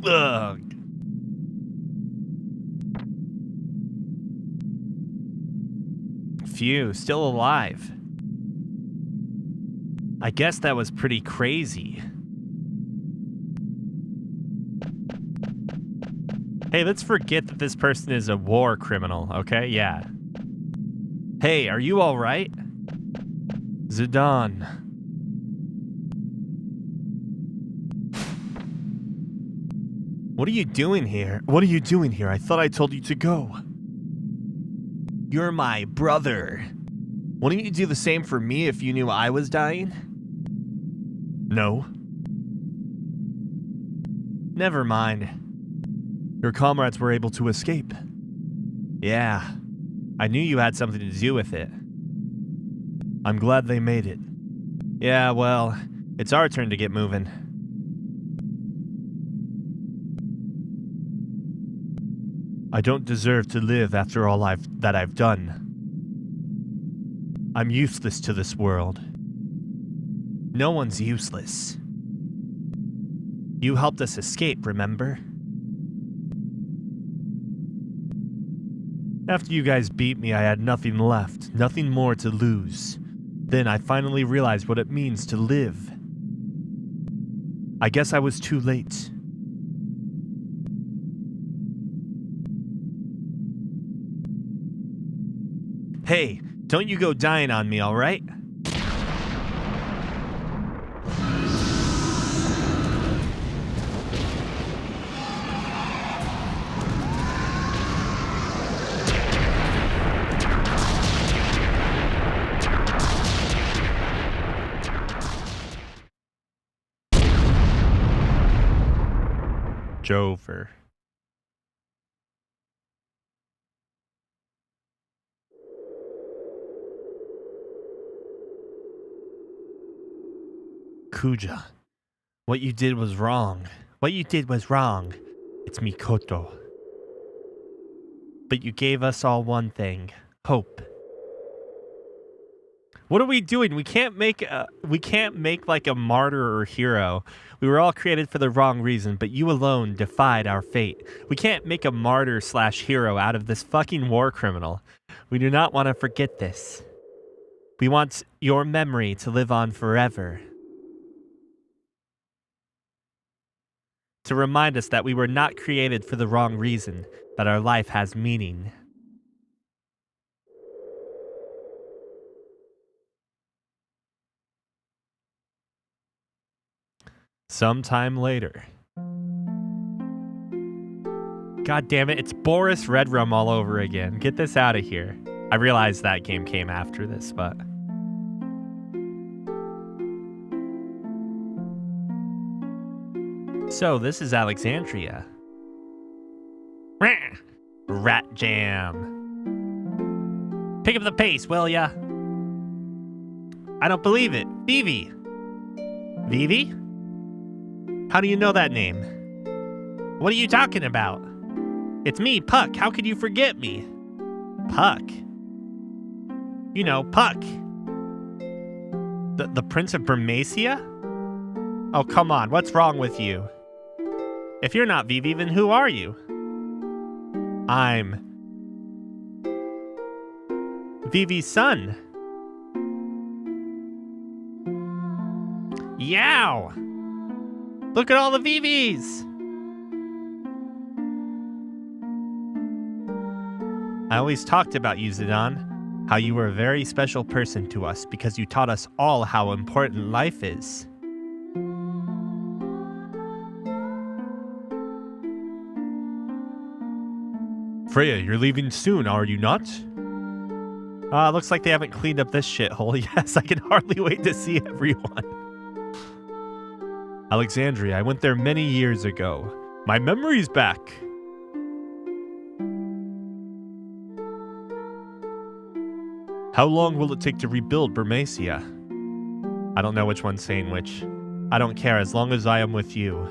Ugh, few, still alive. I guess that was pretty crazy. Hey, let's forget that this person is a war criminal, okay? Yeah. Hey, are you all right? Zidane. What are you doing here? What are you doing here? I thought I told you to go. You're my brother. Wouldn't you do the same for me if you knew I was dying? No. Never mind. Your comrades were able to escape. Yeah. I knew you had something to do with it. I'm glad they made it. Yeah, well, it's our turn to get moving. I don't deserve to live after all that I've done. I'm useless to this world. No one's useless. You helped us escape, remember? After you guys beat me, I had nothing left, nothing more to lose. Then I finally realized what it means to live. I guess I was too late. Hey, don't you go dying on me, all right? Jover. Kuja, what you did was wrong. What you did was wrong. It's Mikoto. But you gave us all one thing. Hope. What are we doing? We can't make like a martyr or hero. We were all created for the wrong reason, but you alone defied our fate. We can't make a martyr / hero out of this fucking war criminal. We do not want to forget this. We want your memory to live on forever. To remind us that we were not created for the wrong reason, that our life has meaning. Sometime later. God damn it, it's Boris Redrum all over again. Get this out of here. I realize that game came after this, but... So, this is Alexandria. Rat jam. Pick up the pace, will ya? I don't believe it. Vivi. Vivi? How do you know that name? What are you talking about? It's me, Puck. How could you forget me? Puck? You know, Puck. The Prince of Bermacia? Oh, come on. What's wrong with you? If you're not Vivi, then who are you? I'm Vivi's son. Yow! Look at all the Vivis! I always talked about you, Zidane, how you were a very special person to us because you taught us all how important life is. Freya, you're leaving soon, are you not? Looks like they haven't cleaned up this shithole. Yes, I can hardly wait to see everyone. Alexandria, I went there many years ago. My memory's back. How long will it take to rebuild Bermacia? I don't know which one's saying which. I don't care as long as I am with you.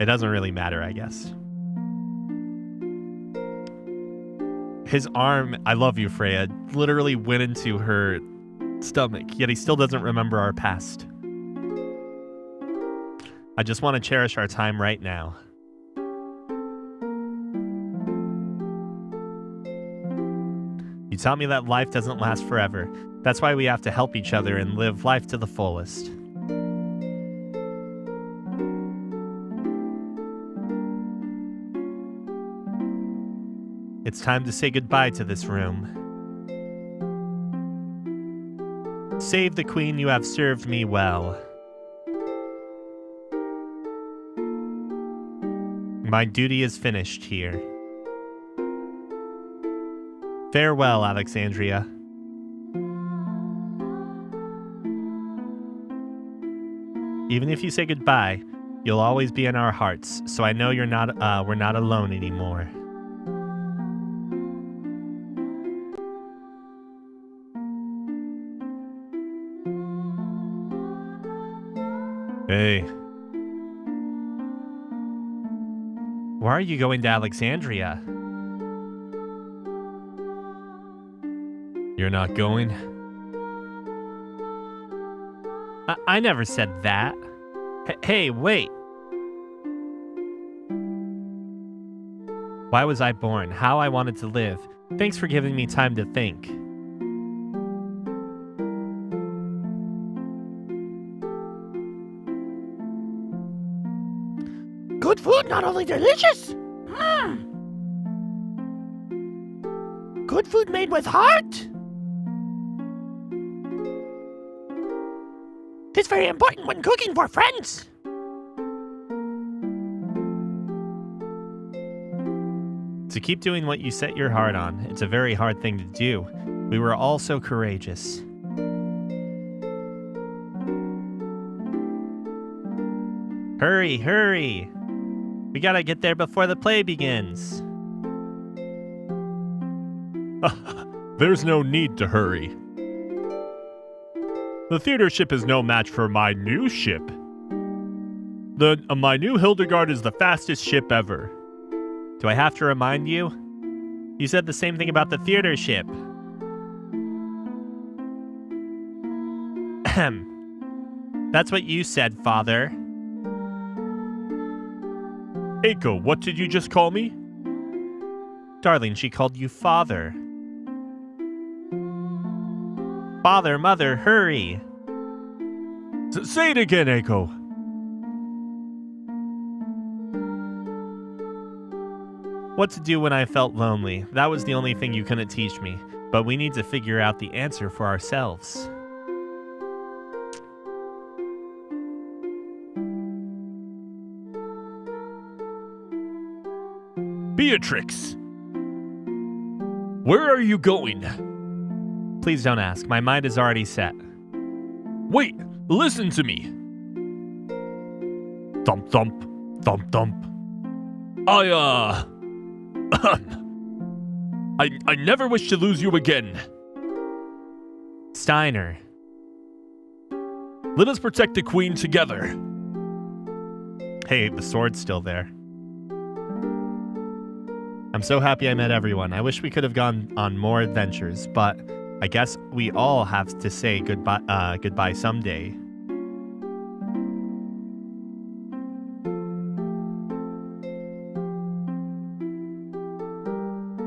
It doesn't really matter, I guess. His arm, I love you, Freya, literally went into her stomach, yet he still doesn't remember our past. I just want to cherish our time right now. You taught me that life doesn't last forever. That's why we have to help each other and live life to the fullest. It's time to say goodbye to this room. Save the queen, you have served me well. My duty is finished here. Farewell, Alexandria. Even if you say goodbye, you'll always be in our hearts, so I know we're not alone anymore. Hey. Why are you going to Alexandria? You're not going? I never said that. Hey, wait. Why was I born? How I wanted to live. Thanks for giving me time to think. Good food, not only delicious. Good food made with heart. It's very important when cooking for friends. To keep doing what you set your heart on, it's a very hard thing to do. We were all so courageous. Hurry, hurry! We gotta get there before the play begins. There's no need to hurry. The theater ship is no match for my new ship. My new Hildegard is the fastest ship ever. Do I have to remind you? You said the same thing about the theater ship. That's what you said, Father. Eiko, what did you just call me? Darling, she called you Father. Father, Mother, hurry! Say it again, Eiko. What to do when I felt lonely. That was the only thing you couldn't teach me. But we need to figure out the answer for ourselves. Beatrix! Where are you going? Please don't ask. My mind is already set. Wait! Listen to me! Thump thump, thump thump. I never wish to lose you again. Steiner. Let us protect the queen together. Hey, the sword's still there. I'm so happy I met everyone. I wish we could have gone on more adventures, but I guess we all have to say goodbye someday.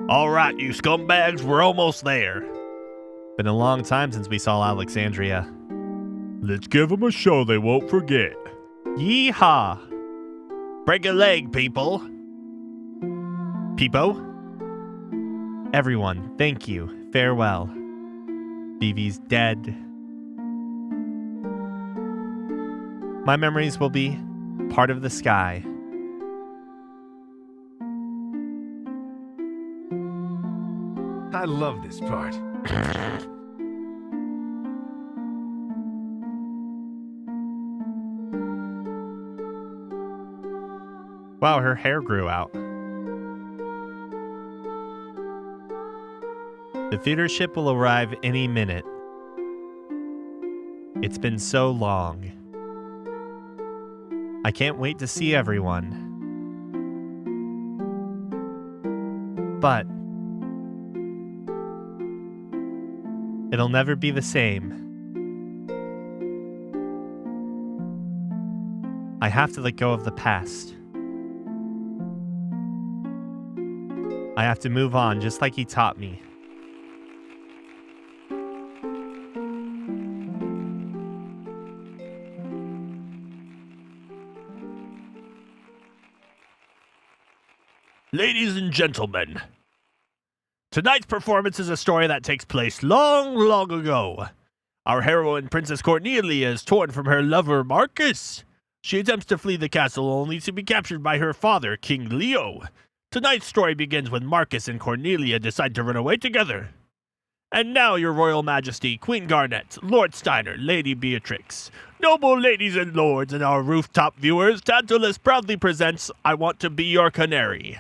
All right, you scumbags, we're almost there. Been a long time since we saw Alexandria. Let's give them a show they won't forget. Yeehaw! Break a leg, people. Peepo? Everyone, thank you. Farewell. Vivi's dead. My memories will be part of the sky. I love this part. Wow, her hair grew out. The theater ship will arrive any minute. It's been so long. I can't wait to see everyone. But it'll never be the same. I have to let go of the past. I have to move on just like he taught me. Ladies and gentlemen, tonight's performance is a story that takes place long, long ago. Our heroine, Princess Cornelia, is torn from her lover, Marcus. She attempts to flee the castle only to be captured by her father, King Leo. Tonight's story begins when Marcus and Cornelia decide to run away together. And now, Your Royal Majesty, Queen Garnet, Lord Steiner, Lady Beatrix, noble ladies and lords, and our rooftop viewers, Tantalus proudly presents I Want to Be Your Canary.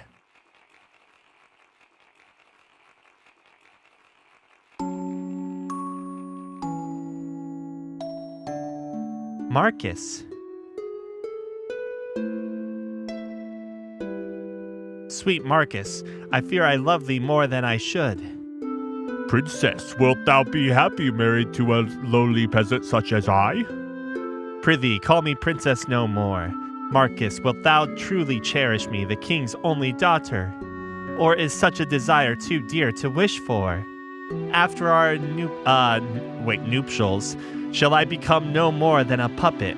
Marcus. Sweet Marcus, I fear I love thee more than I should. Princess, wilt thou be happy married to a lowly peasant such as I? Prithee, call me princess no more. Marcus, wilt thou truly cherish me, the king's only daughter? Or is such a desire too dear to wish for? After our nuptials, shall I become no more than a puppet?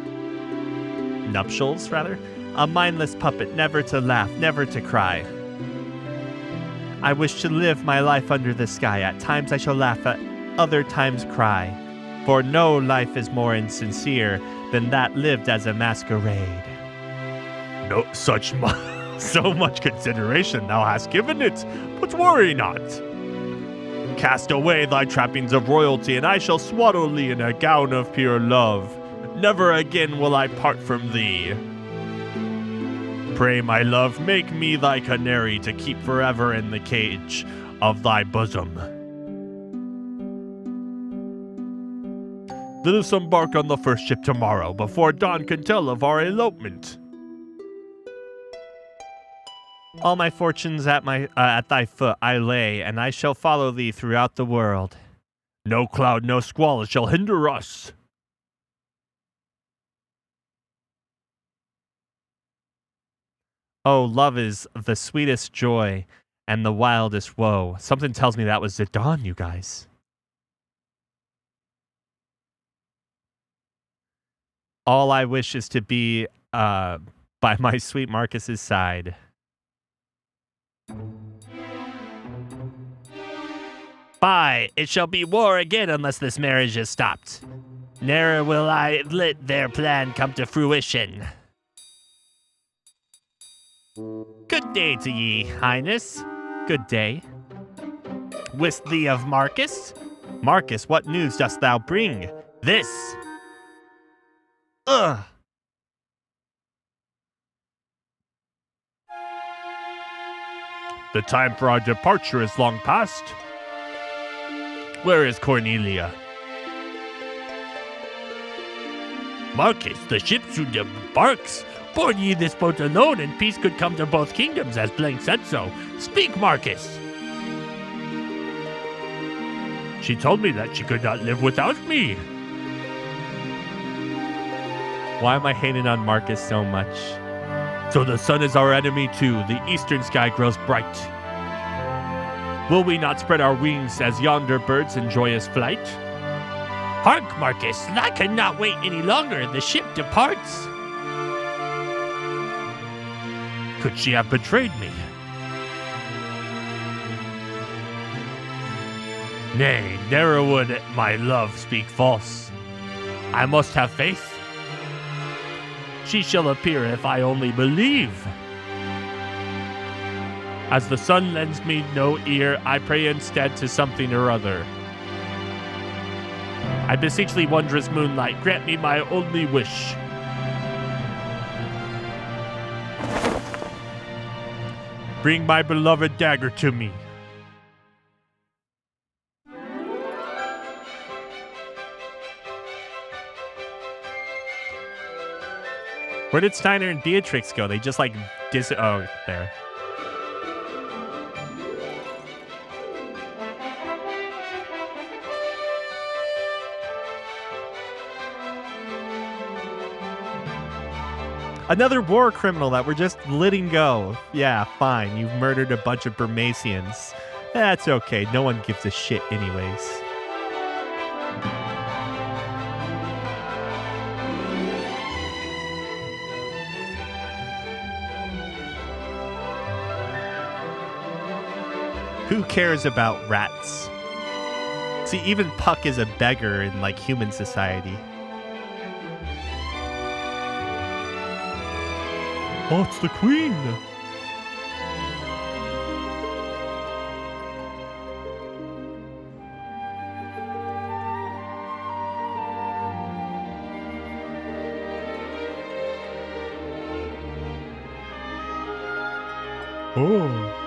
Nuptials, rather? A mindless puppet, never to laugh, never to cry. I wish to live my life under the sky. At times I shall laugh, at other times cry. For no life is more insincere than that lived as a masquerade. No such so much consideration thou hast given it, but worry not. Cast away thy trappings of royalty, and I shall swaddle thee in a gown of pure love. Never again will I part from thee. Pray, my love, make me thy canary to keep forever in the cage of thy bosom. Let us embark on the first ship tomorrow, before dawn can tell of our elopement. All my fortunes at thy foot I lay, and I shall follow thee throughout the world. No cloud, no squall shall hinder us. Oh, love is the sweetest joy and the wildest woe. Something tells me that was the dawn, you guys. All I wish is to be by my sweet Marcus's side. By, it shall be war again unless this marriage is stopped. Ne'er will I let their plan come to fruition. Good day to ye, Highness. Good day. Wist thee of Marcus? Marcus, what news dost thou bring? This. Ugh. The time for our departure is long past. Where is Cornelia? Marcus, the ship soon embarks. Board ye this boat alone, and peace could come to both kingdoms, as Blank said so. Speak, Marcus. She told me that she could not live without me. Why am I hating on Marcus so much? So the sun is our enemy too. The eastern sky grows bright. Will we not spread our wings as yonder birds in joyous flight? Hark, Marcus, I cannot wait any longer. The ship departs. Could she have betrayed me? Nay, ne'er would my love speak false. I must have faith. She shall appear if I only believe. As the sun lends me no ear, I pray instead to something or other. I beseech thee, wondrous moonlight, grant me my only wish. Bring my beloved dagger to me. Where did Steiner and Beatrix go? They just like oh, there. Another war criminal that we're just letting go. Yeah, fine. You've murdered a bunch of Burmasians. That's okay. No one gives a shit anyways. Who cares about rats? See, even Puck is a beggar in, like, human society. Oh, it's the queen! Oh.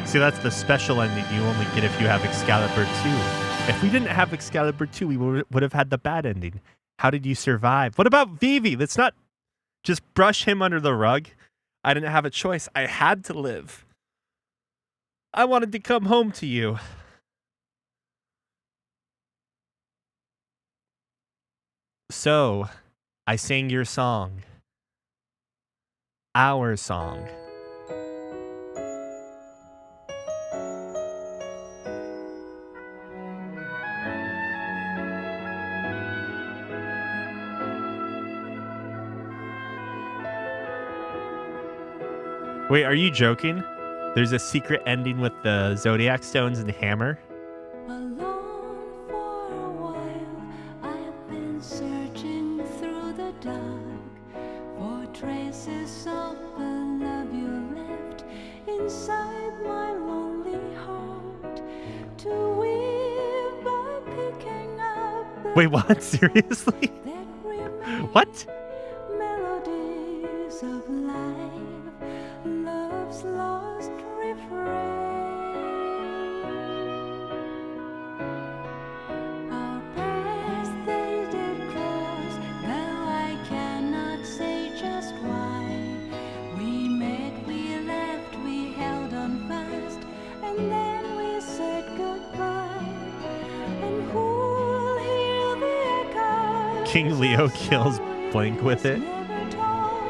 See, that's the special ending you only get if you have Excalibur 2. If we didn't have Excalibur 2, we would have had the bad ending. How did you survive? What about Vivi? Let's not just brush him under the rug. I didn't have a choice. I had to live. I wanted to come home to you. So, I sang your song. Our song. Wait, are you joking? There's a secret ending with the Zodiac Stones and the hammer? Alone for a while, I've been searching through the dark for traces of the love you left inside my lonely heart. To weave by picking up the Wait, what? Seriously? that remain What? melodies of life, love's lost refrain. Our paths they did cross, though I cannot say just why. We met, we left, we held on fast, and then we said goodbye. And who'll hear the echoes? King Leo kills Blink with it. Never told,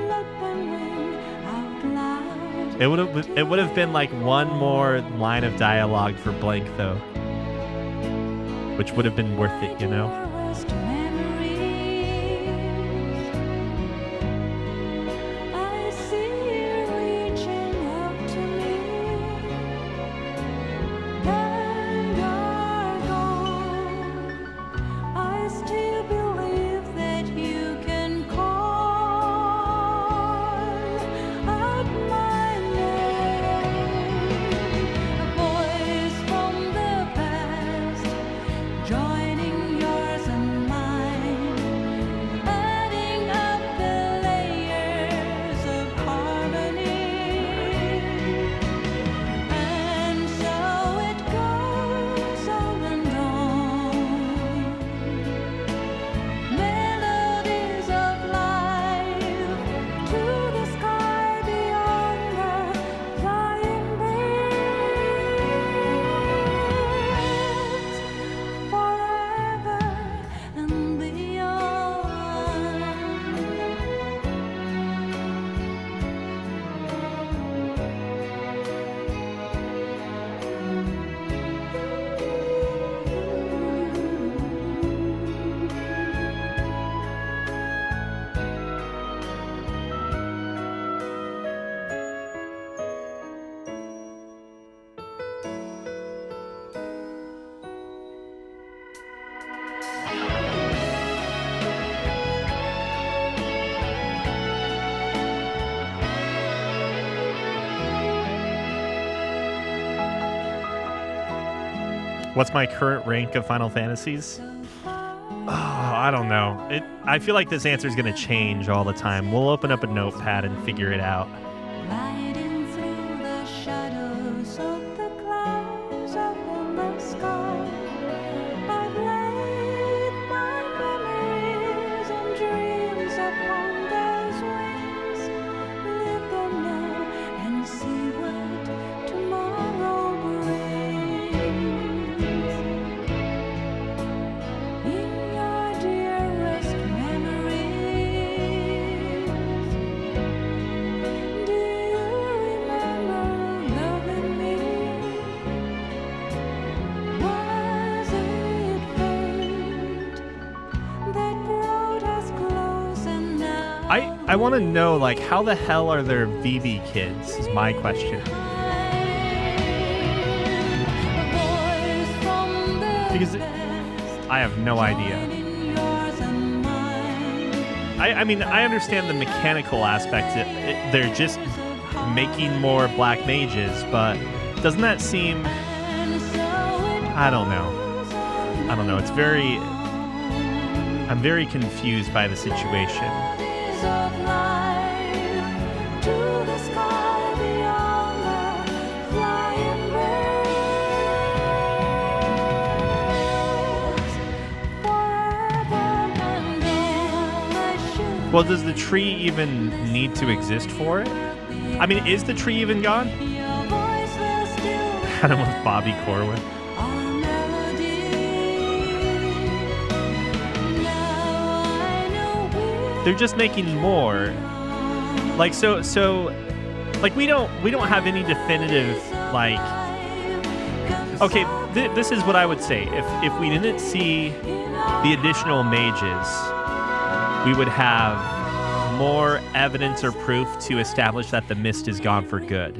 let them ring out loud. It would have been like one more line of dialogue for Blank though, which would have been worth it, you know. Worst memories. I see you reaching out to me, and you're gone. I still believe that you can call out my name. A voice from the past, joining yours and mine, adding up the layers of harmony. And so it goes on and on. Melodies of life to the sky beyond the flying birds, forever and beyond. What's my current rank of Final Fantasies? Oh, I don't know. I feel like this answer is going to change all the time. We'll open up a notepad and figure it out. Gliding through the shadows of the clouds up in the sky. upon those wings. Let them know and see what tomorrow brings. In your dearest memories, do you remember loving me? Was it fate that brought us close enough? I want to know, like, how the hell are there VV kids is my question. Because I have no idea. I mean, I understand the mechanical aspect. They're just making more black mages, but doesn't that seem... I don't know. It's very... I'm very confused by the situation. Well, does the tree even need to exist for it? I mean, is the tree even gone? Had him with Bobby Corwin. They're just making more. Like so like we don't have any definitive, like, okay, this is what I would say. If we didn't see the additional mages, we would have more evidence or proof to establish that the mist is gone for good.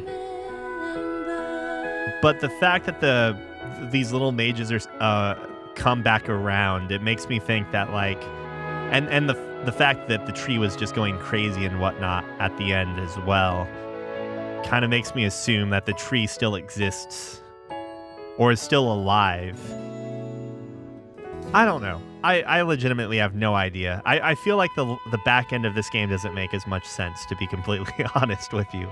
But the fact that these little mages are come back around, it makes me think that, like, and the fact that the tree was just going crazy and whatnot at the end as well, kind of makes me assume that the tree still exists or is still alive. I don't know. I legitimately have no idea. I feel like the back end of this game doesn't make as much sense, to be completely honest with you.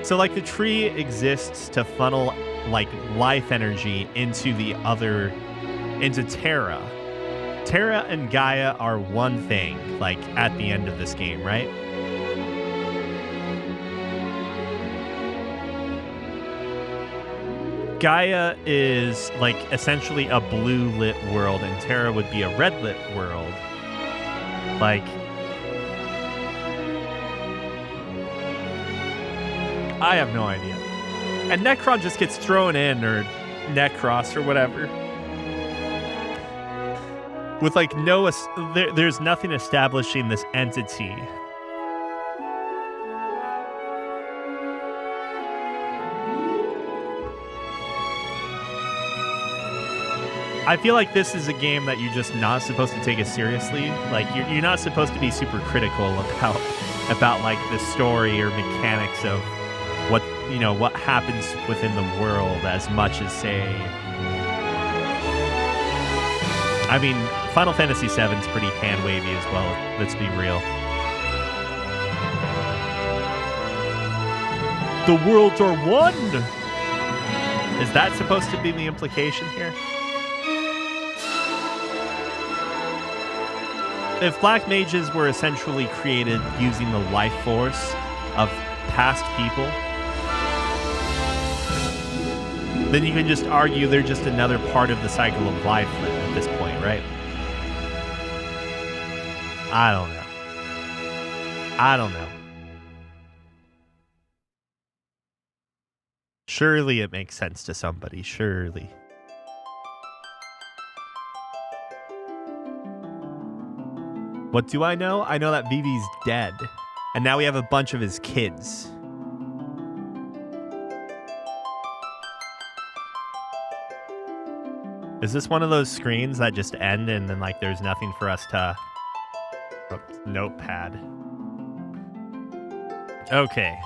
So, like, the tree exists to funnel, like, life energy into Terra. Terra and Gaia are one thing, like, at the end of this game, right? Gaia is, like, essentially a blue lit world, and Terra would be a red lit world. Like, I have no idea. And Necron just gets thrown in, or Necros, or whatever. With, like, there's nothing establishing this entity. I feel like this is a game that you're just not supposed to take it seriously. Like, you're not supposed to be super critical about like the story or mechanics of what happens within the world, as much as, say, I mean, Final Fantasy VII is pretty hand-wavy as well, let's be real. The worlds are one! Is that supposed to be the implication here? If black mages were essentially created using the life force of past people, then you can just argue they're just another part of the cycle of life at this point, right? I don't know. Surely it makes sense to somebody, surely. What do I know? I know that Vivi's dead, and now we have a bunch of his kids. Is this one of those screens that just end and then, like, there's nothing for us to... Oh, notepad. Okay.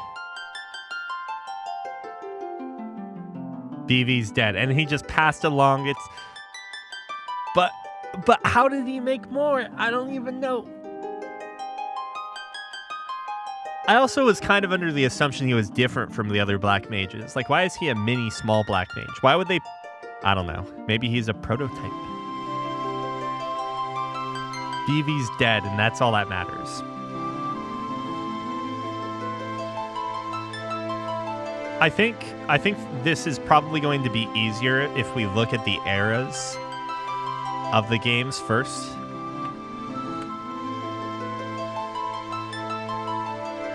Vivi's dead, and he just passed along. But how did he make more? I don't even know. I also was kind of under the assumption he was different from the other black mages. Like, why is he a mini small black mage? Why would they... I don't know. Maybe he's a prototype. Vivi's dead, and that's all that matters. I think this is probably going to be easier if we look at the eras of the games first.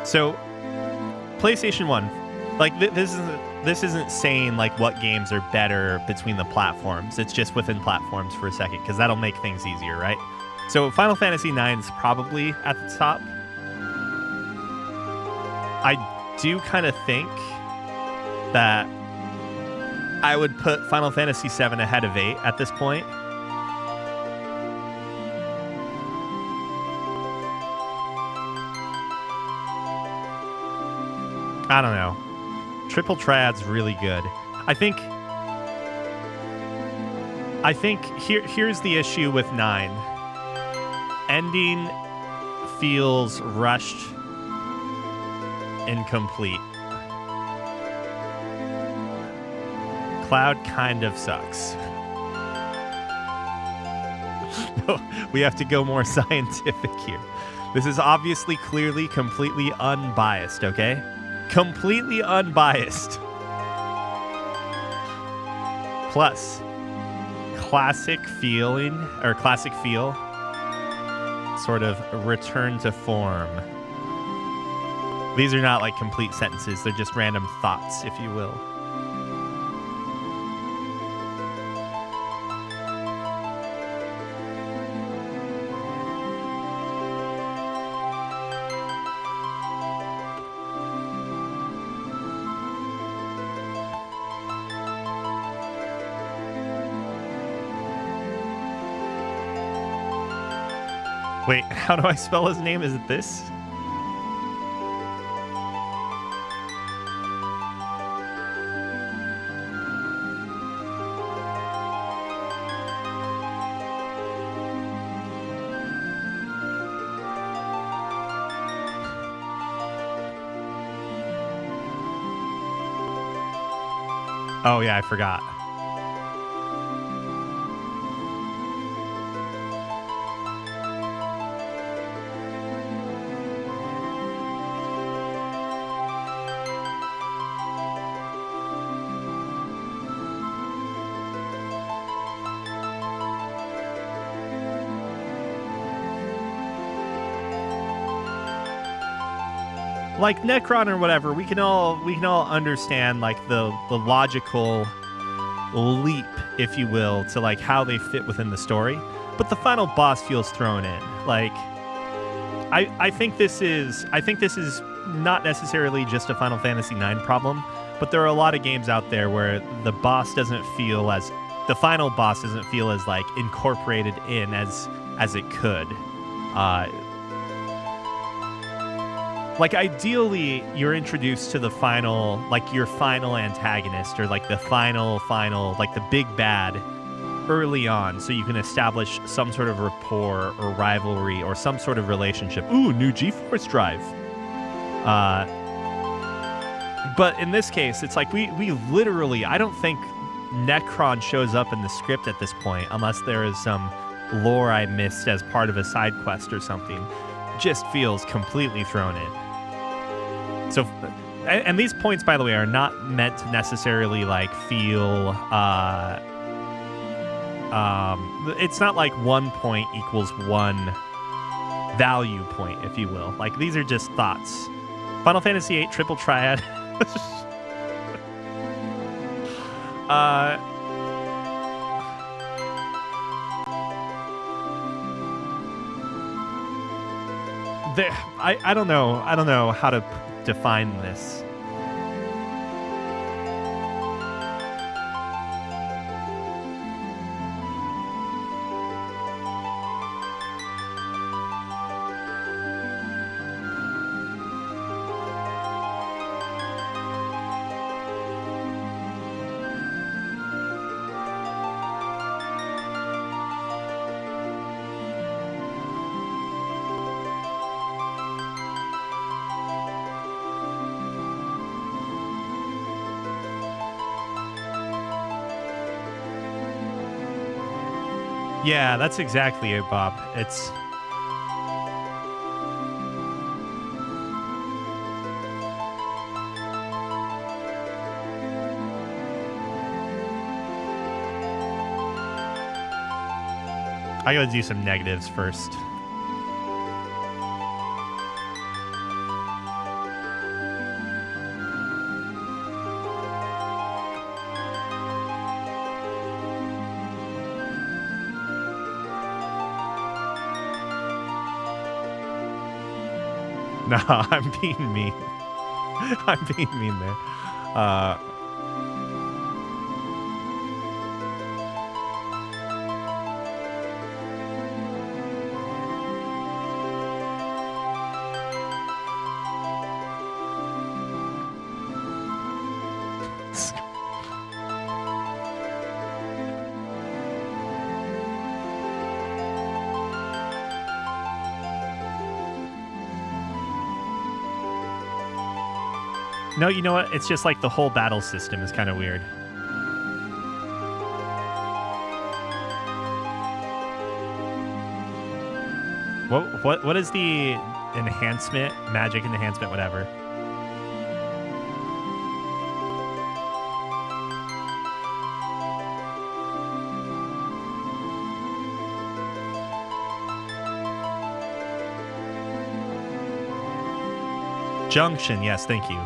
So, PlayStation 1, like this isn't saying like what games are better between the platforms. It's just within platforms for a second, because that'll make things easier, right? So Final Fantasy IX is probably at the top. I do kind of think that I would put Final Fantasy VII ahead of 8 at this point. I don't know. Triple Triad's really good. I think here's the issue with 9. Ending feels rushed, incomplete. Cloud kind of sucks. We have to go more scientific here. This is obviously, clearly, completely unbiased, okay? Completely unbiased. Plus, classic feel, sort of return to form. These are not like complete sentences, they're just random thoughts, if you will. Wait, how do I spell his name? Is it this? Oh yeah, I forgot. Like Necron or whatever, we can all understand like the logical leap, if you will, to like how they fit within the story. But the final boss feels thrown in. Like I think this is not necessarily just a Final Fantasy IX problem, but there are a lot of games out there where the final boss doesn't feel as like incorporated in as it could. Like, ideally, you're introduced to the final, like, your final antagonist, or, like, the final, like, the big bad early on, so you can establish some sort of rapport or rivalry or some sort of relationship. Ooh, new GeForce drive. But in this case, it's like we literally, I don't think Necron shows up in the script at this point, unless there is some lore I missed as part of a side quest or something. Just feels completely thrown in. So, and these points, by the way, are not meant to necessarily like feel, it's not like 1 point equals 1 value point, if you will. Like, these are just thoughts. Final Fantasy VIII Triple Triad. I don't know how to define this. Yeah, that's exactly it, Bob. It's... I gotta do some negatives first. No, I'm being mean. I'm being mean there. No, you know what? It's just like the whole battle system is kind of weird. What is the enhancement? Magic enhancement, whatever. Junction, yes, thank you.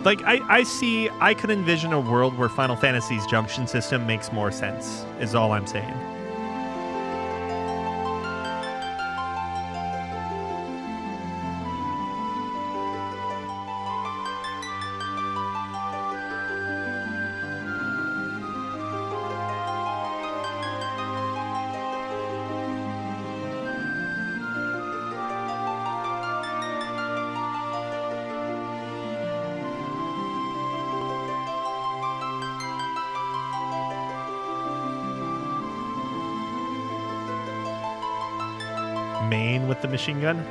Like, I could envision a world where Final Fantasy's junction system makes more sense, is all I'm saying. Main with the machine gun.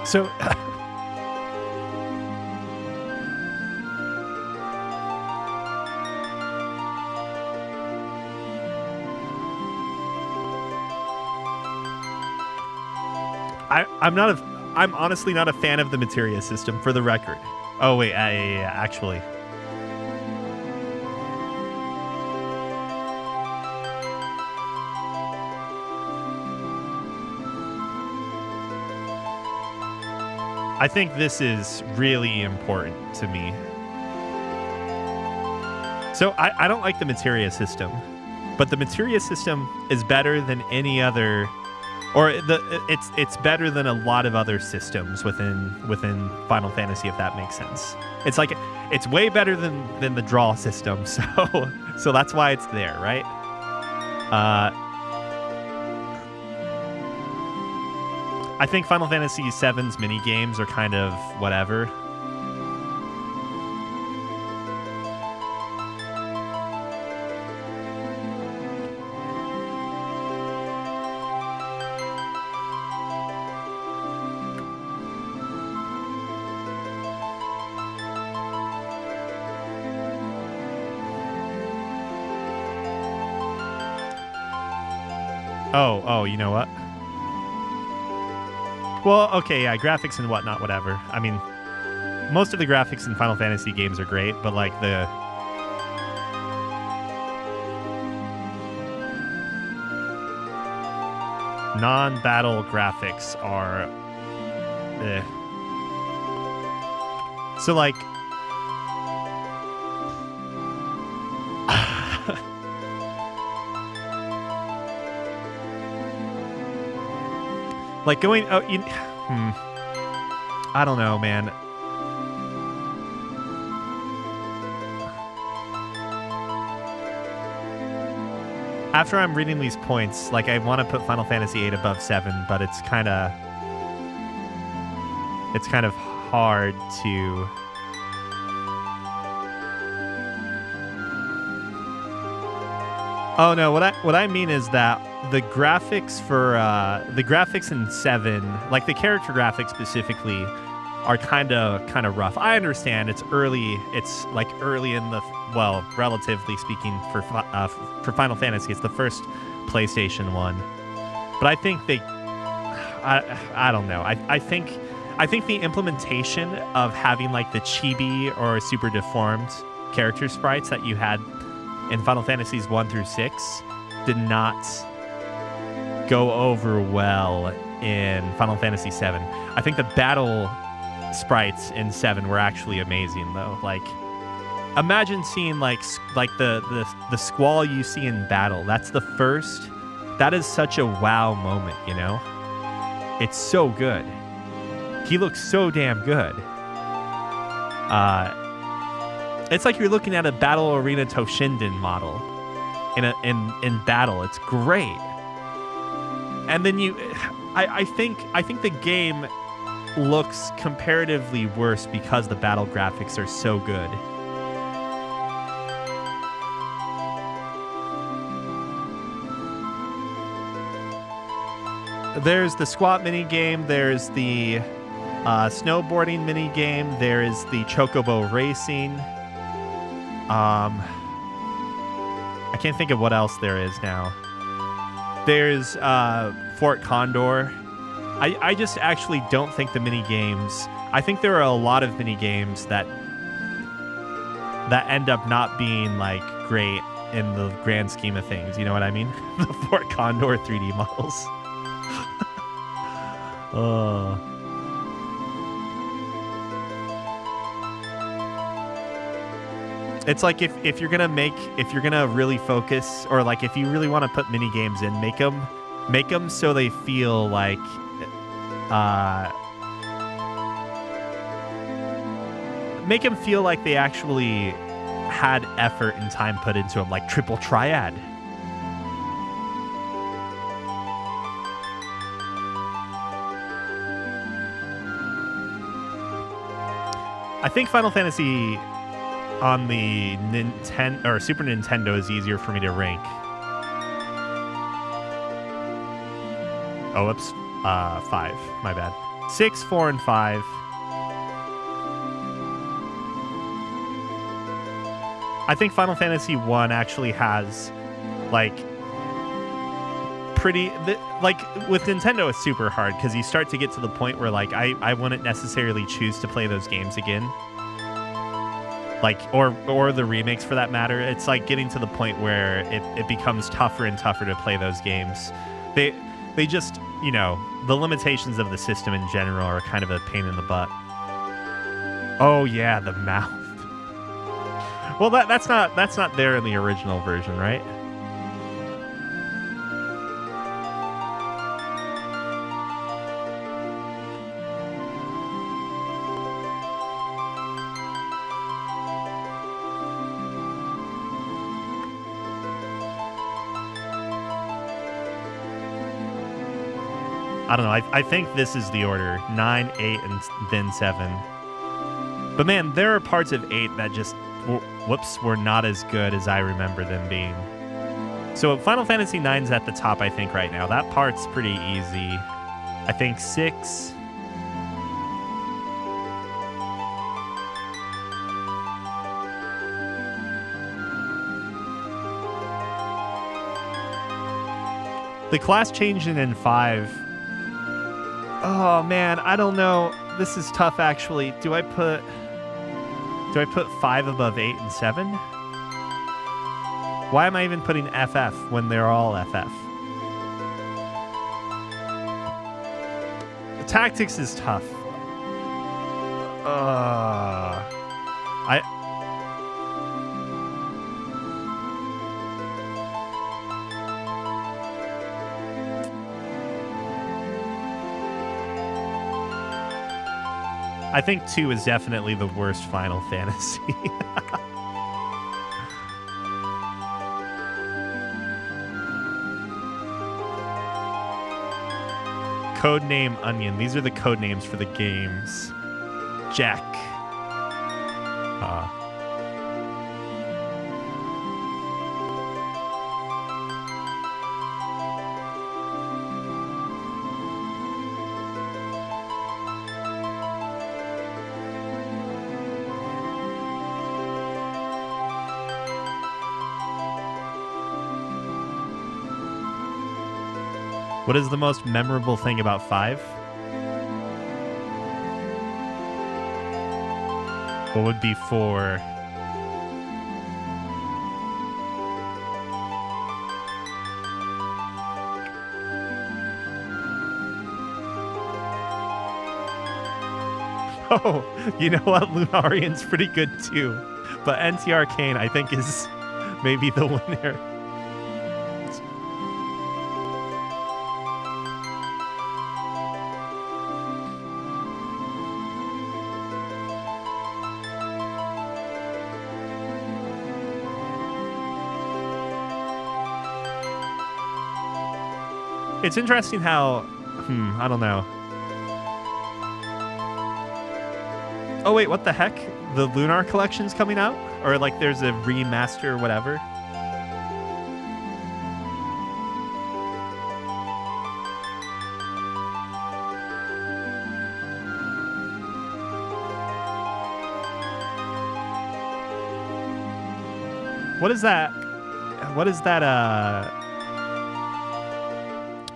So I'm honestly not a fan of the materia system, for the record. Oh wait, yeah, actually. I think this is really important to me. So I don't like the materia system, but the materia system is better than any other, or it's better than a lot of other systems within Final Fantasy, if that makes sense. It's like it's way better than the draw system, so that's why it's there, right? I think Final Fantasy VII's mini games are kind of whatever. Oh, you know what? Well, okay, yeah, graphics and whatnot, whatever. I mean, most of the graphics in Final Fantasy games are great, but like the non-battle graphics are So like like going, I don't know, man. After I'm reading these points, like I want to put Final Fantasy VIII above 7, but it's kind of hard to. Oh no, what I mean is that the graphics for the graphics in 7, like the character graphics specifically, are kind of rough. I understand it's early. It's like early in the, well, relatively speaking, for Final Fantasy, it's the first PlayStation one. But I think I don't know. I think the implementation of having like the chibi or super deformed character sprites that you had in Final Fantasies 1 through 6 did not go over well in Final Fantasy 7. I think the battle sprites in 7 were actually amazing though. Like, imagine seeing like the squall you see in battle. That's the first. That is such a wow moment, you know? It's so good. He looks so damn good. It's like you're looking at a Battle Arena Toshinden model in battle. It's great. And then I think the game looks comparatively worse because the battle graphics are so good. There's the squat mini game. There's the snowboarding mini game. There is the chocobo racing. I can't think of what else there is now. There's Fort Condor. I just actually don't think the mini games. I think there are a lot of mini games that end up not being like great in the grand scheme of things. You know what I mean? The Fort Condor 3D models. It's like if you're gonna really focus, or like if you really want to put mini games in, make them so they feel like make them feel like they actually had effort and time put into them, like Triple Triad. I think Final Fantasy on the Nintendo or Super Nintendo is easier for me to rank. Oh, oops. 5. My bad. 6, 4, and 5. I think Final Fantasy 1 actually has, like, like, with Nintendo, it's super hard because you start to get to the point where, like, I wouldn't necessarily choose to play those games again. Like, or the remakes for that matter. It's like getting to the point where it becomes tougher and tougher to play those games. They just, you know, the limitations of the system in general are kind of a pain in the butt. Oh yeah, the mouth. Well, that's not there in the original version, right? I don't know. I think this is the order. 9, 8, and then 7. But man, there are parts of 8 that just, were not as good as I remember them being. So Final Fantasy 9's at the top, I think, right now. That part's pretty easy. I think 6. The class changing in 5. Oh man, I don't know. This is tough actually. Do I put 5 above 8 and 7? Why am I even putting FF when they're all FF? The tactics is tough. I think 2 is definitely the worst Final Fantasy. Codename Onion. These are the code names for the games. Jack. What is the most memorable thing about 5? What would be 4? Oh, you know what? Lunarian's pretty good too. But NT Arcane, I think, is maybe the winner. It's interesting how, I don't know. Oh wait, what the heck? The Lunar Collection's coming out? Or like there's a remaster or whatever? What is that? What is that,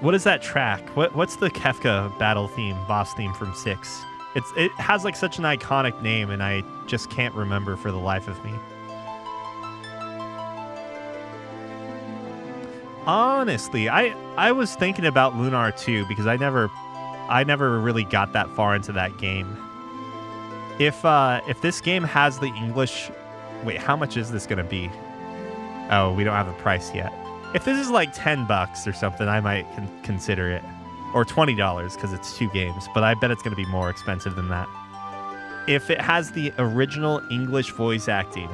what is that track? What's the Kefka battle theme, boss theme from 6? It has like such an iconic name, and I just can't remember for the life of me. Honestly, I was thinking about Lunar 2 because I never really got that far into that game. If this game has the English, wait, how much is this gonna be? Oh, we don't have a price yet. If this is like $10 or something, I might consider it. Or $20 because it's 2 games, but I bet it's going to be more expensive than that. If it has the original English voice acting,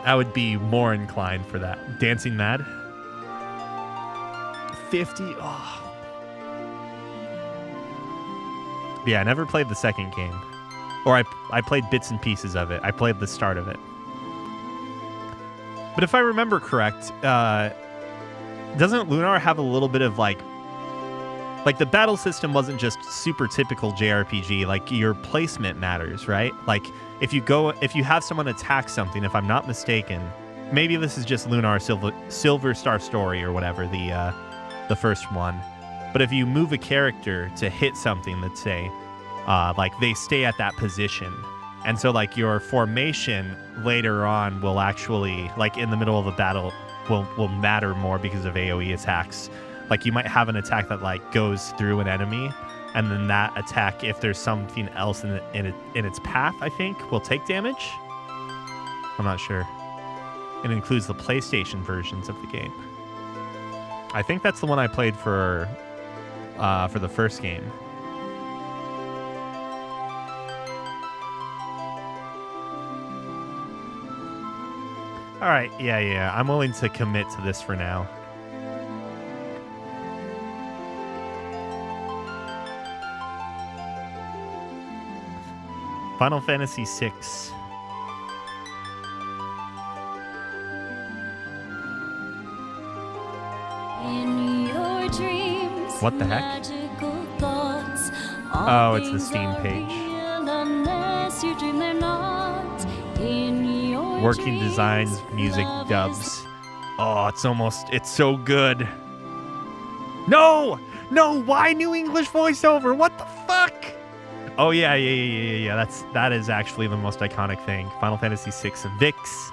I would be more inclined for that. Dancing Mad? 50? Oh. Yeah, I never played the second game. Or I played bits and pieces of it. I played the start of it. But if I remember correct, doesn't Lunar have a little bit of like the battle system wasn't just super typical JRPG, like your placement matters, right? Like if you have someone attack something, if I'm not mistaken, maybe this is just Lunar Silver Star Story or whatever, the first one. But if you move a character to hit something, let's say, like they stay at that position. And so like your formation later on will actually, like in the middle of a battle, will matter more because of AoE attacks. Like you might have an attack that like goes through an enemy, and then that attack, if there's something else in its path, I think, will take damage. I'm not sure. It includes the PlayStation versions of the game. I think that's the one I played for the first game. All right, yeah. I'm willing to commit to this for now. Final Fantasy VI. In your dreams, What the heck? magical thoughts, Oh, it's the Steam page. unless you dream they're not. In your Working designs, music dubs. Oh, it's so good. No, why new English voiceover? What the fuck? Oh yeah. That is actually the most iconic thing. Final Fantasy VI Vix.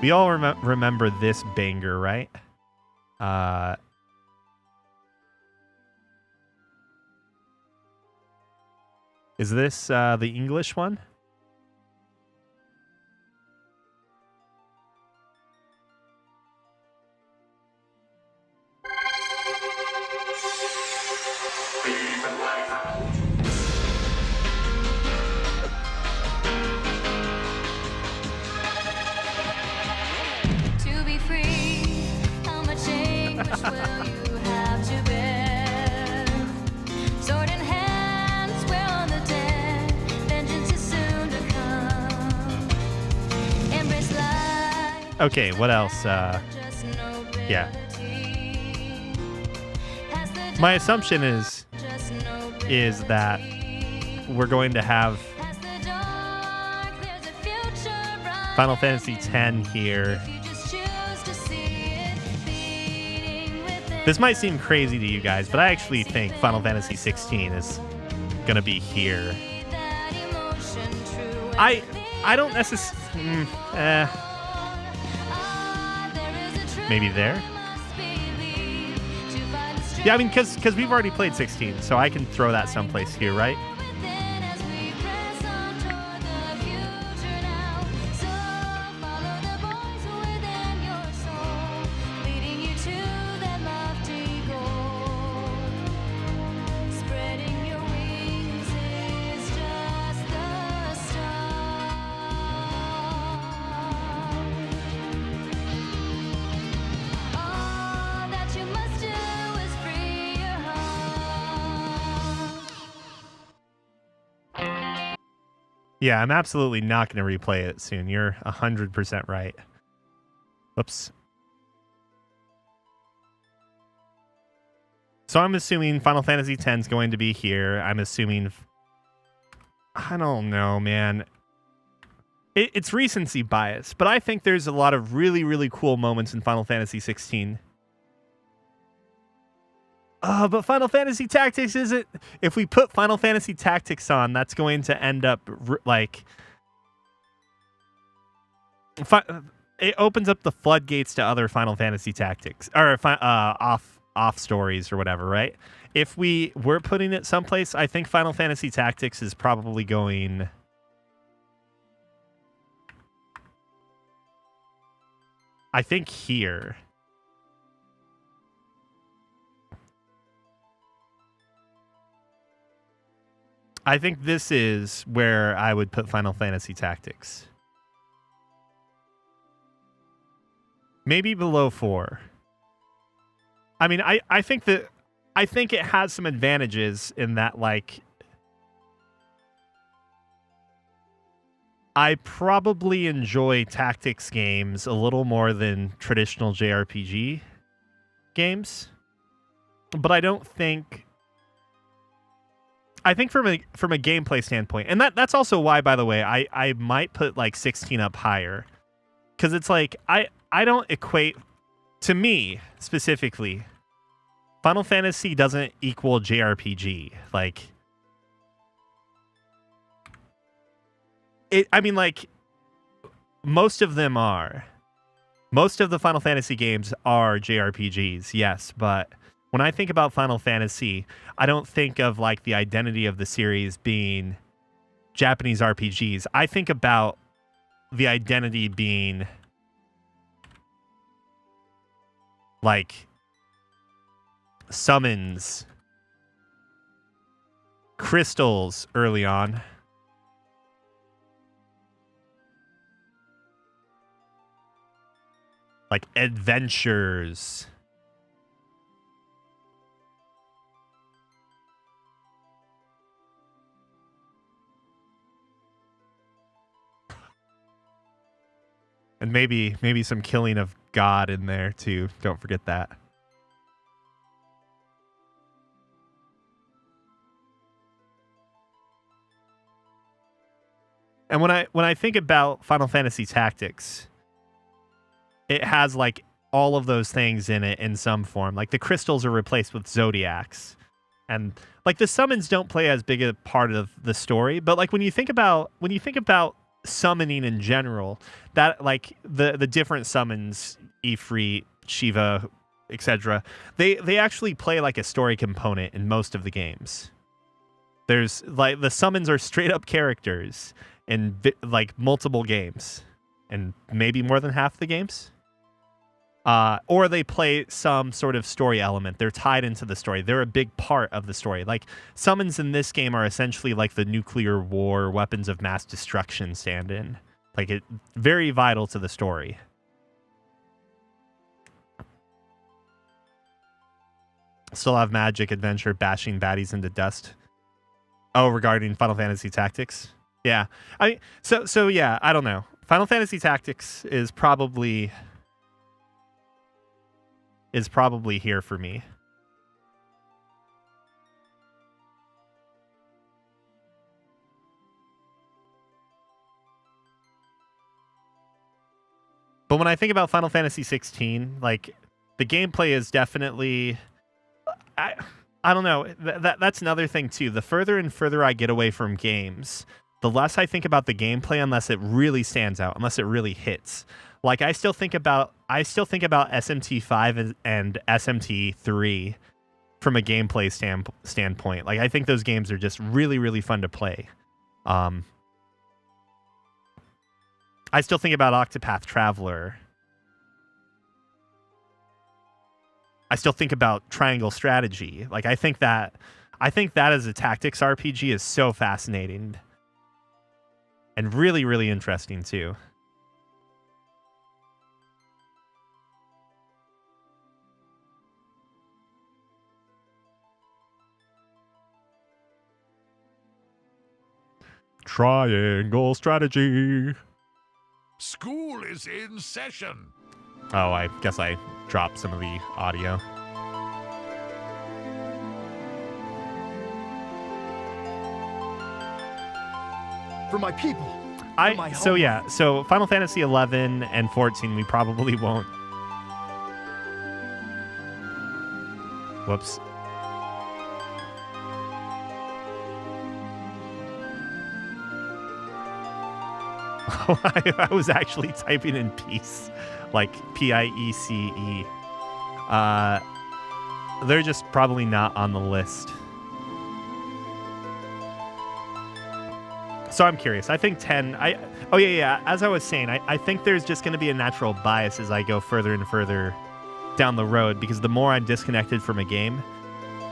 We all remember this banger, right? Is this the English one? To be free, how much anguish will you have to bear? Sword in hands, we're on the dead. Vengeance is soon to come. Embrace life. Okay, what else? Just yeah. nobility. Has the My assumption is that we're going to have Final Fantasy X here. This might seem crazy to you guys, but I actually think Final Fantasy 16 is gonna be here. I don't necessarily... maybe there? Yeah, I mean, because we've already played 16, so I can throw that someplace here, right? Yeah, I'm absolutely not going to replay it soon. You're 100% right. Whoops. So I'm assuming Final Fantasy X is going to be here. I'm assuming... I don't know, man. It's recency bias, but I think there's a lot of really, really cool moments in Final Fantasy 16. But Final Fantasy Tactics isn't... If we put Final Fantasy Tactics on, that's going to end up, like... It opens up the floodgates to other Final Fantasy Tactics. Or off stories or whatever, right? If we were putting it someplace, I think Final Fantasy Tactics is probably going... I think here... I think this is where I would put Final Fantasy Tactics. Maybe below 4. I mean, I think it has some advantages in that, like, I probably enjoy tactics games a little more than traditional JRPG games, but I don't think... I think from a gameplay standpoint, and that's also why, by the way, I might put like 16 up higher, because it's like I don't equate, to me specifically, Final Fantasy doesn't equal JRPG. Like I mean, like, most of them are. Most of the Final Fantasy games are JRPGs, yes, but when I think about Final Fantasy, I don't think of, like, the identity of the series being Japanese RPGs. I think about the identity being, like, summons, crystals early on. Like, adventures. And maybe some killing of God in there too. Don't forget that. And when I think about Final Fantasy Tactics, it has like all of those things in it in some form. Like the crystals are replaced with zodiacs. And like the summons don't play as big a part of the story, but like when you think about summoning in general, that like the different summons, Ifrit, Shiva, etc., they actually play like a story component in most of the games. There's like the summons are straight up characters in like multiple games, and maybe more than half the games. Or they play some sort of story element. They're tied into the story. They're a big part of the story. Like, summons in this game are essentially like the nuclear war, weapons of mass destruction stand-in. Like, it very vital to the story. Still have magic, adventure, bashing baddies into dust. Oh, regarding Final Fantasy Tactics? Yeah. So yeah, I don't know. Final Fantasy Tactics is probably here for me. But when I think about Final Fantasy 16, like the gameplay is definitely, I don't know. That's another thing too. The further and further I get away from games, the less I think about the gameplay unless it really stands out, unless it really hits. Like I still think about SMT5 and SMT3 from a gameplay standpoint. Like I think those games are just really, really fun to play. I still think about Octopath Traveler. I still think about Triangle Strategy. Like I think that as a tactics RPG is so fascinating and really, really interesting too. Triangle Strategy. School is in session. Oh, I guess I dropped some of the audio. For my people. So Final Fantasy 11 and 14 we probably won't. Whoops. I was actually typing in peace, like Piece. They're just probably not on the list. So I'm curious. I think 10. As I was saying, I think there's just going to be a natural bias as I go further and further down the road, because the more I'm disconnected from a game,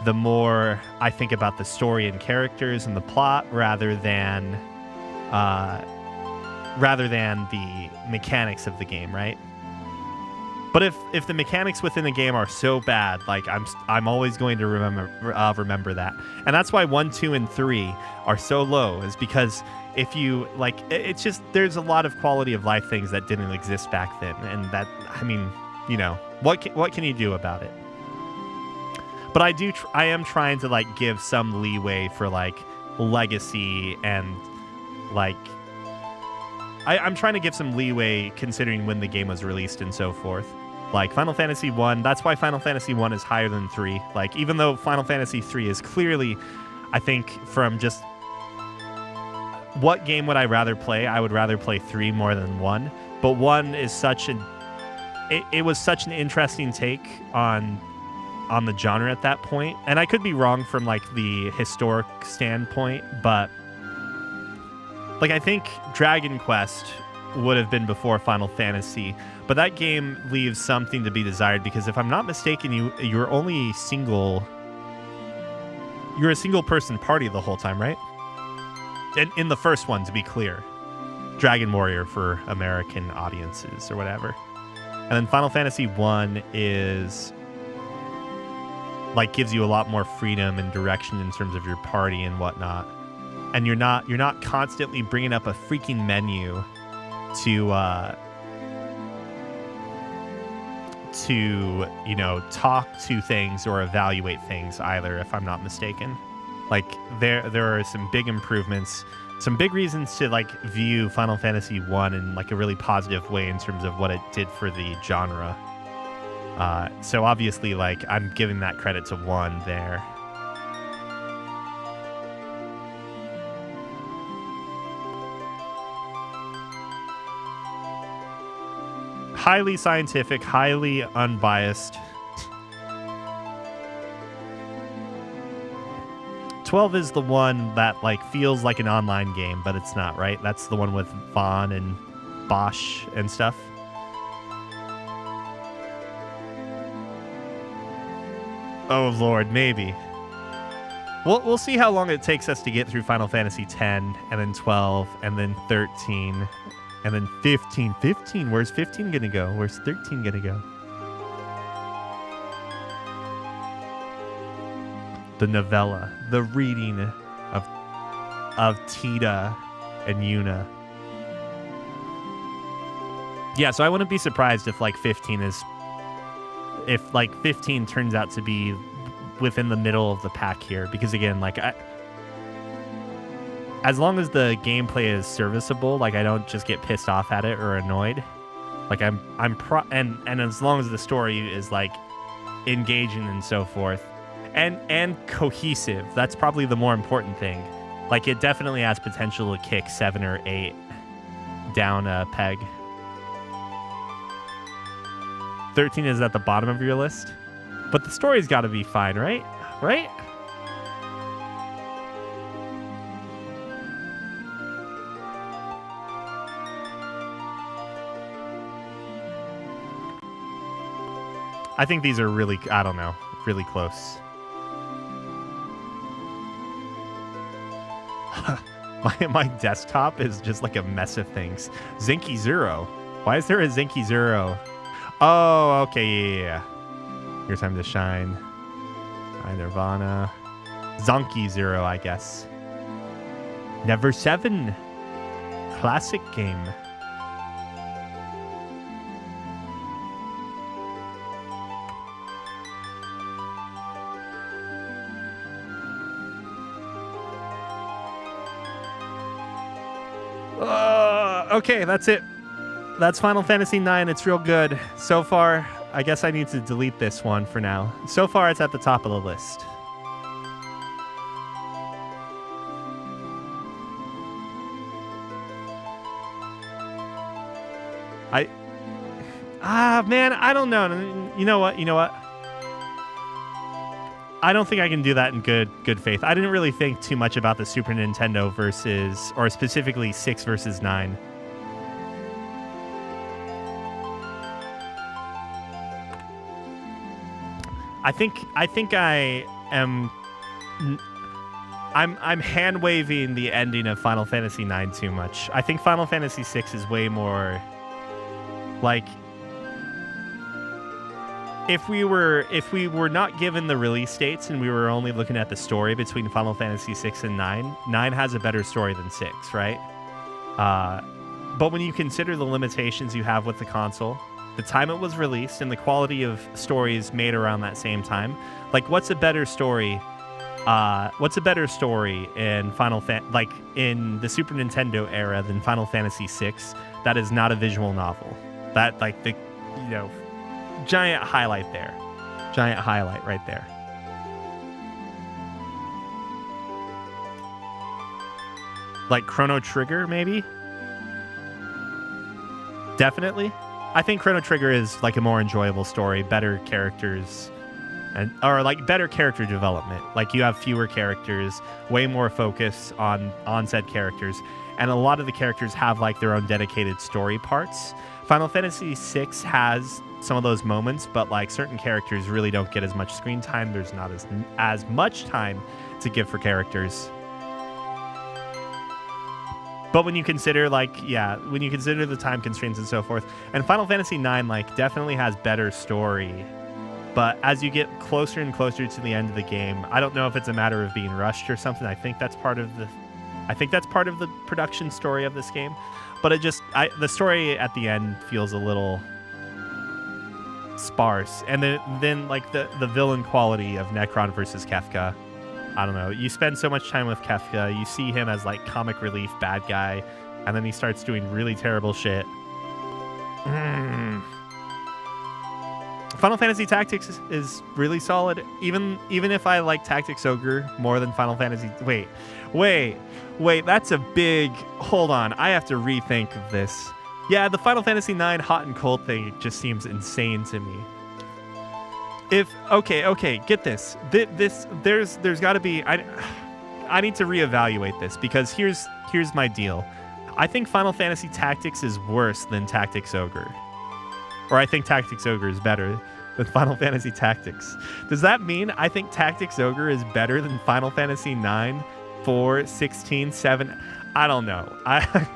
the more I think about the story and characters and the plot rather than the mechanics of the game, right? But if the mechanics within the game are so bad, like I'm always going to remember that, and that's why 1, 2, and 3 are so low, is because if you like, it's just there's a lot of quality of life things that didn't exist back then, and that, I mean, you know, what can you do about it? But I am trying to like give some leeway for like legacy and like. I'm trying to give some leeway considering when the game was released and so forth. Like Final Fantasy 1, that's why Final Fantasy 1 is higher than 3. Like even though Final Fantasy 3 is clearly, I think from just what game would I rather play? I would rather play 3 more than 1. But 1 is it was such an interesting take on the genre at that point. And I could be wrong from like the historic standpoint, but like, I think Dragon Quest would have been before Final Fantasy, but that game leaves something to be desired, because if I'm not mistaken, you're a single person party the whole time, right? And in the first one, to be clear, Dragon Warrior for American audiences or whatever. And then Final Fantasy 1 is like gives you a lot more freedom and direction in terms of your party and whatnot. And you're not constantly bringing up a freaking menu to talk to things or evaluate things either, if I'm not mistaken. Like there are some big improvements, some big reasons to like view Final Fantasy 1 in like a really positive way in terms of what it did for the genre. So obviously, like, I'm giving that credit to 1 there. Highly scientific, highly unbiased. 12 is the one that like feels like an online game, but it's not, right? That's the one with Vaughn and Bosch and stuff. Oh Lord, maybe. We'll see how long it takes us to get through Final Fantasy 10, and then 12, and then 13. And then 15. 15, where's 15 gonna go? Where's 13 gonna go? The novella, the reading of Tita and Yuna. Yeah, so I wouldn't be surprised if like 15 turns out to be within the middle of the pack here, because again, like as long as the gameplay is serviceable, like I don't just get pissed off at it or annoyed, Like and as long as the story is like engaging and so forth, and cohesive, that's probably the more important thing. Like it definitely has potential to kick 7 or 8 down a peg. 13 is at the bottom of your list, but the story's got to be fine, right? Right? I think these are really, I don't know, really close. my desktop is just like a mess of things. Zinky Zero. Why is there a Zinky Zero? Oh, okay, yeah. Your Time to Shine. Nirvana. Zonky Zero, I guess. Never 7. Classic game. Okay, that's it. That's Final Fantasy IX. It's real good. So far, I guess I need to delete this one for now. So far, it's at the top of the list. Man, I don't know. You know what? I don't think I can do that in good faith. I didn't really think too much about the Super Nintendo versus, or specifically 6 versus 9. I think I am. I'm hand waving the ending of Final Fantasy IX too much. I think Final Fantasy VI is way more like. If we were not given the release dates and we were only looking at the story between Final Fantasy VI and 9, 9 has a better story than 6, right? But when you consider the limitations you have with the console, the time it was released, and the quality of stories made around that same time, like what's a better story? What's a better story in like in the Super Nintendo era than Final Fantasy VI? That is not a visual novel. That like the giant highlight there. Giant highlight right there. Like Chrono Trigger, maybe? Definitely. I think Chrono Trigger is like a more enjoyable story, better characters, or like better character development. Like you have fewer characters, way more focus on said characters, and a lot of the characters have like their own dedicated story parts. Final Fantasy VI has some of those moments, but like certain characters really don't get as much screen time. There's not as much time to give for characters. But when you consider when you consider the time constraints and so forth, and Final Fantasy IX like definitely has better story. But as you get closer and closer to the end of the game, I don't know if it's a matter of being rushed or something. I think that's part of the production story of this game. But the story at the end feels a little sparse. And then like the villain quality of Necron versus Kefka. I don't know. You spend so much time with Kefka, you see him as like comic relief bad guy, and then he starts doing really terrible shit. Final Fantasy Tactics is really solid. Even if I like Tactics Ogre more than Final Fantasy. Wait. That's a big. Hold on. I have to rethink of this. Yeah, the Final Fantasy IX hot and cold thing just seems insane to me. Okay, get this. There's got to be. I need to reevaluate this because here's my deal. I think Final Fantasy Tactics is worse than Tactics Ogre. Or I think Tactics Ogre is better than Final Fantasy Tactics. Does that mean I think Tactics Ogre is better than Final Fantasy 9, 4, 16, 7? I don't know. I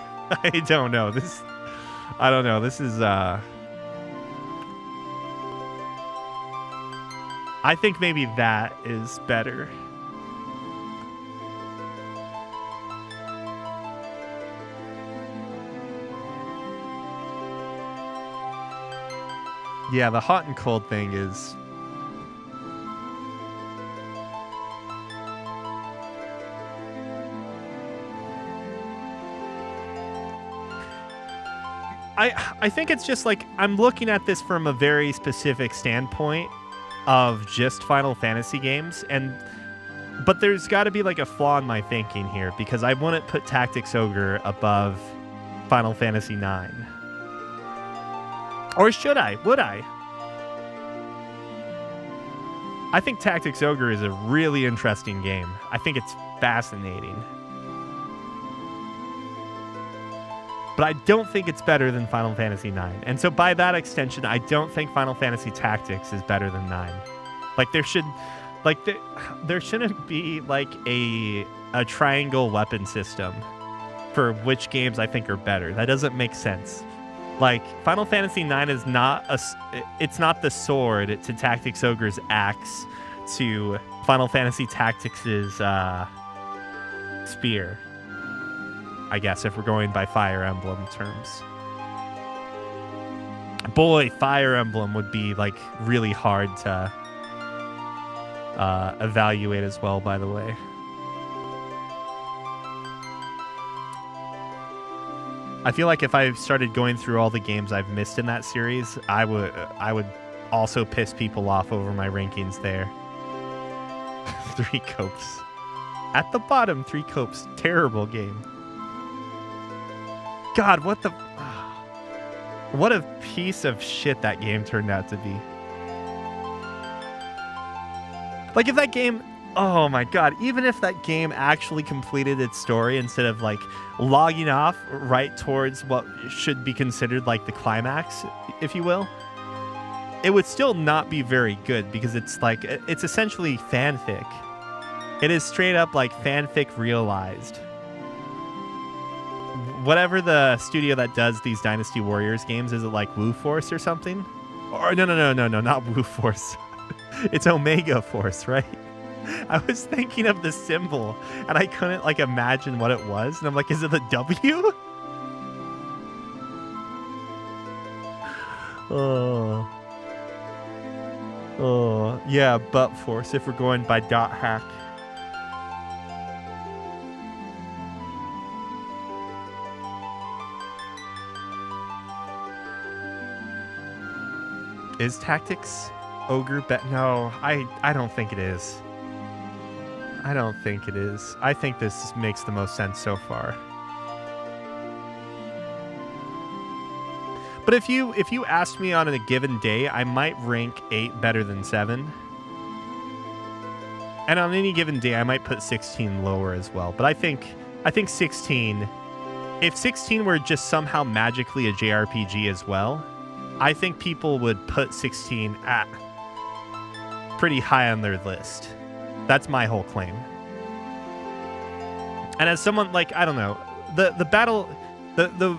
don't know. I don't know. This is I think maybe that is better. Yeah, the hot and cold thing is... I think it's just like I'm looking at this from a very specific standpoint of just Final Fantasy games, but there's got to be like a flaw in my thinking here because I wouldn't put Tactics Ogre above Final Fantasy IX. Or should I? Would I? I think Tactics Ogre is a really interesting game. I think it's fascinating. But I don't think it's better than Final Fantasy IX. And so by that extension, I don't think Final Fantasy Tactics is better than 9. Like there shouldn't be like a triangle weapon system for which games I think are better. That doesn't make sense. Like Final Fantasy IX is not it's not the sword to Tactics Ogre's axe to Final Fantasy Tactics' spear. I guess if we're going by Fire Emblem terms. Boy, Fire Emblem would be like really hard to evaluate as well, by the way. I feel like if I started going through all the games I've missed in that series, I would also piss people off over my rankings there. 3 Copes. At the bottom, 3 Copes. Terrible game. God, what a piece of shit that game turned out to be. Like if that game, oh my God, even if that game actually completed its story instead of like logging off right towards what should be considered like the climax, if you will, it would still not be very good because it's essentially fanfic. It is straight up like fanfic realized. Whatever the studio that does these Dynasty Warriors games, is it like Woo Force or something? Or no, not Woo Force. It's Omega Force, right? I was thinking of the symbol and I couldn't like imagine what it was. And I'm like, is it the W? Oh, yeah, Butt Force if we're going by dot hack. Is Tactics Ogre no, I don't think it is. I don't think it is. I think this makes the most sense so far. But if you asked me on a given day, I might rank 8 better than 7. And on any given day, I might put 16 lower as well. But I think 16, if 16 were just somehow magically a JRPG as well, I think people would put 16 at pretty high on their list. That's my whole claim. And as someone like, I don't know, the battle, the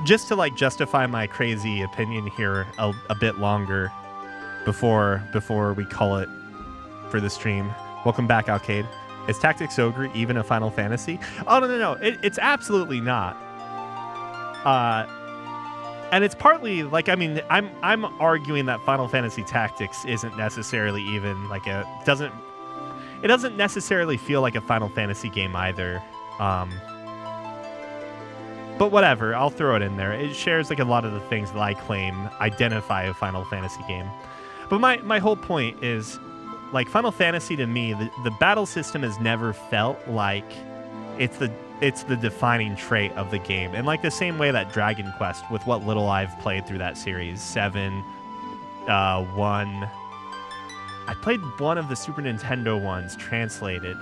just to like justify my crazy opinion here a bit longer before we call it for the stream. Welcome back, Alcade. Is Tactics Ogre even a Final Fantasy? Oh no, it's absolutely not. And it's partly like, I mean, I'm arguing that Final Fantasy Tactics isn't necessarily even like it doesn't necessarily feel like a Final Fantasy game either. But whatever, I'll throw it in there. It shares like a lot of the things that I claim identify a Final Fantasy game. But my whole point is, like, Final Fantasy to me, the battle system has never felt like it's the defining trait of the game. And like the same way that Dragon Quest, with what little I've played through that series, 7, 1. I played one of the Super Nintendo ones translated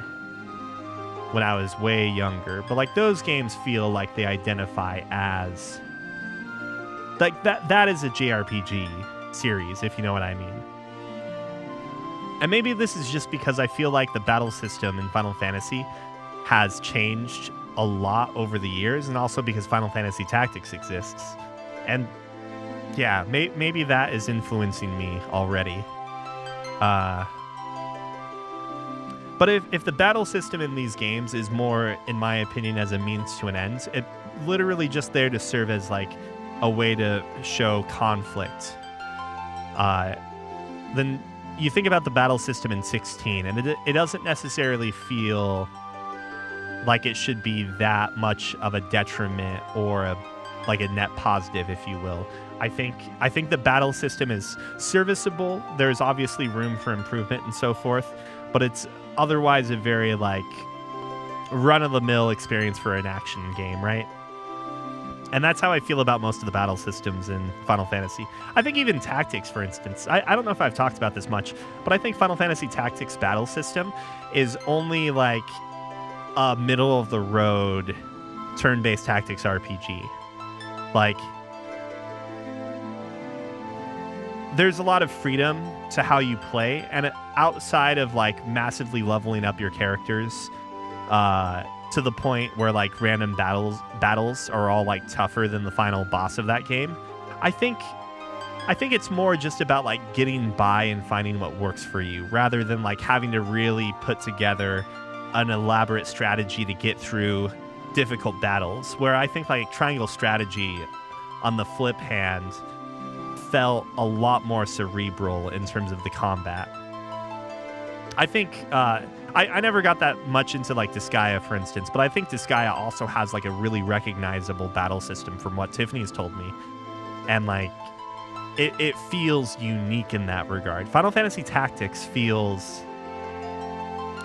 when I was way younger. But like those games feel like they identify as like that is a JRPG series, if you know what I mean. And maybe this is just because I feel like the battle system in Final Fantasy has changed a lot over the years, and also because Final Fantasy Tactics exists. And yeah, maybe that is influencing me already. But if the battle system in these games is more, in my opinion, as a means to an end, it literally just there to serve as like a way to show conflict, then you think about the battle system in 16, and it doesn't necessarily feel like it should be that much of a detriment or like a net positive, if you will. I think the battle system is serviceable. There's obviously room for improvement and so forth, but it's otherwise a very like run-of-the-mill experience for an action game, right? And that's how I feel about most of the battle systems in Final Fantasy. I think even Tactics, for instance. I don't know if I've talked about this much, but I think Final Fantasy Tactics battle system is only like a middle-of-the-road turn-based tactics RPG. Like, there's a lot of freedom to how you play, and outside of like massively leveling up your characters, to the point where like random battles are all like tougher than the final boss of that game. I think it's more just about like getting by and finding what works for you, rather than like having to really put together an elaborate strategy to get through difficult battles. Where I think like Triangle Strategy, on the flip hand, felt a lot more cerebral in terms of the combat. I think I never got that much into like Disgaea, for instance, but I think Disgaea also has like a really recognizable battle system from what Tiffany's told me. And like it feels unique in that regard. Final Fantasy Tactics feels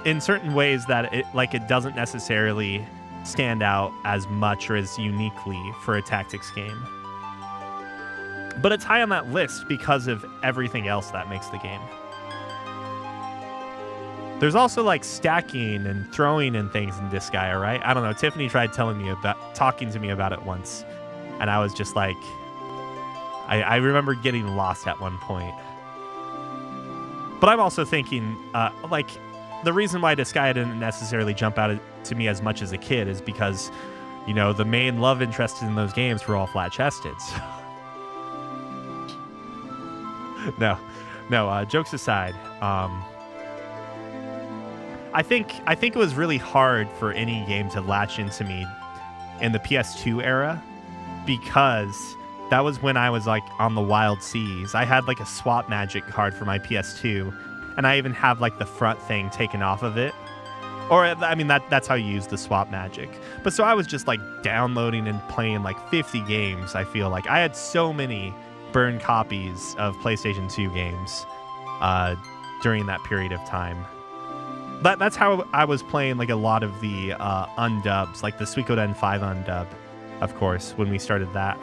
in certain ways that it doesn't necessarily stand out as much or as uniquely for a tactics game. But it's high on that list because of everything else that makes the game. There's also like stacking and throwing and things in Disgaea, right? I don't know. Tiffany tried talking to me about it once, and I was just like, I remember getting lost at one point. But I'm also thinking, like, the reason why Disgaea didn't necessarily jump out to me as much as a kid is because, you know, the main love interest in those games were all flat-chested. No. Jokes aside, I think it was really hard for any game to latch into me in the PS2 era, because that was when I was like on the wild seas. I had like a swap magic card for my PS2, and I even have like the front thing taken off of it. Or I mean that's how you use the swap magic. But so I was just like downloading and playing like 50 games. I feel like I had so many burned copies of PlayStation 2 games during that period of time. That's how I was playing like a lot of the undubs, like the Suikoden 5 undub, of course, when we started that.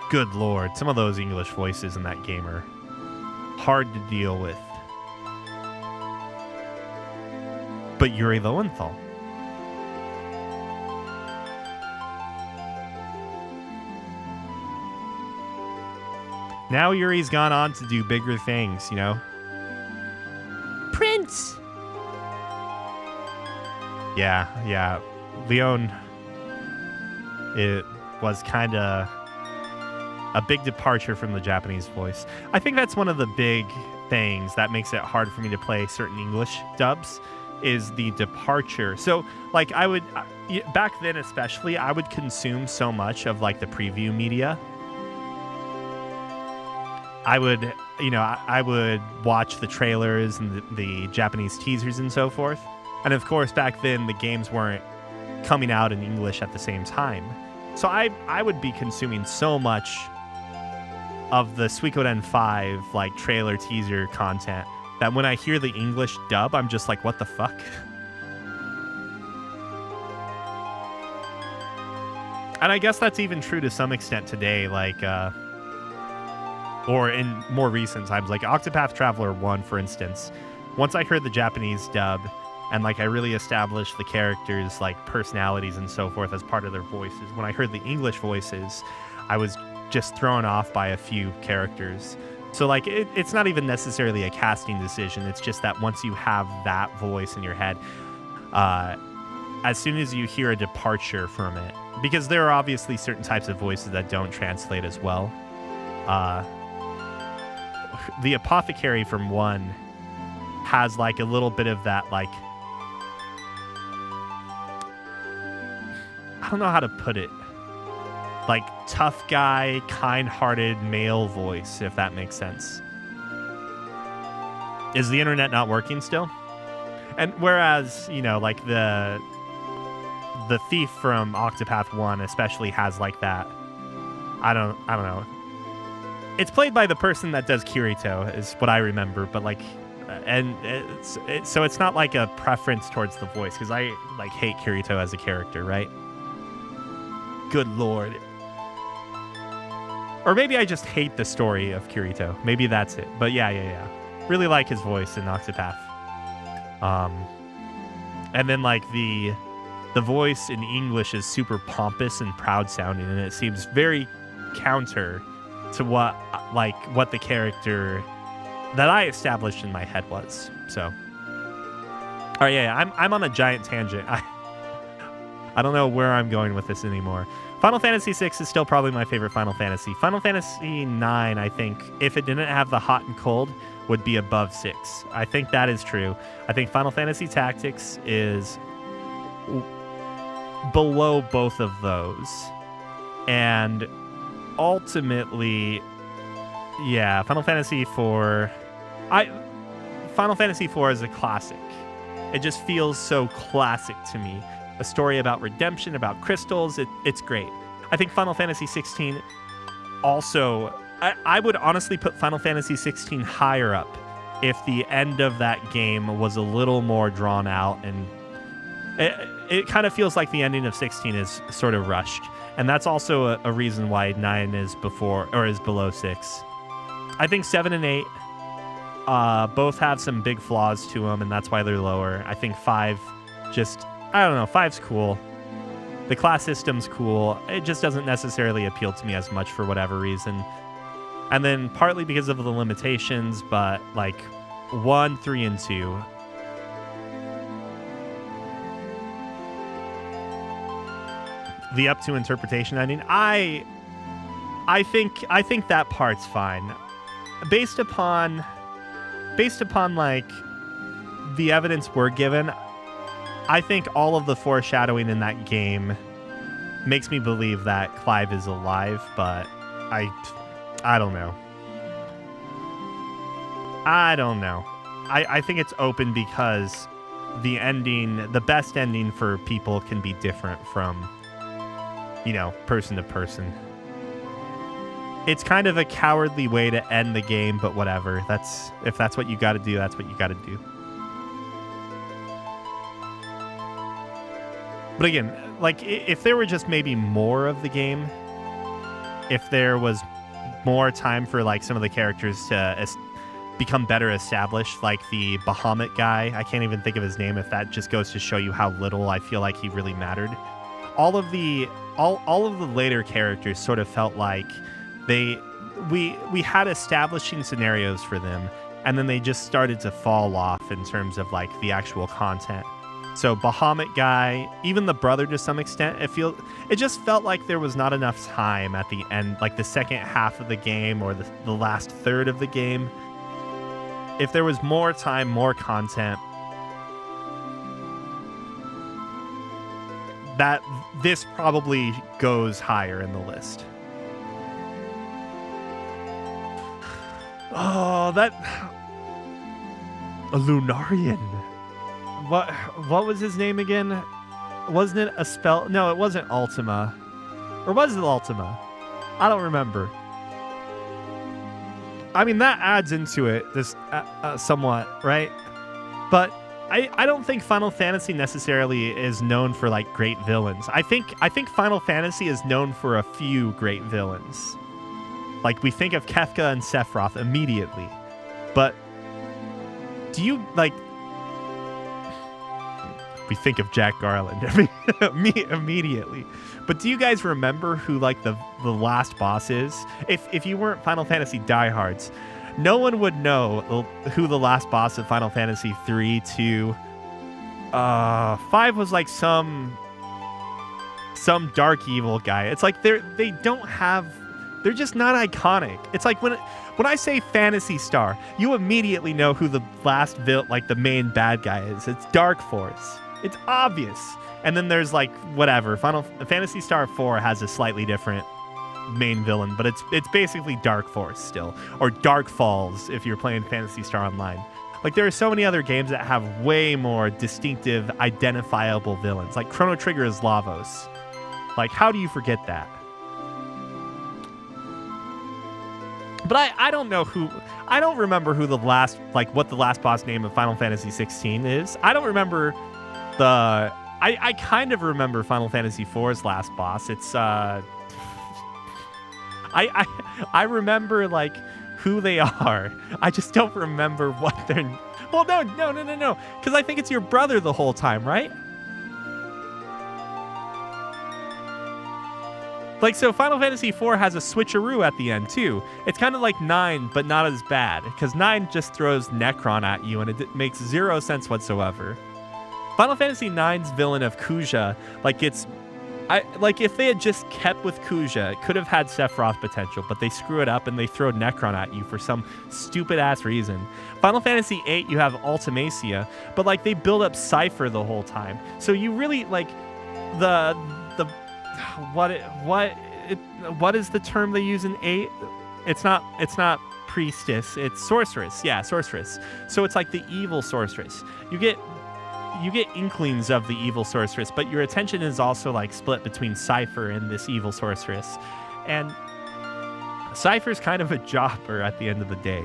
Good lord, some of those English voices in that game are hard to deal with. But Yuri Lowenthal. Now Yuri's gone on to do bigger things, you know? Prince! Yeah. Leon, it was kind of a big departure from the Japanese voice. I think that's one of the big things that makes it hard for me to play certain English dubs, is the departure. So, like, I would, back then especially, I would consume so much of, like, the preview media. I would watch the trailers and the Japanese teasers and so forth. And of course, back then, the games weren't coming out in English at the same time. So I would be consuming so much of the Suikoden 5, like, trailer teaser content that when I hear the English dub, I'm just like, what the fuck? And I guess that's even true to some extent today, like, or in more recent times, like Octopath Traveler 1, for instance. Once I heard the Japanese dub, and like I really established the characters' like personalities and so forth as part of their voices, when I heard the English voices, I was just thrown off by a few characters. So like it's not even necessarily a casting decision. It's just that once you have that voice in your head, as soon as you hear a departure from it, because there are obviously certain types of voices that don't translate as well. The apothecary from 1 has like a little bit of that, like, I don't know how to put it, like tough guy, kind-hearted male voice, if that makes sense. Is the internet not working still? And whereas, you know, like the the thief from Octopath 1 especially has like that. I don't know. It's played by the person that does Kirito, is what I remember, but like, and so it's not like a preference towards the voice, because I like hate Kirito as a character, right? Good lord. Or maybe I just hate the story of Kirito. Maybe that's it. But yeah. Really like his voice in Octopath. And then like the voice in English is super pompous and proud sounding, and it seems very counter to what the character that I established in my head was. So, all right, yeah, I'm on a giant tangent. I don't know where I'm going with this anymore. Final Fantasy VI is still probably my favorite Final Fantasy. Final Fantasy IX, I think, if it didn't have the hot and cold, would be above 6. I think that is true. I think Final Fantasy Tactics is below both of those. And ultimately, yeah, Final Fantasy IV is a classic. It just feels so classic to me. A story about redemption, about crystals, it's great. I think Final Fantasy 16 also, I would honestly put Final Fantasy 16 higher up if the end of that game was a little more drawn out, and it kind of feels like the ending of 16 is sort of rushed. And that's also a reason why 9 is below 6. I think 7 and 8 both have some big flaws to them, and that's why they're lower. I think 5 just, I don't know, 5's cool. The class system's cool. It just doesn't necessarily appeal to me as much for whatever reason. And then partly because of the limitations, but like 1, 3, and 2. The up to interpretation ending, I think that part's fine. Based upon like the evidence we're given, I think all of the foreshadowing in that game makes me believe that Clive is alive, but I don't know. I think it's open because the ending, the best ending for people can be different from, person to person. It's kind of a cowardly way to end the game, but whatever. If that's what you got to do, that's what you got to do. But again, like, if there were just maybe more of the game, if there was more time for like some of the characters to become better established, like the Bahamut guy, I can't even think of his name, if that just goes to show you how little I feel like he really mattered. All of the later characters sort of felt like we had establishing scenarios for them, and then they just started to fall off in terms of like the actual content. So Bahamut guy, even the brother to some extent, it just felt like there was not enough time at the end, like the second half of the game or the last third of the game. If there was more time, more content, that this probably goes higher in the list. Oh, a Lunarian. What was his name again? Wasn't it a spell? No, it wasn't Ultima. Or was it Ultima? I don't remember. I mean, that adds into it this somewhat, right? But I don't think Final Fantasy necessarily is known for like great villains. I think Final Fantasy is known for a few great villains. Like, we think of Kefka and Sephiroth immediately. But do you like... We think of Jack Garland immediately. But do you guys remember who like the last boss is? If you weren't Final Fantasy diehards, no one would know who the last boss of Final Fantasy 3, 2, 5 was like some dark evil guy. It's like they're just not iconic. It's like when I say Phantasy Star, you immediately know who the last the main bad guy is. It's Dark Force. It's obvious. And then there's like whatever. Phantasy Star 4 has a slightly different main villain, but it's basically Dark Force still, or Dark Falls if you're playing Phantasy Star Online. Like, there are so many other games that have way more distinctive, identifiable villains. Like, Chrono Trigger is Lavos. Like, how do you forget that? But I don't know who... I don't remember who the last... Like, what the last boss name of Final Fantasy 16 is. I don't remember the... I kind of remember Final Fantasy 4's last boss. It's, I remember, like, who they are. I just don't remember what they're... Well, no. Because I think it's your brother the whole time, right? Like, so Final Fantasy 4 has a switcheroo at the end, too. It's kind of like 9, but not as bad. Because 9 just throws Necron at you, and it makes zero sense whatsoever. Final Fantasy IX's villain of Kuja, like, if they had just kept with Kuja, it could have had Sephiroth potential, but they screw it up and they throw Necron at you for some stupid-ass reason. Final Fantasy VIII, you have Ultimacia, but, like, they build up Cypher the whole time. So you really, like, what is the term they use in 8? It's not priestess, it's sorceress. Yeah, sorceress. So it's like the evil sorceress. You get inklings of the evil sorceress, but your attention is also, like, split between Cypher and this evil sorceress. And Cypher's kind of a jobber at the end of the day.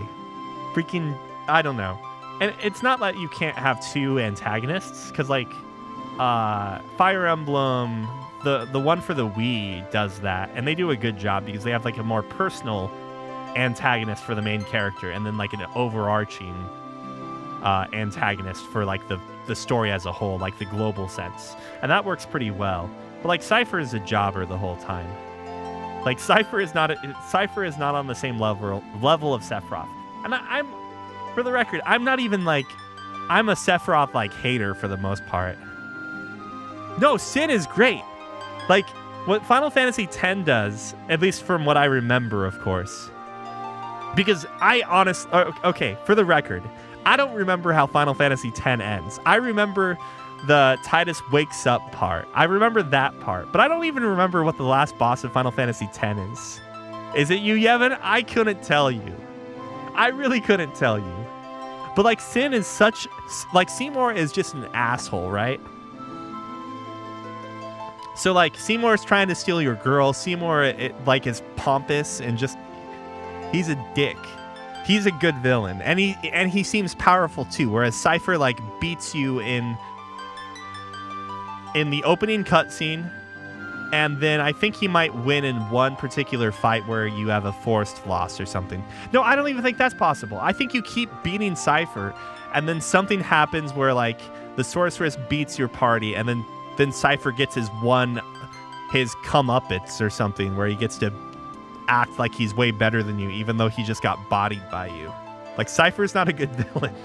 Freaking, I don't know. And it's not that you can't have two antagonists, because, like, Fire Emblem, the one for the Wii does that, and they do a good job because they have, like, a more personal antagonist for the main character, and then, like, an overarching antagonist for, like, the story as a whole, like the global sense, and that works pretty well. But, like, Cypher is a jobber the whole time. Like, Cypher is not on the same level of Sephiroth. And I'm, for the record, I'm not even, like, I'm a Sephiroth, like, hater for the most part. No, Sin is great. Like, what Final Fantasy X does, at least from what I remember, of course, because okay, for the record, I don't remember how Final Fantasy X ends. I remember the Tidus wakes up part. I remember that part, but I don't even remember what the last boss of Final Fantasy X is. Is it you, Yevon? I couldn't tell you. I really couldn't tell you. But, like, Sin is such... Like, Seymour is just an asshole, right? So, like, Seymour's trying to steal your girl. Seymour, is pompous and just... He's a dick. He's a good villain, and he seems powerful too. Whereas Cypher, like, beats you in the opening cutscene, and then I think he might win in one particular fight where you have a forced loss or something. No, I don't even think that's possible. I think you keep beating Cypher, and then something happens where, like, the sorceress beats your party, and then Cypher gets his comeuppance or something where he gets to act like he's way better than you, even though he just got bodied by you. Like, Cypher's not a good villain.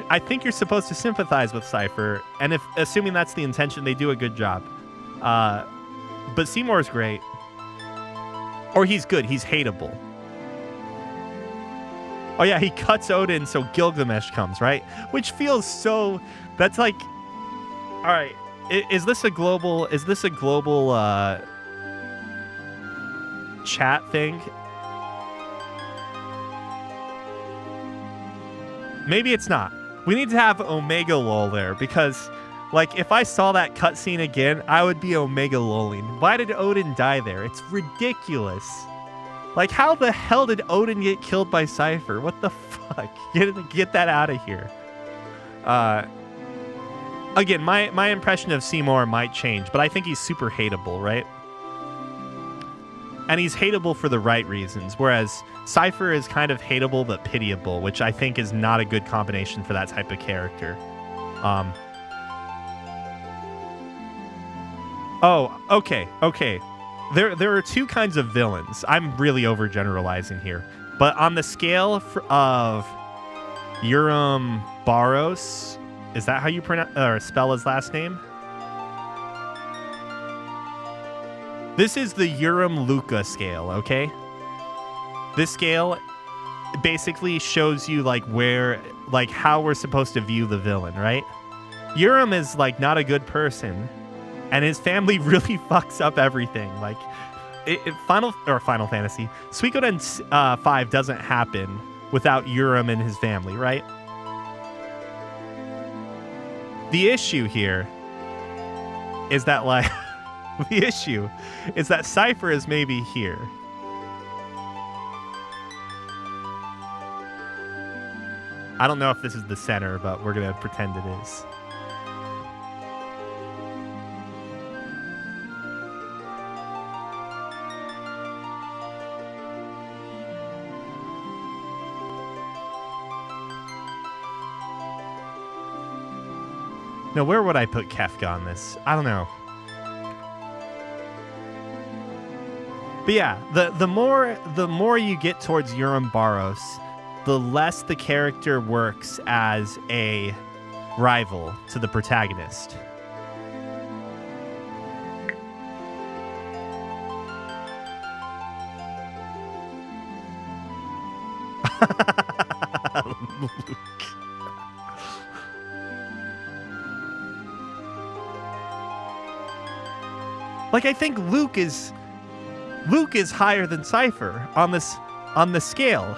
I think you're supposed to sympathize with Cypher, and assuming that's the intention, they do a good job. But Seymour's great. Or he's good. He's hateable. Oh yeah, he cuts Odin so Gilgamesh comes, right? Which feels so... That's like... All right, is this a global chat thing? Maybe it's not. We need to have Omega Lol there, because, like, if I saw that cutscene again, I would be Omega Lolling. Why did Odin die there? It's ridiculous. Like, how the hell did Odin get killed by Cypher? What the fuck? Get that out of here. Again, my impression of Seymour might change, but I think he's super hateable, right? And he's hateable for the right reasons, whereas Cypher is kind of hateable but pitiable, which I think is not a good combination for that type of character. Oh, okay. There are two kinds of villains. I'm really overgeneralizing here. But on the scale of Urim Baros, is that how you pronounce or spell his last name? This is the Urim Luca scale, okay? This scale basically shows you, like, where, like, how we're supposed to view the villain, right? Urim is, like, not a good person, and his family really fucks up everything. Like, Final Fantasy Suikoden 5 doesn't happen without Urim and his family, right? The issue here is that, like, the issue is that Cypher is maybe here. I don't know if this is the center, but we're going to pretend it is. No, where would I put Kefka on this? I don't know. But yeah, the more you get towards Urim Baros, the less the character works as a rival to the protagonist. Luke. Like, I think Luke is higher than Cypher on the scale.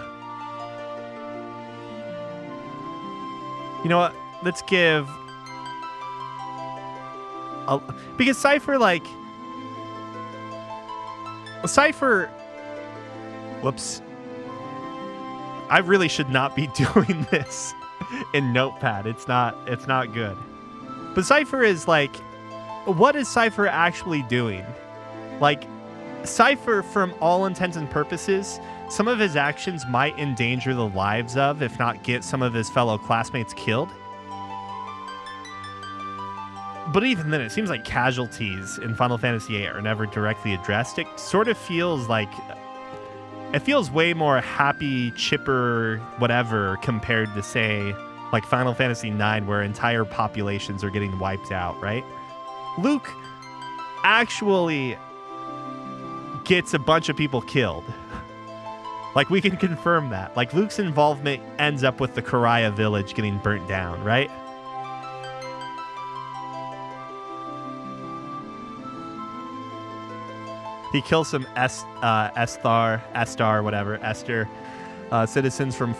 You know what? Let's give because Cypher, like, whoops. I really should not be doing this in Notepad. It's not good. But Cypher is like, what is Cypher actually doing? Like, Cypher, from all intents and purposes, some of his actions might endanger the lives of, if not get some of his fellow classmates killed. But even then, it seems like casualties in Final Fantasy VIII are never directly addressed. It sort of feels like, it feels way more happy, chipper, whatever, compared to, say, like Final Fantasy IX, where entire populations are getting wiped out, right? Luke actually gets a bunch of people killed. Like, we can confirm that. Like, Luke's involvement ends up with the Karaya village getting burnt down, right? He kills some Esther, citizens from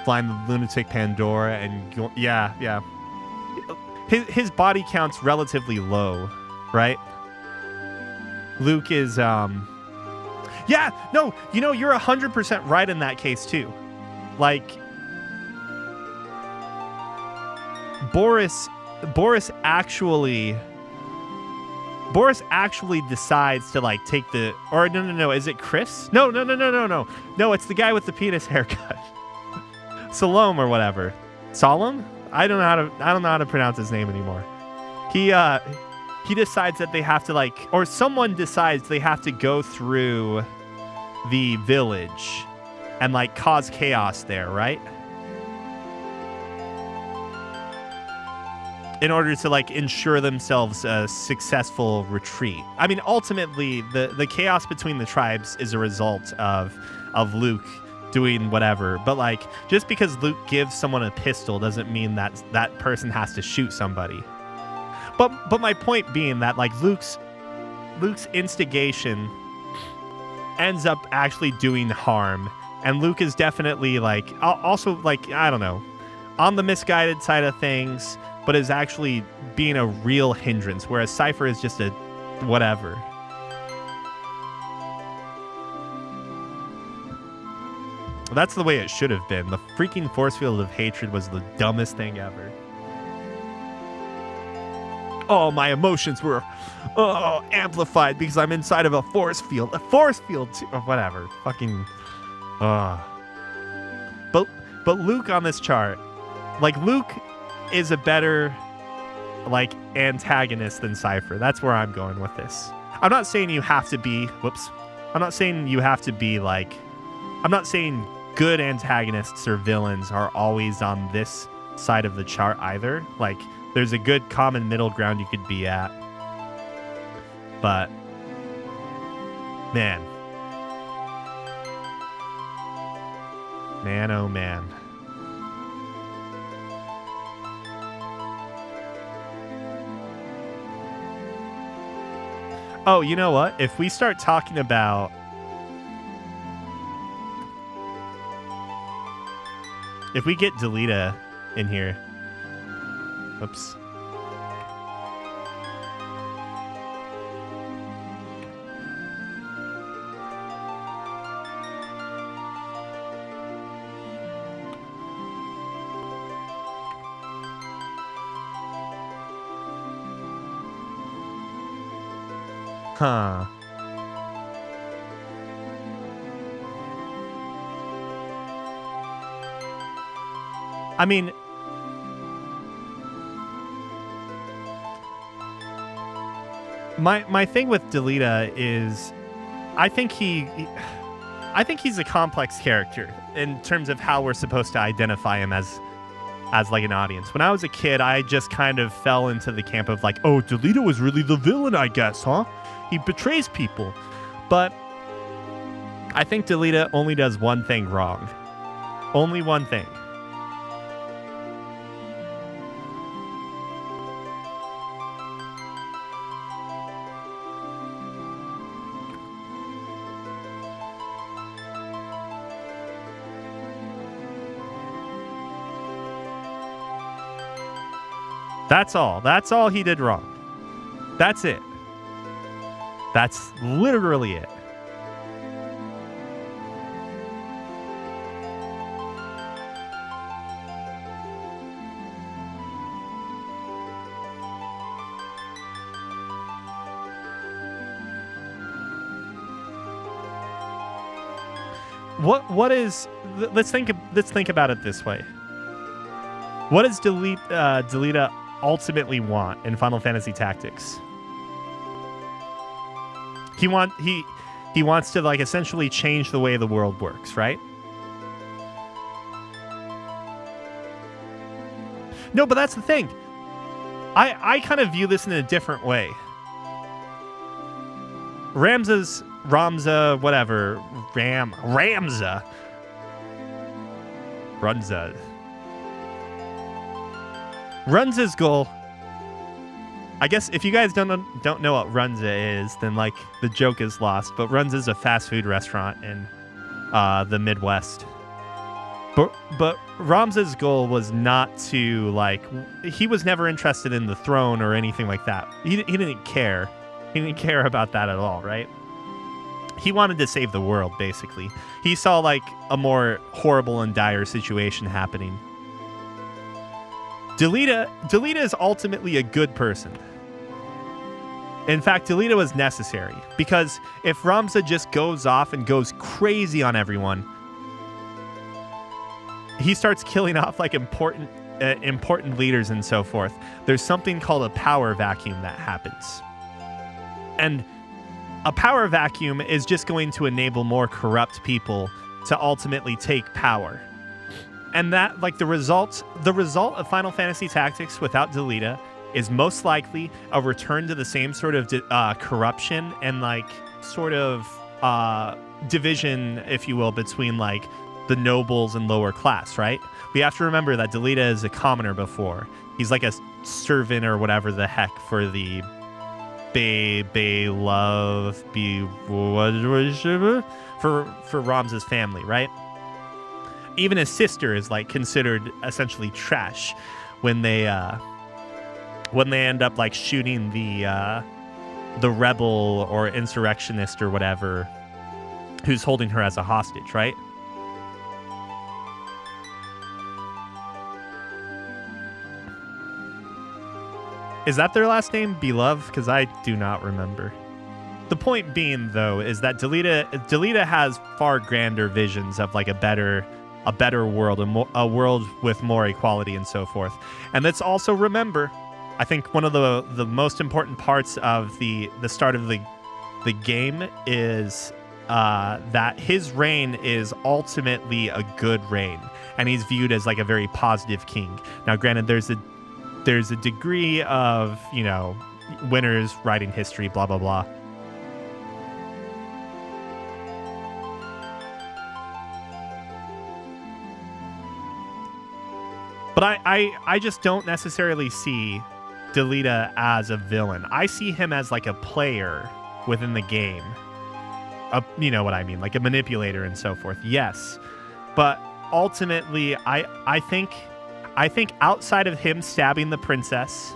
flying the lunatic Pandora, and yeah. His body count's relatively low, right? Luke is, yeah, no, you know, you're 100% right in that case, too. Like, Boris actually decides to, like, take the, or no, is it Chris? No, it's the guy with the penis haircut. Salome or whatever. Solemn? I don't know how to pronounce his name anymore. He decides that they have to, like, or someone decides they have to go through the village and, like, cause chaos there, right? In order to, like, ensure themselves a successful retreat. I mean, ultimately, the chaos between the tribes is a result of Luke doing whatever. But, like, just because Luke gives someone a pistol doesn't mean that that person has to shoot somebody. But my point being that, like, Luke's instigation ends up actually doing harm, and Luke is definitely, like, also, like, I don't know, on the misguided side of things, but is actually being a real hindrance, whereas Cypher is just a whatever. That's the way it should have been. The freaking force field of hatred was the dumbest thing ever. Oh, my emotions were amplified because I'm inside of a force field. A force field, too. Or whatever. Fucking. But Luke on this chart, like, Luke is a better, like, antagonist than Cypher. That's where I'm going with this. I'm not saying you have to be. I'm not saying you have to be, like. I'm not saying good antagonists or villains are always on this side of the chart either. Like, there's a good common middle ground you could be at. But, man. Man, oh man. Oh, you know what? If we start talking about If we get Delita in here. Oops. Huh. I mean, my thing with Delita is I think he's a complex character in terms of how we're supposed to identify him as like an audience. When I was a kid, I just kind of fell into the camp of like, oh, Delita was really the villain, I guess, huh? He betrays people. But I think Delita only does one thing wrong. Only one thing. That's all. That's all he did wrong. That's it. That's literally it. What is? Let's think about it this way. What does Delita ultimately want in Final Fantasy Tactics? He wants to like essentially change the way the world works, right? No, but that's the thing. I kind of view this in a different way. Ramza's Runza's goal. I guess if you guys don't know what Runza is, then like the joke is lost. But Runza's a fast food restaurant in the Midwest. But Ramza's goal was not to like. He was never interested in the throne or anything like that. He didn't care. He didn't care about that at all, right? He wanted to save the world, basically. He saw like a more horrible and dire situation happening. Delita is ultimately a good person. In fact, Delita was necessary because if Ramza just goes off and goes crazy on everyone, he starts killing off like important leaders and so forth. There's something called a power vacuum that happens. And a power vacuum is just going to enable more corrupt people to ultimately take power. And that, like, the result of Final Fantasy Tactics without Delita is most likely a return to the same sort of corruption and, like, sort of division, if you will, between, like, the nobles and lower class, right? We have to remember that Delita is a commoner before. He's like a servant or whatever the heck for the for Ramza's family, right? Even his sister is like considered essentially trash when they end up like shooting the rebel or insurrectionist or whatever who's holding her as a hostage, right? Is that their last name, Beloved? Because I do not remember. The point being, though, is that Delita has far grander visions of like a better world, a world with more equality and so forth. And let's also remember, I think one of the most important parts of the start of the game is that his reign is ultimately a good reign, and he's viewed as like a very positive king. Now, granted, there's a degree of, you know, winners writing history, blah, blah, blah. But I just don't necessarily see Delita as a villain. I see him as like a player within the game. You know what I mean? Like a manipulator and so forth. Yes. But ultimately, I think outside of him stabbing the princess,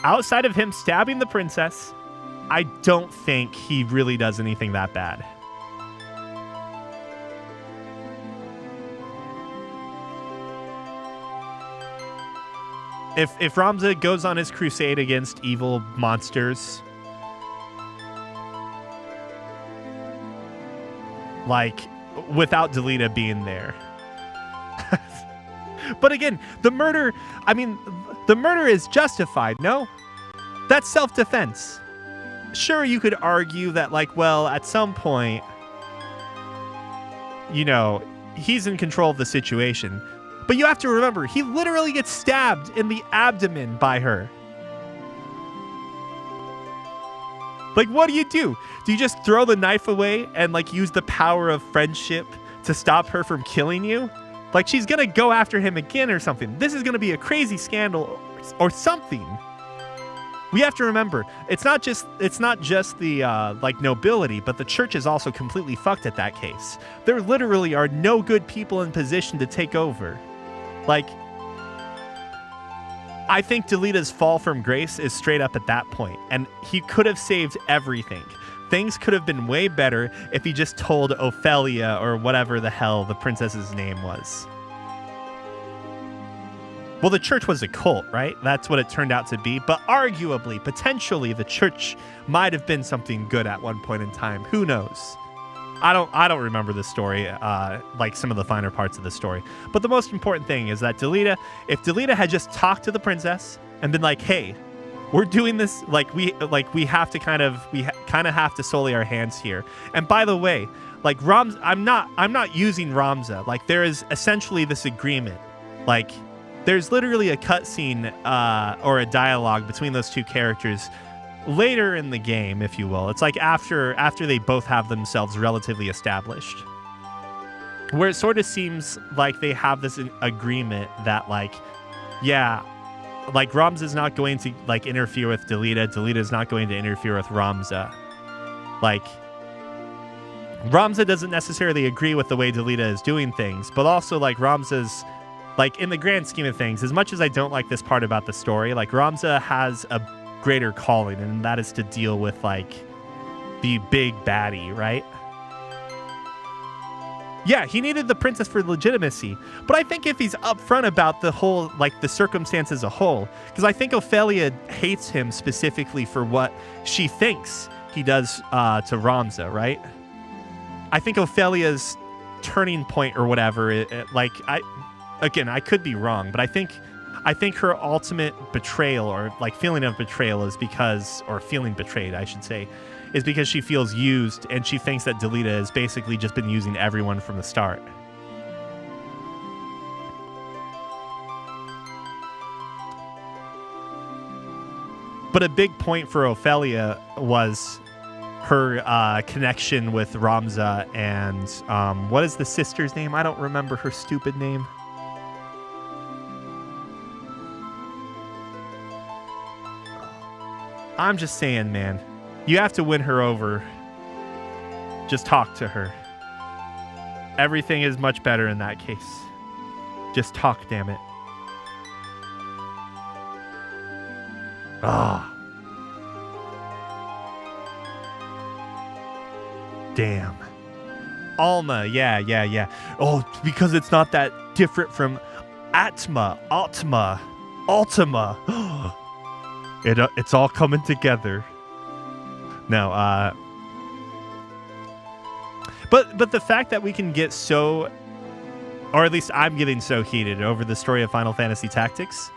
I don't think he really does anything that bad. If Ramza goes on his crusade against evil monsters, like, without Delita being there. But again, the murder is justified, no? That's self-defense. Sure, you could argue that, like, well, at some point, you know, he's in control of the situation. But you have to remember, he literally gets stabbed in the abdomen by her. Like, what do? Do you just throw the knife away and, like, use the power of friendship to stop her from killing you? Like, she's gonna go after him again or something. This is gonna be a crazy scandal or something. We have to remember, it's not just the like, nobility, but the church is also completely fucked at that case. There literally are no good people in position to take over. Like, I think Delita's fall from grace is straight up at that point, and he could have saved everything. Things could have been way better if he just told Ophelia, or whatever the hell the princess's name was. Well, the church was a cult, right? That's what it turned out to be. But arguably, potentially, the church might have been something good at one point in time. Who knows? I don't remember the story, like some of the finer parts of the story. But the most important thing is that if Delita had just talked to the princess and been like, "Hey, we're doing this. We have to kind of have to sully our hands here." And by the way, like, I'm not using Ramza. Like, there is essentially this agreement. Like, there's literally a cutscene or a dialogue between those two characters later in the game, if you will. It's like after they both have themselves relatively established, where it sort of seems like they have this agreement that, like, yeah, like, Ramza's not going to, like, interfere with Delita. Delita's not going to interfere with Ramza. Like, Ramza doesn't necessarily agree with the way Delita is doing things, but also, like, Ramza's, like, in the grand scheme of things, as much as I don't like this part about the story, like, Ramza has a greater calling, and that is to deal with, like, the big baddie, right? Yeah, he needed the princess for legitimacy, but I think if he's upfront about the whole, like, the circumstance as a whole, because I think Ophelia hates him specifically for what she thinks he does to Ramza, right? I think Ophelia's turning point or whatever, I could be wrong, but I think her ultimate betrayal, or, like, feeling of betrayal, is because, or feeling betrayed, I should say, is because she feels used, and she thinks that Delita has basically just been using everyone from the start. But a big point for Ophelia was her connection with Ramza and what is the sister's name? I don't remember her stupid name. I'm just saying, man, you have to win her over. Just talk to her. Everything is much better in that case. Just talk, damn it. Ah. Damn. Alma, yeah. Oh, because it's not that different from Ultima. It's all coming together. No, but the fact that we can get so, or at least I'm getting so heated over the story of Final Fantasy Tactics,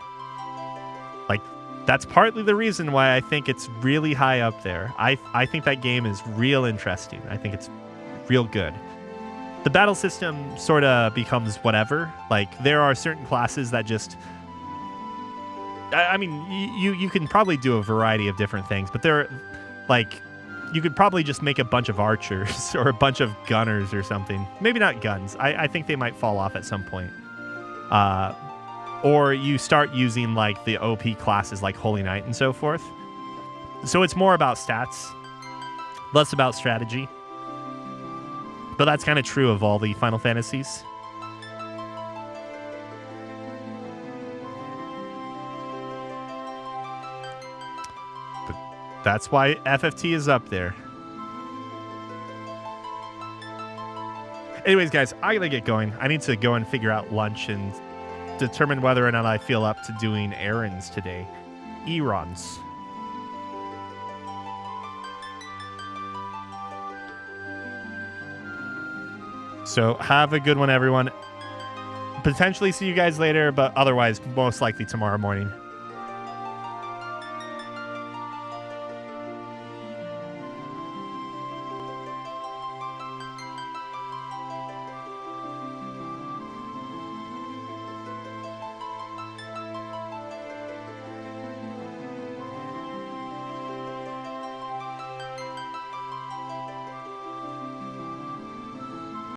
like, that's partly the reason why I think it's really high up there. I think that game is real interesting. I think it's real good. The battle system sort of becomes whatever. Like, there are certain classes that just, I mean, you can probably do a variety of different things, but there, like, you could probably just make a bunch of archers or a bunch of gunners or something. Maybe not guns. I think they might fall off at some point. Or you start using, like, the OP classes like Holy Knight and so forth. So it's more about stats, less about strategy. But that's kind of true of all the Final Fantasies. That's why FFT is up there. Anyways, guys, I gotta get going. I need to go and figure out lunch and determine whether or not I feel up to doing errands today. Errands. So have a good one, everyone. Potentially see you guys later, but otherwise, most likely tomorrow morning.